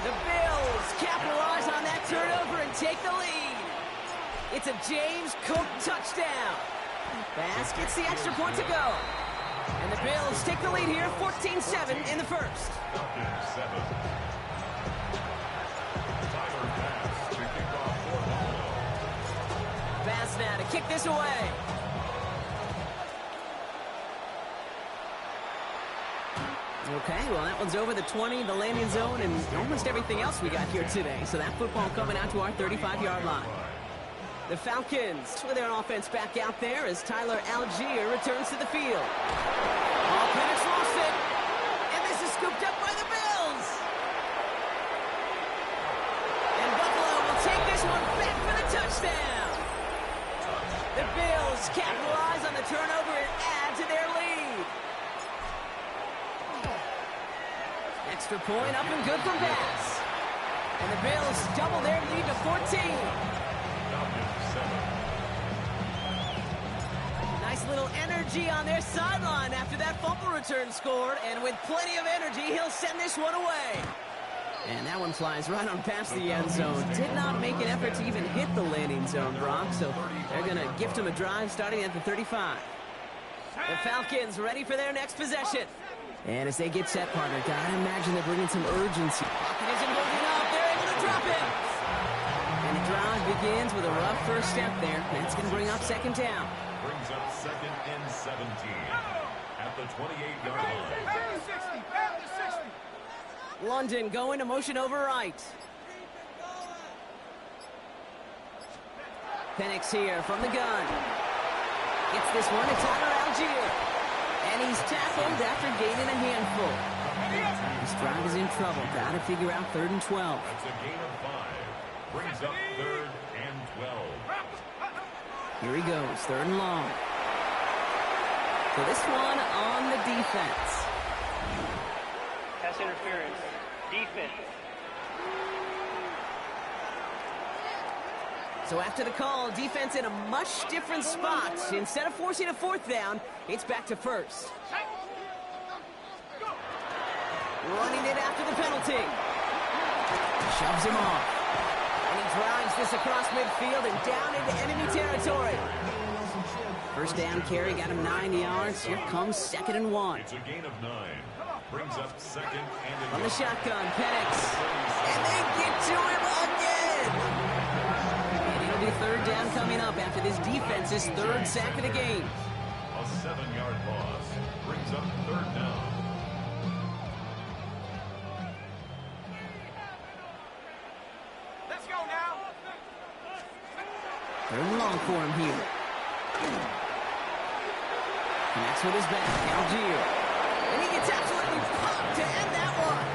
G: The Bills capitalize on that turnover and take the lead. It's a James Cook touchdown. Bass gets the extra point to go. And the Bills take the lead here, 14-7 in the first. Bass now to kick this away. Okay, well, that one's over the 20, the landing zone, and almost everything else we got here today. So that football coming out to our 35-yard line. The Falcons with their offense back out there as Tyler Algier returns to the field. Penix lost it, and this is scooped up by the Bills. And Buffalo will take this one back for the touchdown. The Bills capitalize on the turnover and add to their lead. Extra point up and good for Bass. And the Bills double their lead to 14. Nice little energy on their sideline after that fumble return scored, and with plenty of energy, he'll send this one away. And that one flies right on past the end zone. Did not make an effort to even hit the landing zone, Brock, so they're going to gift him a drive starting at the 35. The Falcons ready for their next possession. And as they get set, partner, gotta imagine they're bringing some urgency. Pocket isn't holding up. They're able to drop it. And the drive begins with a rough first step there. That's going to bring up second down.
A: Brings up second and 17 at the 28-yard line.
G: London going to motion over right. Penix here from the gun. Gets this one to Tyler Algier. And he's tackled after gaining a handful. This drive is in trouble. Got to figure out 3rd and 12.
A: That's a gain of 5. Brings up 3rd and 12.
G: Here he goes, 3rd and long. So this one on the defense.
O: Pass interference. Defense.
G: So after the call, defense in a much different spot. Instead of forcing a 4th down, it's back to 1st. Running it after the penalty. Shoves him off. And he drives this across midfield and down into enemy territory. First down carry got him 9 yards. Here comes 2nd and 1.
A: It's a gain of 9. Brings up 2nd and
G: on the shotgun, Penix. And they get to him again. And it'll be 3rd down coming up after this defense's 3rd sack of the game.
A: A 7-yard loss. Brings up 3rd down.
O: Let's go now.
G: 3rd and long for him here. Connects with his back, Algier. And he gets absolutely popped to end that one.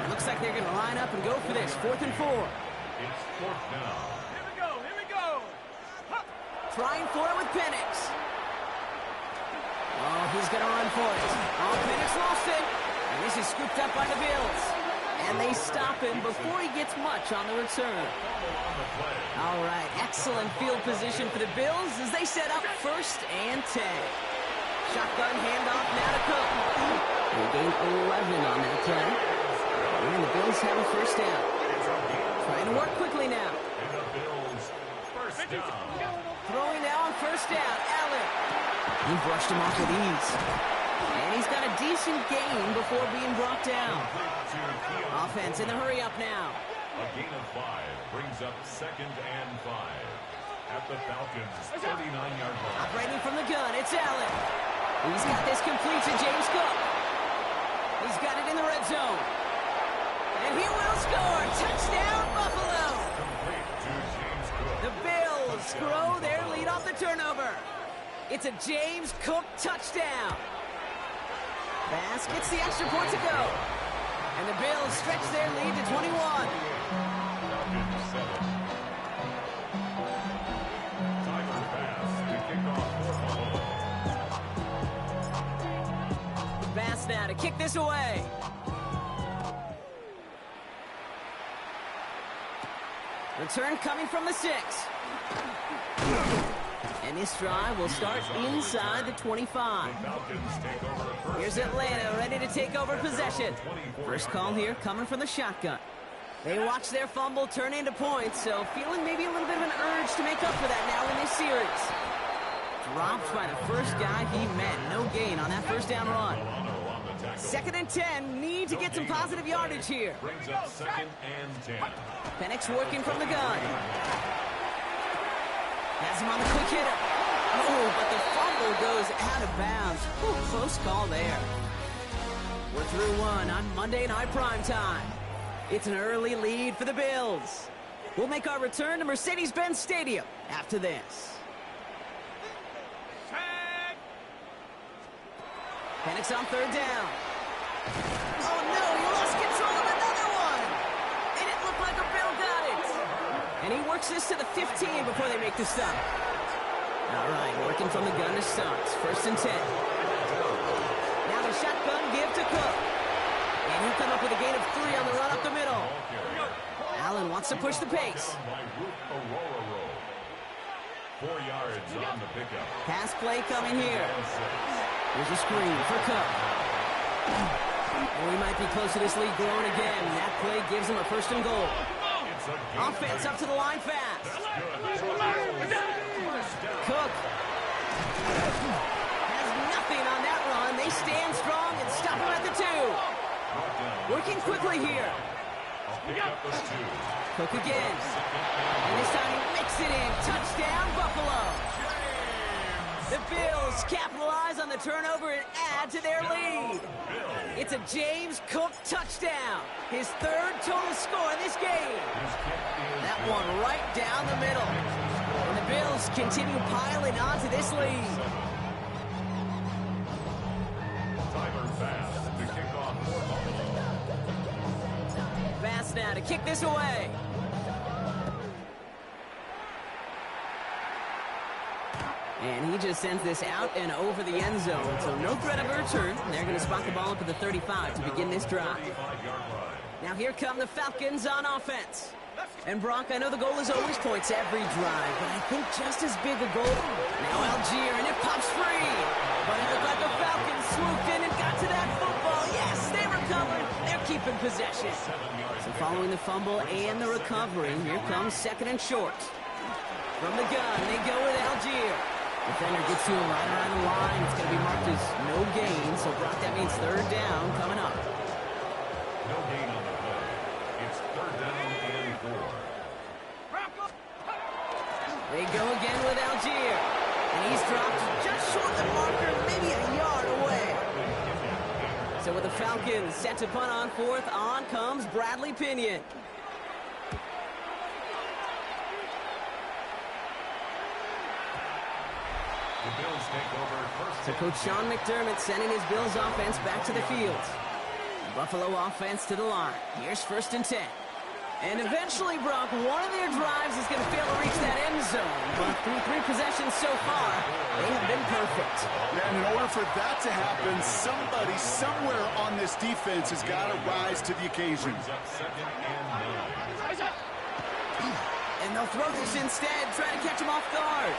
G: It looks like they're going to line up and go for this. 4th and 4.
A: It's 4th down.
O: Here we go. Here we go.
G: Trying for it with Penix. Oh, he's going to run for it. Oh, Penix lost it. And this is scooped up by the Bills. And they stop him before he gets much on the return. All right, excellent field position for the Bills as they set up 1st and 10. Shotgun handoff now to Cook. They gain 11 on that play. And the Bills have a 1st down. Trying to work quickly now.
A: And the Bills, 1st down.
G: Throwing now on 1st down, Allen. He brushed him off with ease. And he's got a decent gain before being brought down. Offense in the hurry up now.
A: A gain of 5 brings up 2nd and 5 at the Falcons' 39-yard line.
G: Operating from the gun, it's Allen. He's got this complete to James Cook. He's got it in the red zone. And he will score. Touchdown, Buffalo.
A: Complete to James Cook.
G: The Bills grow their lead off the turnover. It's a James Cook touchdown. Bass gets the extra point to go. And the Bills stretch their lead to 21.
A: Falcons 7. Tyler Bass to kick off for Buffalo.
G: to kick this away. Return coming from the 6. And this drive will start inside the 25. Here's Atlanta ready to take over possession. First call here coming from the shotgun. They watch their fumble turn into points, so feeling maybe a little bit of an urge to make up for that now in this series. Dropped by the first guy he met. No gain on that first down run. 2nd and 10. Need to get some positive yardage here.
A: Brings up 2nd and 10.
G: Penix working from the gun. Has him on the quick hitter. Oh, but the fumble goes out of bounds. Ooh, close call there. We're through one on Monday Night Primetime. It's an early lead for the Bills. We'll make our return to Mercedes-Benz Stadium after this. Penix on 3rd down. Oh, no, he lost control of another one. It didn't look like a Bill got it. And he works this to the 15 before they make the stop. All right, working from the gun to start. 1st and 10. Now the shotgun give to Cook. And he'll come up with a gain of 3 on the run up the middle. Allen wants to push the pace.
A: 4 yards on the pickup.
G: Pass play coming here. Here's a screen for Cook. And we might be close to this lead growing again. That play gives him a 1st and goal. Offense up to the line fast. Cook has nothing on that run. They stand strong and stop him at the 2. Working quickly here. Cook again. And this time he makes it in. Touchdown, Buffalo. The Bills capitalize on the turnover and add to their lead. It's a James Cook touchdown. His 3rd total score in this game. That one right down the middle. And the Bills continue piling onto this lead.
A: Tyler Bass to kick off for Buffalo.
G: Bass now to kick this away. And he just sends this out and over the end zone. So no threat of a return. They're going to spot the ball up at the 35 to begin this drive. Now here come the Falcons on offense. And Brock, I know the goal is always points every drive, but I think just as big a goal. Now Algier, and it pops free. But it looked like the Falcons swooped in and got to that football. Yes, they recovered. They're keeping possession. So following the fumble and the recovery, here comes 2nd and short. From the gun, they go with Algier. Defender gets to him right around the line. It's going to be marked as no gain. So, Brock, that means 3rd down coming up.
A: No gain on the play. It's 3rd down and 4.
G: They go again with Algier. And he's dropped just short of the marker, maybe a yard away. So with the Falcons set to punt on 4th, on comes Bradley Pinion. So Coach Sean McDermott sending his Bills offense back to the field. Buffalo offense to the line. Here's 1st and 10. And eventually, Brock, one of their drives is going to fail to reach that end zone. But through 3 possessions so far, they have been perfect.
H: And in order for that to happen, somebody somewhere on this defense has got to rise to the occasion.
G: And they'll throw this instead, trying to catch him off guard.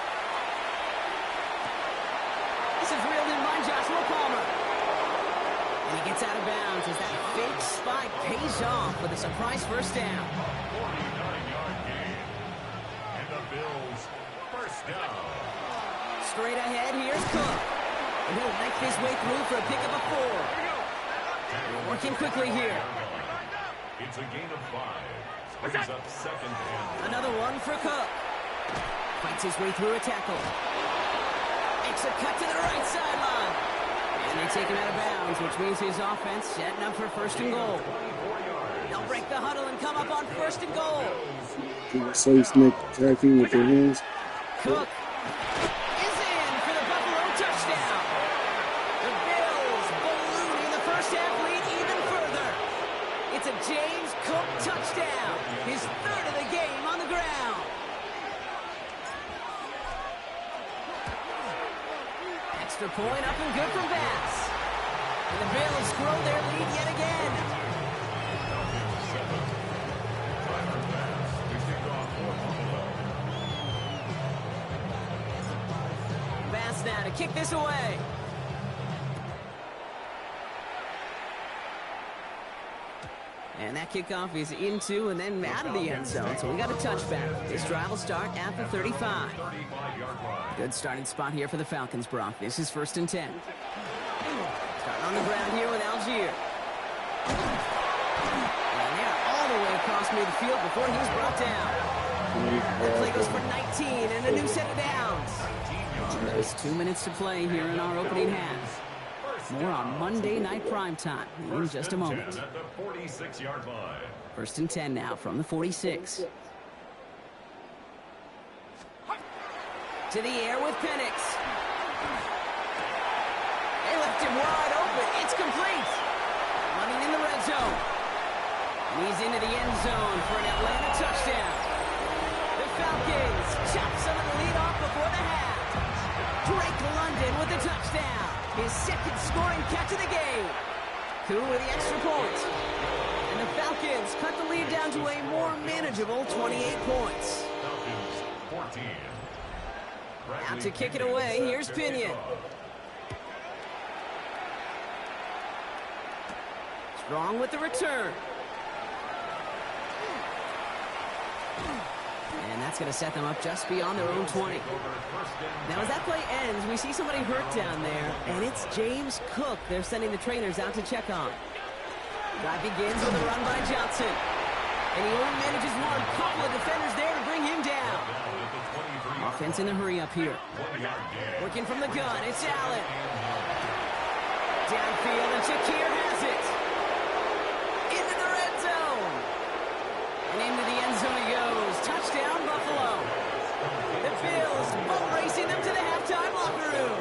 G: This is reeled in by Joshua Palmer. And he gets out of bounds as that fake spike pays off with a surprise 1st down.
A: 49-yard gain. And the Bills 1st down.
G: Straight ahead, here's Cook. And he'll make his way through for a pickup of 4. We're working quickly here.
A: It's a gain of 5. Brings up 2nd and 1.
G: Another one for Cook. Fights his way through a tackle. Makes a cut to the right sideline. And they take him out of bounds, which means his offense setting up for 1st and goal. They'll break the huddle and come up on 1st and goal.
D: Slave snake attacking with their hands.
G: Cook is in for the Buffalo touchdown. The Bills ballooning the 1st half lead even further. It's a James Cook touchdown. His 3rd of the game on the ground. Extra point up and good from Bass. And the Bills grow their lead yet again. Bass now to kick this away. And that kickoff is into and then out of the end zone. So we got a touchback. This drive will start at the 35. Good starting spot here for the Falcons, Brock. This is 1st and 10. Starting on the ground here with Algier. And they're all the way across near the field before he's brought down. The play goes for 19 and a new set of downs. Just 2 minutes to play here in our opening half. More on Monday Night Primetime in just a moment. 1st and 10 now from the 46. To the air with Penix. They left him wide open. It's complete. Running in the red zone. And he's into the end zone for an Atlanta touchdown. The Falcons chop some of the lead off before the half. Drake London with the touchdown. His second scoring catch of the game. Coup with the extra point. And the Falcons cut the lead down to a more manageable 28 points. Out to kick it away, here's Pinion. Strong with the return. And that's going to set them up just beyond their own 20. Now, as that play ends, we see somebody hurt down there, and it's James Cook. They're sending the trainers out to check on. Drive begins with a run by Johnson. And he only manages one. Couple of defenders there to bring him down. Offense in the hurry up here. Working from the gun, it's Allen. Downfield, and Shakir has it. Into the red zone. And into the end zone he goes. Touchdown, Buffalo. The Bills boat racing them to the halftime locker room.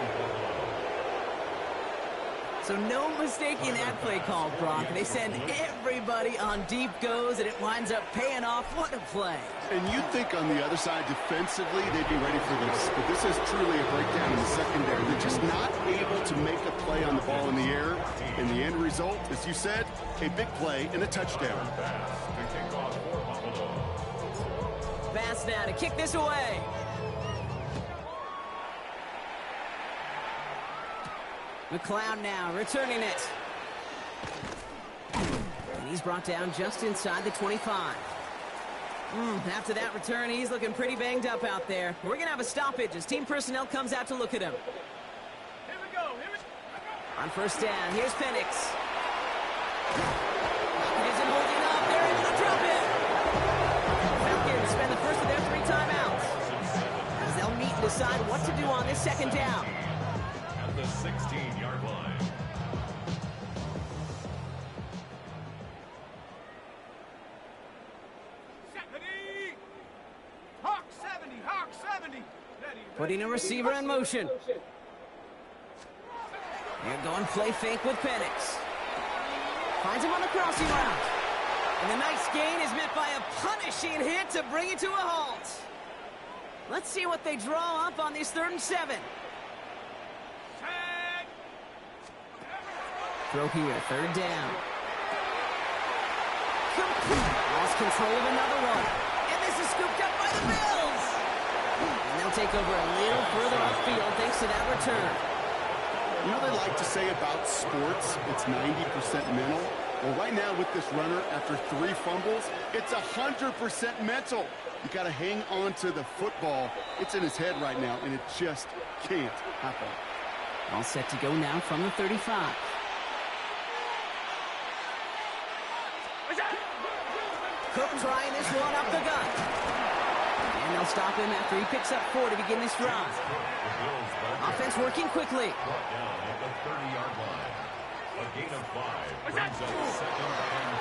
G: So no mistaking that play call, Brock. They send everybody on deep goes, and it winds up paying off. What a play.
H: And you'd think on the other side, defensively, they'd be ready for this. But this is truly a breakdown in the secondary. They're just not able to make a play on the ball in the air. And the end result, as you said, a big play and a touchdown.
G: Bass now to kick this away. McLeod now returning it. And he's brought down just inside the 25. After that return, he's looking pretty banged up out there. We're going to have a stoppage as team personnel comes out to look at him.
O: Here we go.
G: On 1st down, here's Penix. Isn't holding up. They're able to drop it. Falcons spend the first of their 3 timeouts as they'll meet and decide what to do on this 2nd down.
A: At the 16-yard line.
O: Hawk 70, Hawk 70.
G: Putting a receiver in motion. They're going play fake with Penix. Finds him on the crossing route. And the nice gain is met by a punishing hit to bring it to a halt. Let's see what they draw up on this 3rd and 7. Throw here, 3rd down. Lost control of another one. And this is scooped up by the Bills. And they'll take over a little further upfield thanks to that return.
H: You know they like to say about sports, it's 90% mental. Well, right now with this runner, after 3 fumbles, it's 100% mental. You got to hang on to the football. It's in his head right now, and it just can't happen.
G: All set to go now from the 35. Cook trying this one up the gut. And they'll stop him after he picks up 4 to begin this drive. Offense working quickly.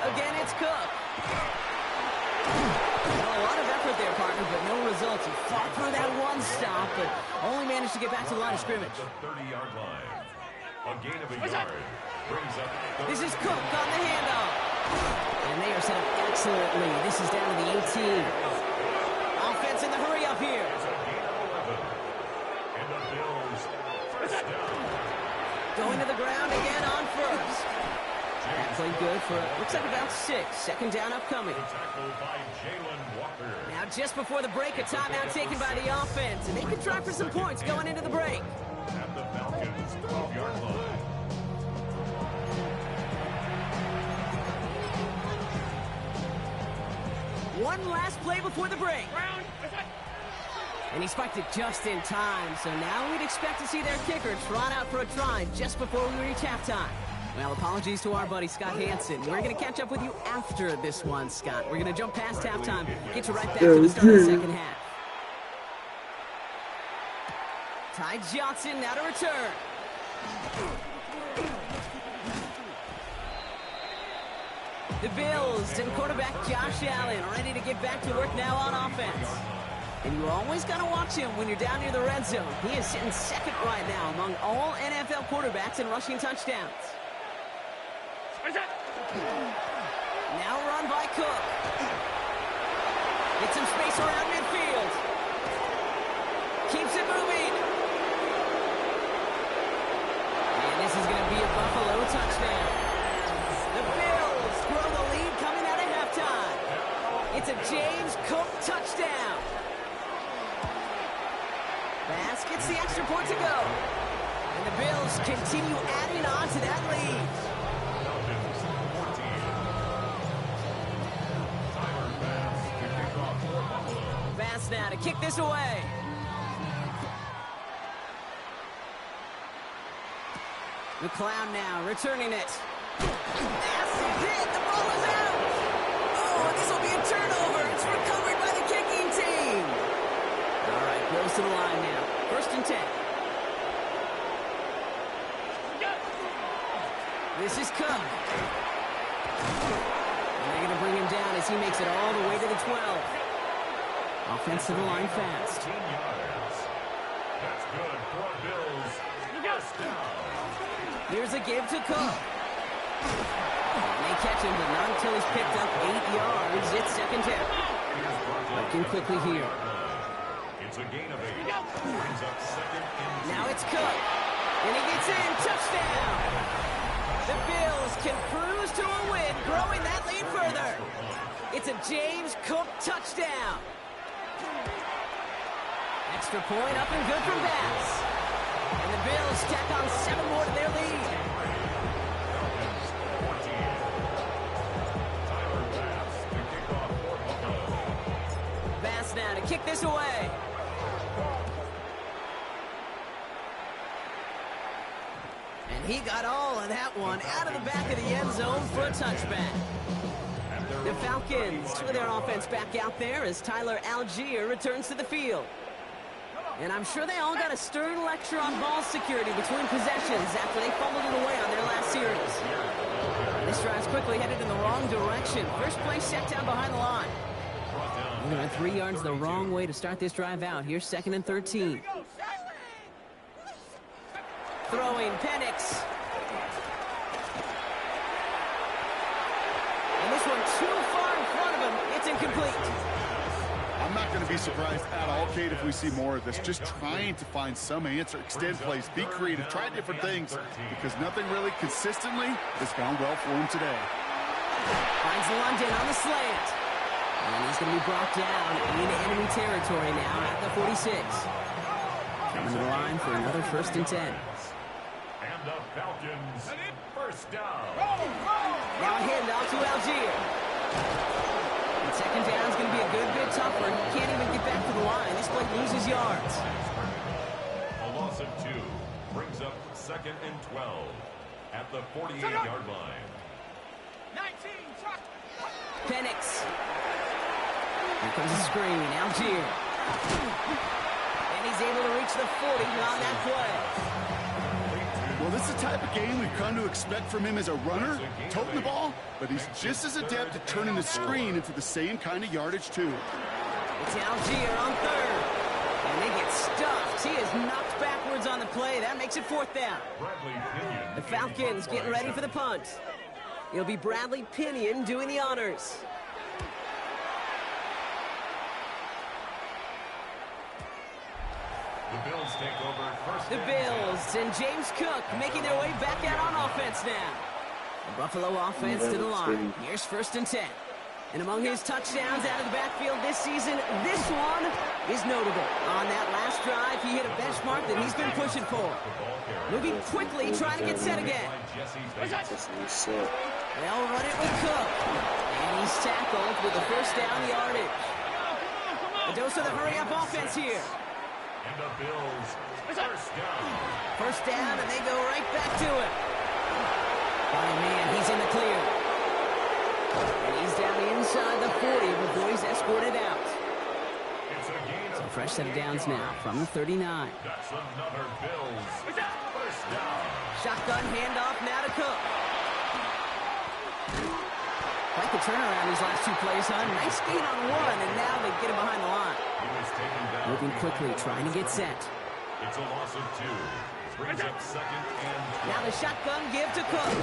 G: Again, it's Cook. Well, a lot of effort there, partner, but no results. He fought through that one stop, but only managed to get back to the line of scrimmage. This is Cook on the handoff. And they are set up excellently. This is down to the 18. Offense in the hurry up here. going to the ground again on first. That played good for, looks like about 6. Second down upcoming. Now just before the break, a timeout taken by the offense, and they can try for some points going into the break.
A: At the Falcons' 12-yard line.
G: One last play before the break. And he spiked it just in time, so now we'd expect to see their kicker trot out for a try just before we reach halftime. Well, apologies to our buddy Scott Hansen. We're going to catch up with you after this one, Scott. We're going to jump past halftime, get you right back to the start of the second half. Ty Johnson now to return. The Bills and quarterback Josh Allen ready to get back to work now on offense. And you always got to watch him when you're down near the red zone. He is sitting second right now among all NFL quarterbacks in rushing touchdowns. Now run by Cook. Get some space around midfield. Keeps it moving. And this is going to be a Buffalo touchdown. The Bills grow the lead coming out of halftime. It's a James Cook touchdown. Bass gets the extra point to go. And the Bills continue adding on to that lead. Bass now to kick this away. McLeod now returning it. Bass hit. The ball is out. Oh, this will be a turnover. It's recovered by the kicking team. All right, goes to the line now. 1st and 10. This is Cook. And they're going to bring him down as he makes it all the way to the 12. Offensive line fast.
A: That's good for Bills. First down.
G: Here's a give to Cook. And they catch him, but not until he's picked up 8 yards. It's second down. Working quickly here.
A: It's a gain of 8. Brings up second and 2.
G: Now it's Cook. And he gets in. Touchdown. The Bills can cruise to a win, growing that lead further. It's a James Cook touchdown. Extra point up and good from Bass. And the Bills tack on 7 more to their lead. Bass now to kick this away. And he got all of that one out of the back of the end zone for a touchback. The Falcons with their offense back out there as Tyler Algier returns to the field. And I'm sure they all got a stern lecture on ball security between possessions after they fumbled it away on their last series. This drive's quickly headed in the wrong direction. First play set down behind the line. They went 3 yards the wrong way to start this drive out. Here's 2nd and 13. Throwing Penix. And this one too far in front of him. It's incomplete.
H: I'm not going to be surprised at all, Kate, if we see more of this. Just trying to find some answer, extend plays, be creative, try different things, because nothing really consistently has gone well for him today.
G: Finds London on the slant. And he's going to be brought down into enemy territory now at the 46. Coming to the line for another 1st and 10.
A: And the Falcons, first down.
G: Now a handoff to Algier. And second down is going to be a good bit tougher. He can't even get back to the line. This play loses yards.
A: A loss of 2 brings up 2nd and 12 at the 48-yard line.
O: 19,
G: Penix. Here comes the screen. Algier. And he's able to reach the 40 on that play.
H: Well, this is the type of game we've come to expect from him as a runner, toting the ball, but he's just as adept at turning the screen into the same kind of yardage, too.
G: It's Algier on 3rd. And they get stuffed. He is knocked backwards on the play. That makes it 4th down. The Falcons getting ready for the punt. It'll be Bradley Pinion doing the honors.
A: The Bills take over first.
G: The Bills and James Cook making their way back out on offense now. The Buffalo offense to the line. Here's 1st and 10. And among his touchdowns out of the backfield this season, this one is notable. On that last drive, he hit a benchmark that he's been pushing for. Moving quickly, trying to get set again. They'll run it with Cook. And he's tackled with the 1st down yardage. A dose of the hurry-up offense here.
A: And the Bills, 1st down.
G: 1st down, and they go right back to it. Oh, man, he's in the clear. And he's down inside the 40 before he's escorted out. So fresh set of downs now from the 39.
A: That's another Bills. 1st down.
G: Shotgun handoff now to Cook. Quite the turnaround these last 2 plays, huh? Nice gain on 1, and now they get him behind the line. Moving quickly, trying to get set.
A: It's a loss of 2. Brings up 2nd and 12.
G: Now the shotgun give to Cook.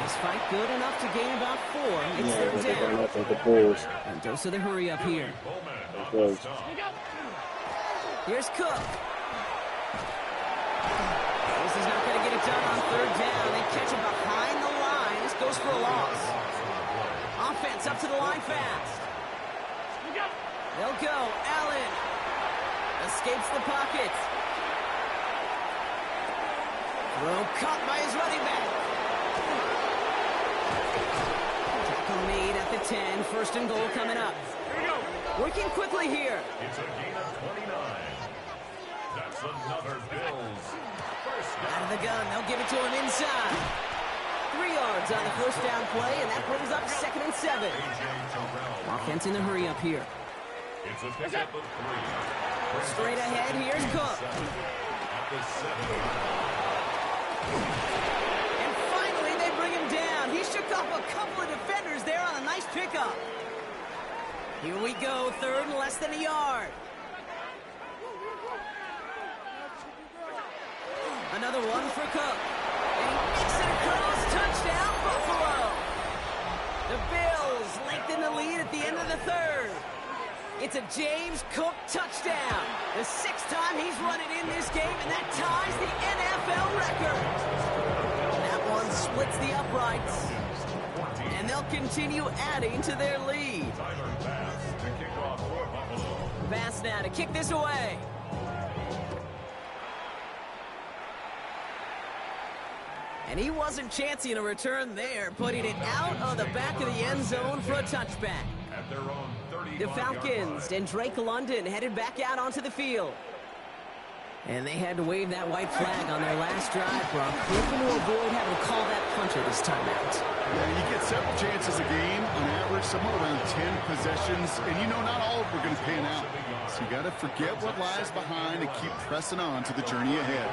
G: This fight good enough to gain about 4. It's 3rd down. And dose of the hurry up here. Here's Cook. This is not going to get it done on 3rd down. They catch him behind the line. This goes for a loss. Offense up to the line fast. They'll go. Allen escapes the pocket. Throw caught by his running back. Tackle made at the 10. 1st and goal coming up. Working quickly here.
A: It's a gain of 29. That's another Bills.
G: Out of the gun. They'll give it to him inside. 3 yards on the 1st down play, and that brings up 2nd and 7. Offense in the hurry up here.
A: It's a pickup of 3.
G: Straight ahead, here's Cook.
A: At the 7.
G: And finally, they bring him down. He shook off a couple of defenders there on a nice pickup. Here we go, 3rd and less than a yard. Another one for Cook. And he makes it across. Touchdown, Buffalo. The Bills lengthen the lead at the end of the 3rd. It's a James Cook touchdown. The 6th time he's run it in this game, and that ties the NFL record. That one splits the uprights. And they'll continue adding to their lead. Bass now to kick this away. And he wasn't chancing a return there, putting it out of the back of the end zone for a touchback. The Falcons and Drake London headed back out onto the field. And they had to wave that white flag on their last drive, Brock, hoping to avoid having to call that puncher this time out.
H: Yeah, you get several chances a game, on average, somewhere around 10 possessions, and you know not all of them are going to pan out. So you got to forget what lies behind and keep pressing on to the journey ahead.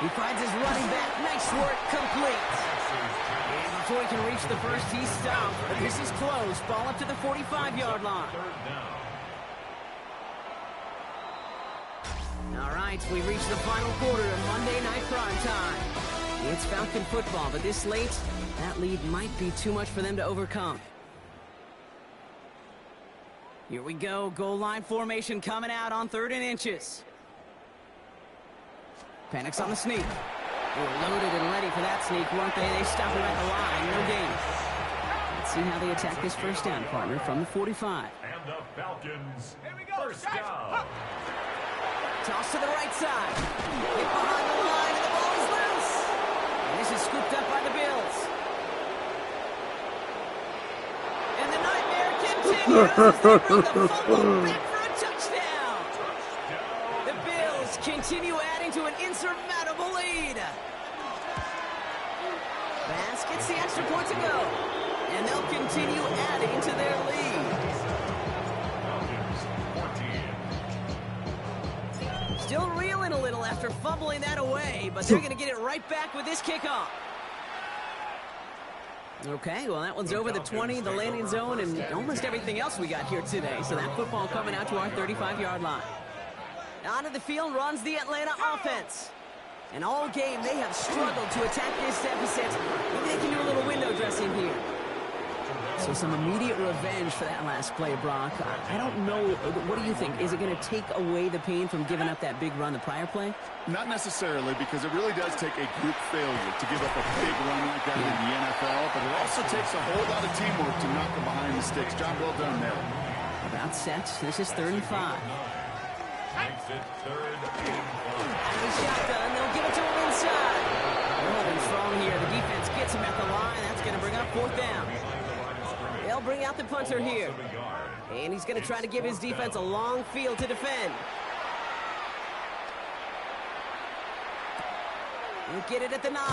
G: He finds his running back. Nice work, complete. And before he can reach the 1st, he's stopped. But this is close. Ball up to the 45-yard line. All right, we reach the final quarter of Monday Night Prime Time. It's Falcon football, but this late, that lead might be too much for them to overcome. Here we go. Goal line formation coming out on 3rd and inches. Panics on the sneak. They were loaded and ready for that sneak, weren't they? They stop him at the line. No gain. Let's see how they attack this 1st down, partner, from the 45.
A: And the Falcons, 1st down.
G: Toss to the right side. Hit behind the line, and the ball is loose. And this is scooped up by the Bills. And the nightmare continues as they bring the football back for a touchdown. The Bills continue adding to an insurmountable lead. Bass gets the extra point to go. And they'll continue adding to their lead. Still reeling a little after fumbling that away, but they're going to get it right back with this kickoff. Okay, well, that one's over the 20, the landing zone, and almost everything else we got here today. So that football coming out to our 35-yard line. Onto the field runs the Atlanta offense. And all game, they have struggled to attack this deficit. Maybe they can do a little window dressing here. So some immediate revenge for that last play, Brock. I don't know. What do you think? Is it going to take away the pain from giving up that big run the prior play?
H: Not necessarily, because it really does take a group failure to give up a big run like that in the NFL, but it also takes a whole lot of teamwork to knock them behind the sticks. Job well done there.
G: About set. This is 3rd and 5.
A: Makes it 3rd and 5.
G: And the shotgun, they'll give it to him inside. They're holding strong here. The defense gets him at the line. That's going to bring up 4th down. They'll bring out the punter here. And he's going to try to give his defense a long field to defend. He'll get it at the 9.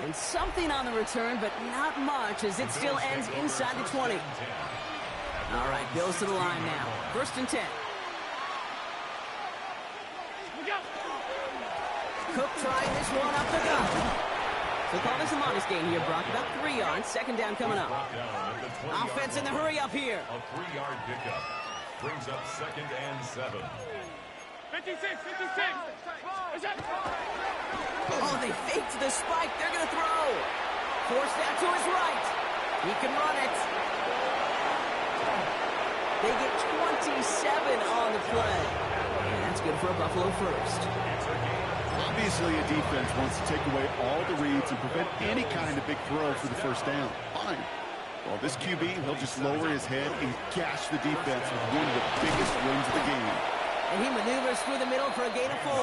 G: And something on the return, but not much, as it still ends inside the 20. All right, Bills to the line now. 1st and 10. Cook trying this one up the gut. So call this a modest gain here, Brock. About 3 yards. 2nd down coming up. Offense in the hurry up here.
A: A 3-yard pickup brings up 2nd and 7.
O: 56.
G: Oh, they faked the spike. They're going to throw. Forced out to his right. He can run it. They get 27 on the play. And that's good for a Buffalo first.
H: Obviously, a defense wants to take away all the reads and prevent any kind of big throw for the 1st down. Fine. Well, this QB, he'll just lower his head and gash the defense with one of the biggest wins of the game.
G: And he maneuvers through the middle for a gain of 4.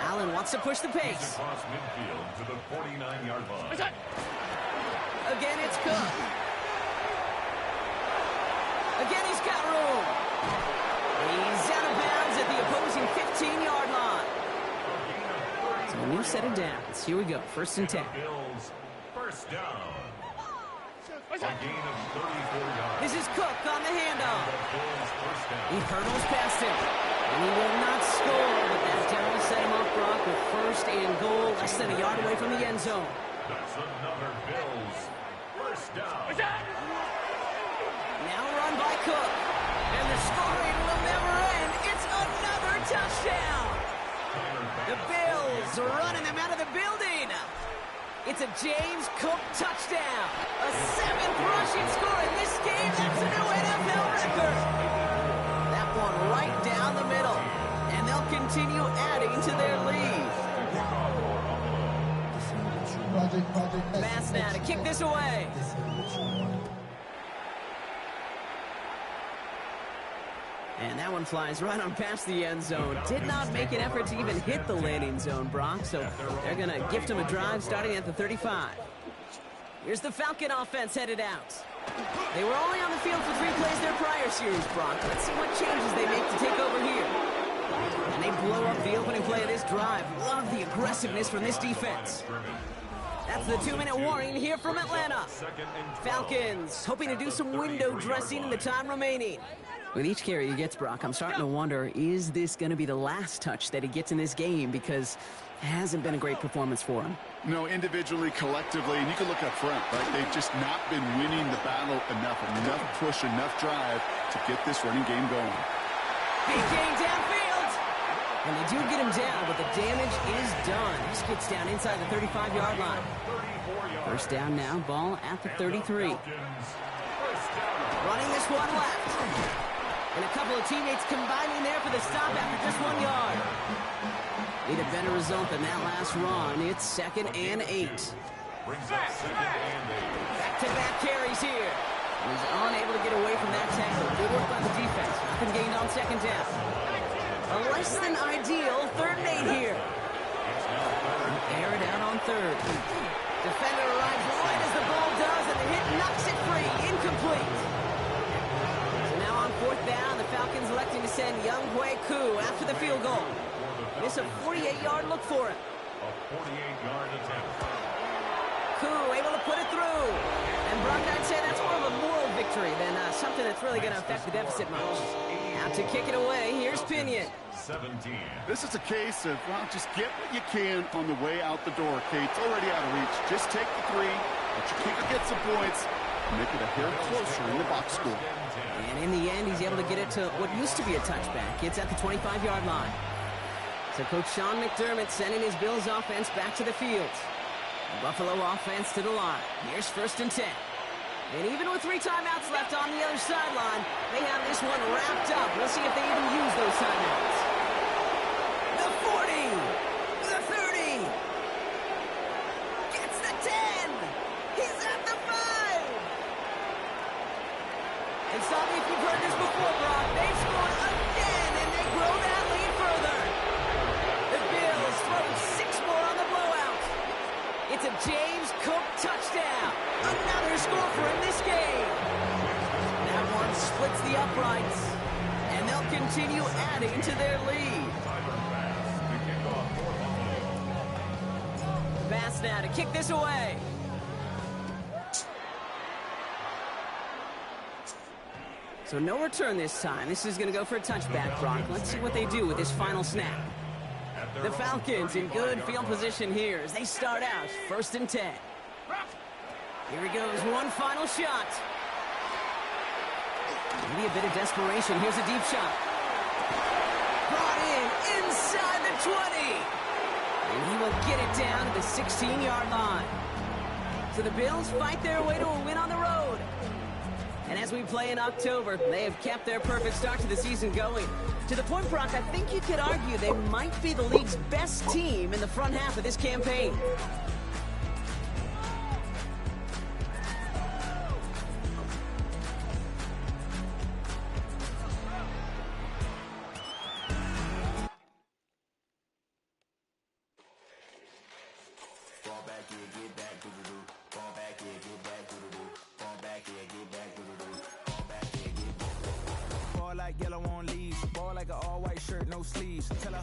G: Allen wants to push the pace.
A: Across midfield to the 49-yard line.
G: Again, it's Cook. Again, he's got room. He's out of bounds at the opposing 15-yard line. So a new set of downs. Here we go. 1st and 10.
A: Bills, 1st down. A gain of 34 yards.
G: This is Cook on the handoff.
A: Bills, 1st down.
G: He hurdles past him. And he will not score, but that down will set him up, Brock, with 1st and goal, less than a yard away from the end zone.
A: That's another Bills 1st down.
G: Now run by Cook. And the scoring will never end. It's another touchdown. The Bills are running them out of the building. It's a James Cook touchdown. A 7th rushing score in this game. That's a new NFL record. That one right down the middle. And they'll continue adding to their lead. Pass now to kick this away. And that one flies right on past the end zone. Did not make an effort to even hit the landing zone, Brock. So they're going to gift him a drive starting at the 35. Here's the Falcon offense headed out. They were only on the field for 3 plays their prior series, Brock. Let's see what changes they make to take over here. And they blow up the opening play of this drive. Love the aggressiveness from this defense. That's the 2-minute warning here from Atlanta. Falcons hoping to do some window dressing in the time remaining. With each carry he gets, Brock, I'm starting to wonder, is this going to be the last touch that he gets in this game? Because it hasn't been a great performance for him.
H: No, individually, collectively, and you can look up front, right? They've just not been winning the battle enough push, enough drive to get this running game going.
G: Big gain downfield. And they do get him down, but the damage is done. This gets down inside the 35-yard line. 1st down now, ball at the 33. Running this one left. And a couple of teammates combining there for the stop after just 1 yard. Need a better result than that last run. It's 2nd and 8. Back-to-back carries here. He's unable to get away from that tackle. Good work by the defense. Nothing gained on 2nd down. A less than ideal 3rd and 8 here. Air it out on 3rd. Defender arrives right as the ball does, and the hit knocks it free. Incomplete. So now on 4th down, the Falcons electing to send Younghoe Koo after the field goal. It's a 48-yard look for him.
A: A 48-yard attempt.
G: Koo able to put it through. And Brock, I'd say that's more of a moral victory than something that's really going to affect the deficit much. Out to kick it away, here's Pinion.
A: 17.
H: This is a case of, well, just get what you can on the way out the door, Kate. It's already out of reach. Just take the 3, let your kicker get some points, and make it a hair closer in the box score.
G: And in the end, he's able to get it to what used to be a touchback. It's at the 25-yard line. So Coach Sean McDermott sending his Bills offense back to the field. The Buffalo offense to the line. Here's 1st and 10. And even with 3 timeouts left on the other sideline, they have this one wrapped up. We'll see if they even use those timeouts. The 40, the 30, gets the 10. He's at the 5. And stop me if you've heard this before, Brock. They've scored again, and they grow that lead further. The Bills throw 6 more on the blowout. It's a James Cook touchdown. Another score for him this game. That one splits the uprights, and they'll continue adding to their lead. Pass now to kick this away. So no return this time. This is going to go for a touchback, Brock. Let's see what they do with this final snap. The Falcons in good field position here as they start out 1st and 10. Here he goes, one final shot. Maybe a bit of desperation. Here's a deep shot. Brought in inside the 20. And he will get it down to the 16-yard line. So the Bills fight their way to a win on the road. And as we play in October, they have kept their perfect start to the season going. To the point, Brock, I think you could argue they might be the league's best team in the front half of this campaign.
F: Yellow on leaves, ball like an all-white shirt, no sleeves. Tell her,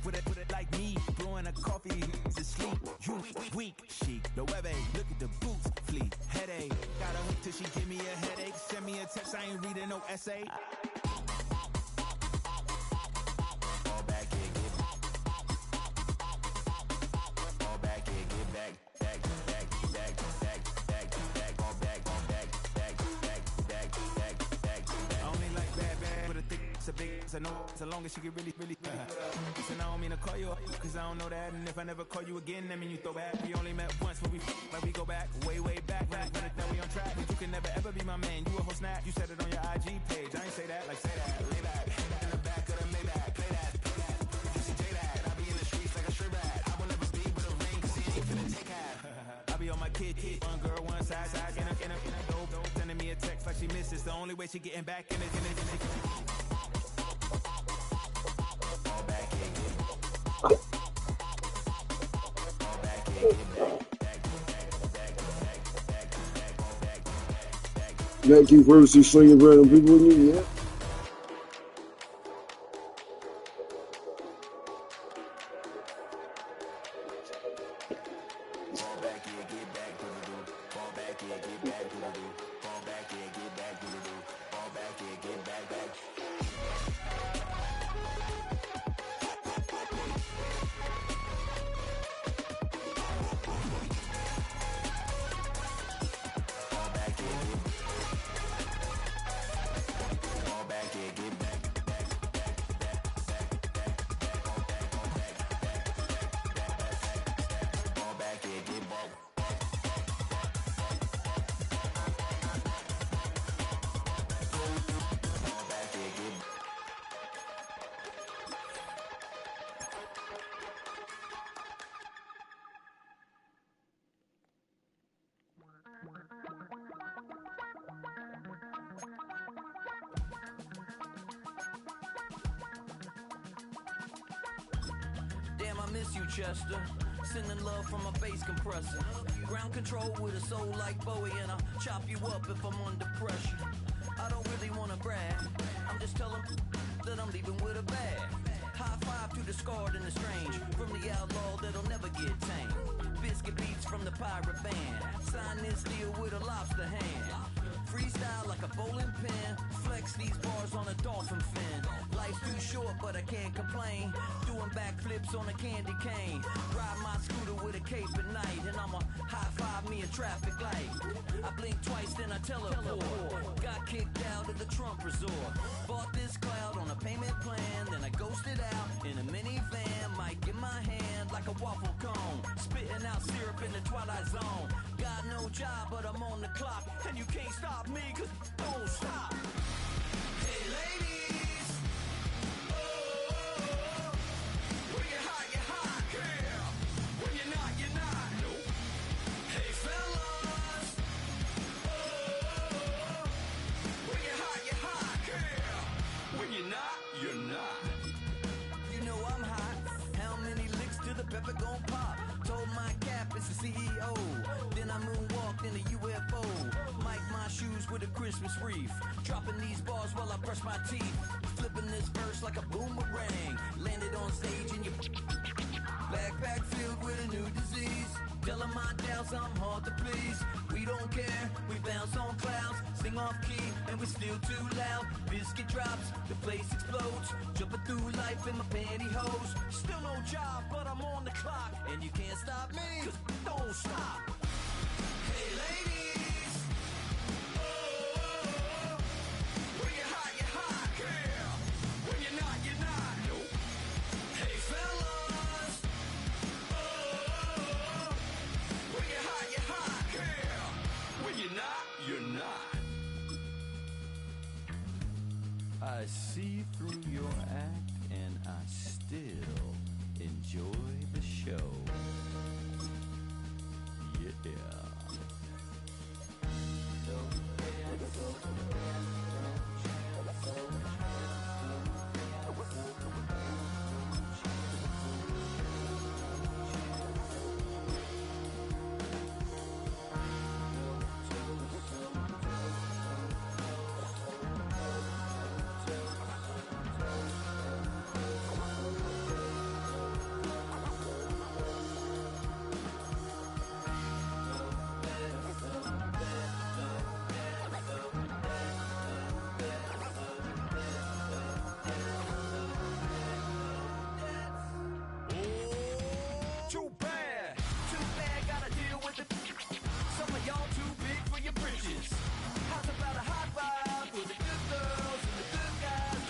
F: put it like me, blowing a coffee to sleep. You weak, chic, the web look at the boots, fleet, headache. Got a hook till she give me a headache. Send me a text, I ain't reading no essay. Fall back here, get fall back here, get back. I know so long as she get really listen, I don't mean to call you up, cause I don't know that. And if I never call you again, that mean you throw back. We only met once when we go back, way back. When it that we on track, but you can never ever be my man. You a whole snap, you said it on your IG page. I ain't say that, like say that, lay back. In the back of the Maybach, play that. You see J that, I be in the streets like a strip rat. I will never be with a ring, cause he ain't finna take half. I be on my kid, one girl, one side, in a dope, sending me a text like she misses. The only way she getting back in it.
D: That keep purposely slinging random people in you, yeah?
P: Damn, I miss you, Chester. Sending love from a bass compressor. Ground control with a soul like Bowie, and I'll chop you up if I'm under pressure. I don't really wanna brag. I'm just telling that I'm leaving with a bag. High five to the scarred and the strange. From the outlaw that'll never get tamed. Biscuit beats from the pirate band. Sign this deal with a lobster hand. Freestyle like a bowling pin. Flex these bars on a dolphin fin. Life's too short, but I can't complain. Doing backflips on a candy cane. Ride my scooter with a cape at night. And I'ma high five me a traffic light. I blink twice, then I teleport. Got kicked out of the Trump resort. Bought this cloud on a payment plan. Then I ghosted out in a minivan. Mic in my hand. like a waffle cone. Spitting out syrup in the twilight zone. Got no job, but I'm on the clock. And you can't stop me, cause don't stop. Hey, ladies. Oh, when you're hot, yeah. When you're not, you're not. Nope. Hey, fellas. Oh, when you're hot, yeah. When you're not, you're not. You know I'm hot. How many licks till the pepper gon' pop? Told my cap it's the CEO. Then I moonwalked in a UFO. Mic my shoes with a Christmas wreath. Dropping these bars while I brush my teeth. Flipping this verse like a boomerang. Landed on stage in your backpack filled with a new disease. Tell 'em my doubts, I'm hard to please. We don't care, we bounce on clouds. Sing off key, and we're still too loud. Biscuit drops, the place explodes. Jumping through life in my pantyhose. Still no job, but I'm on the clock. And you can't stop me, cause don't stop. Hey ladies.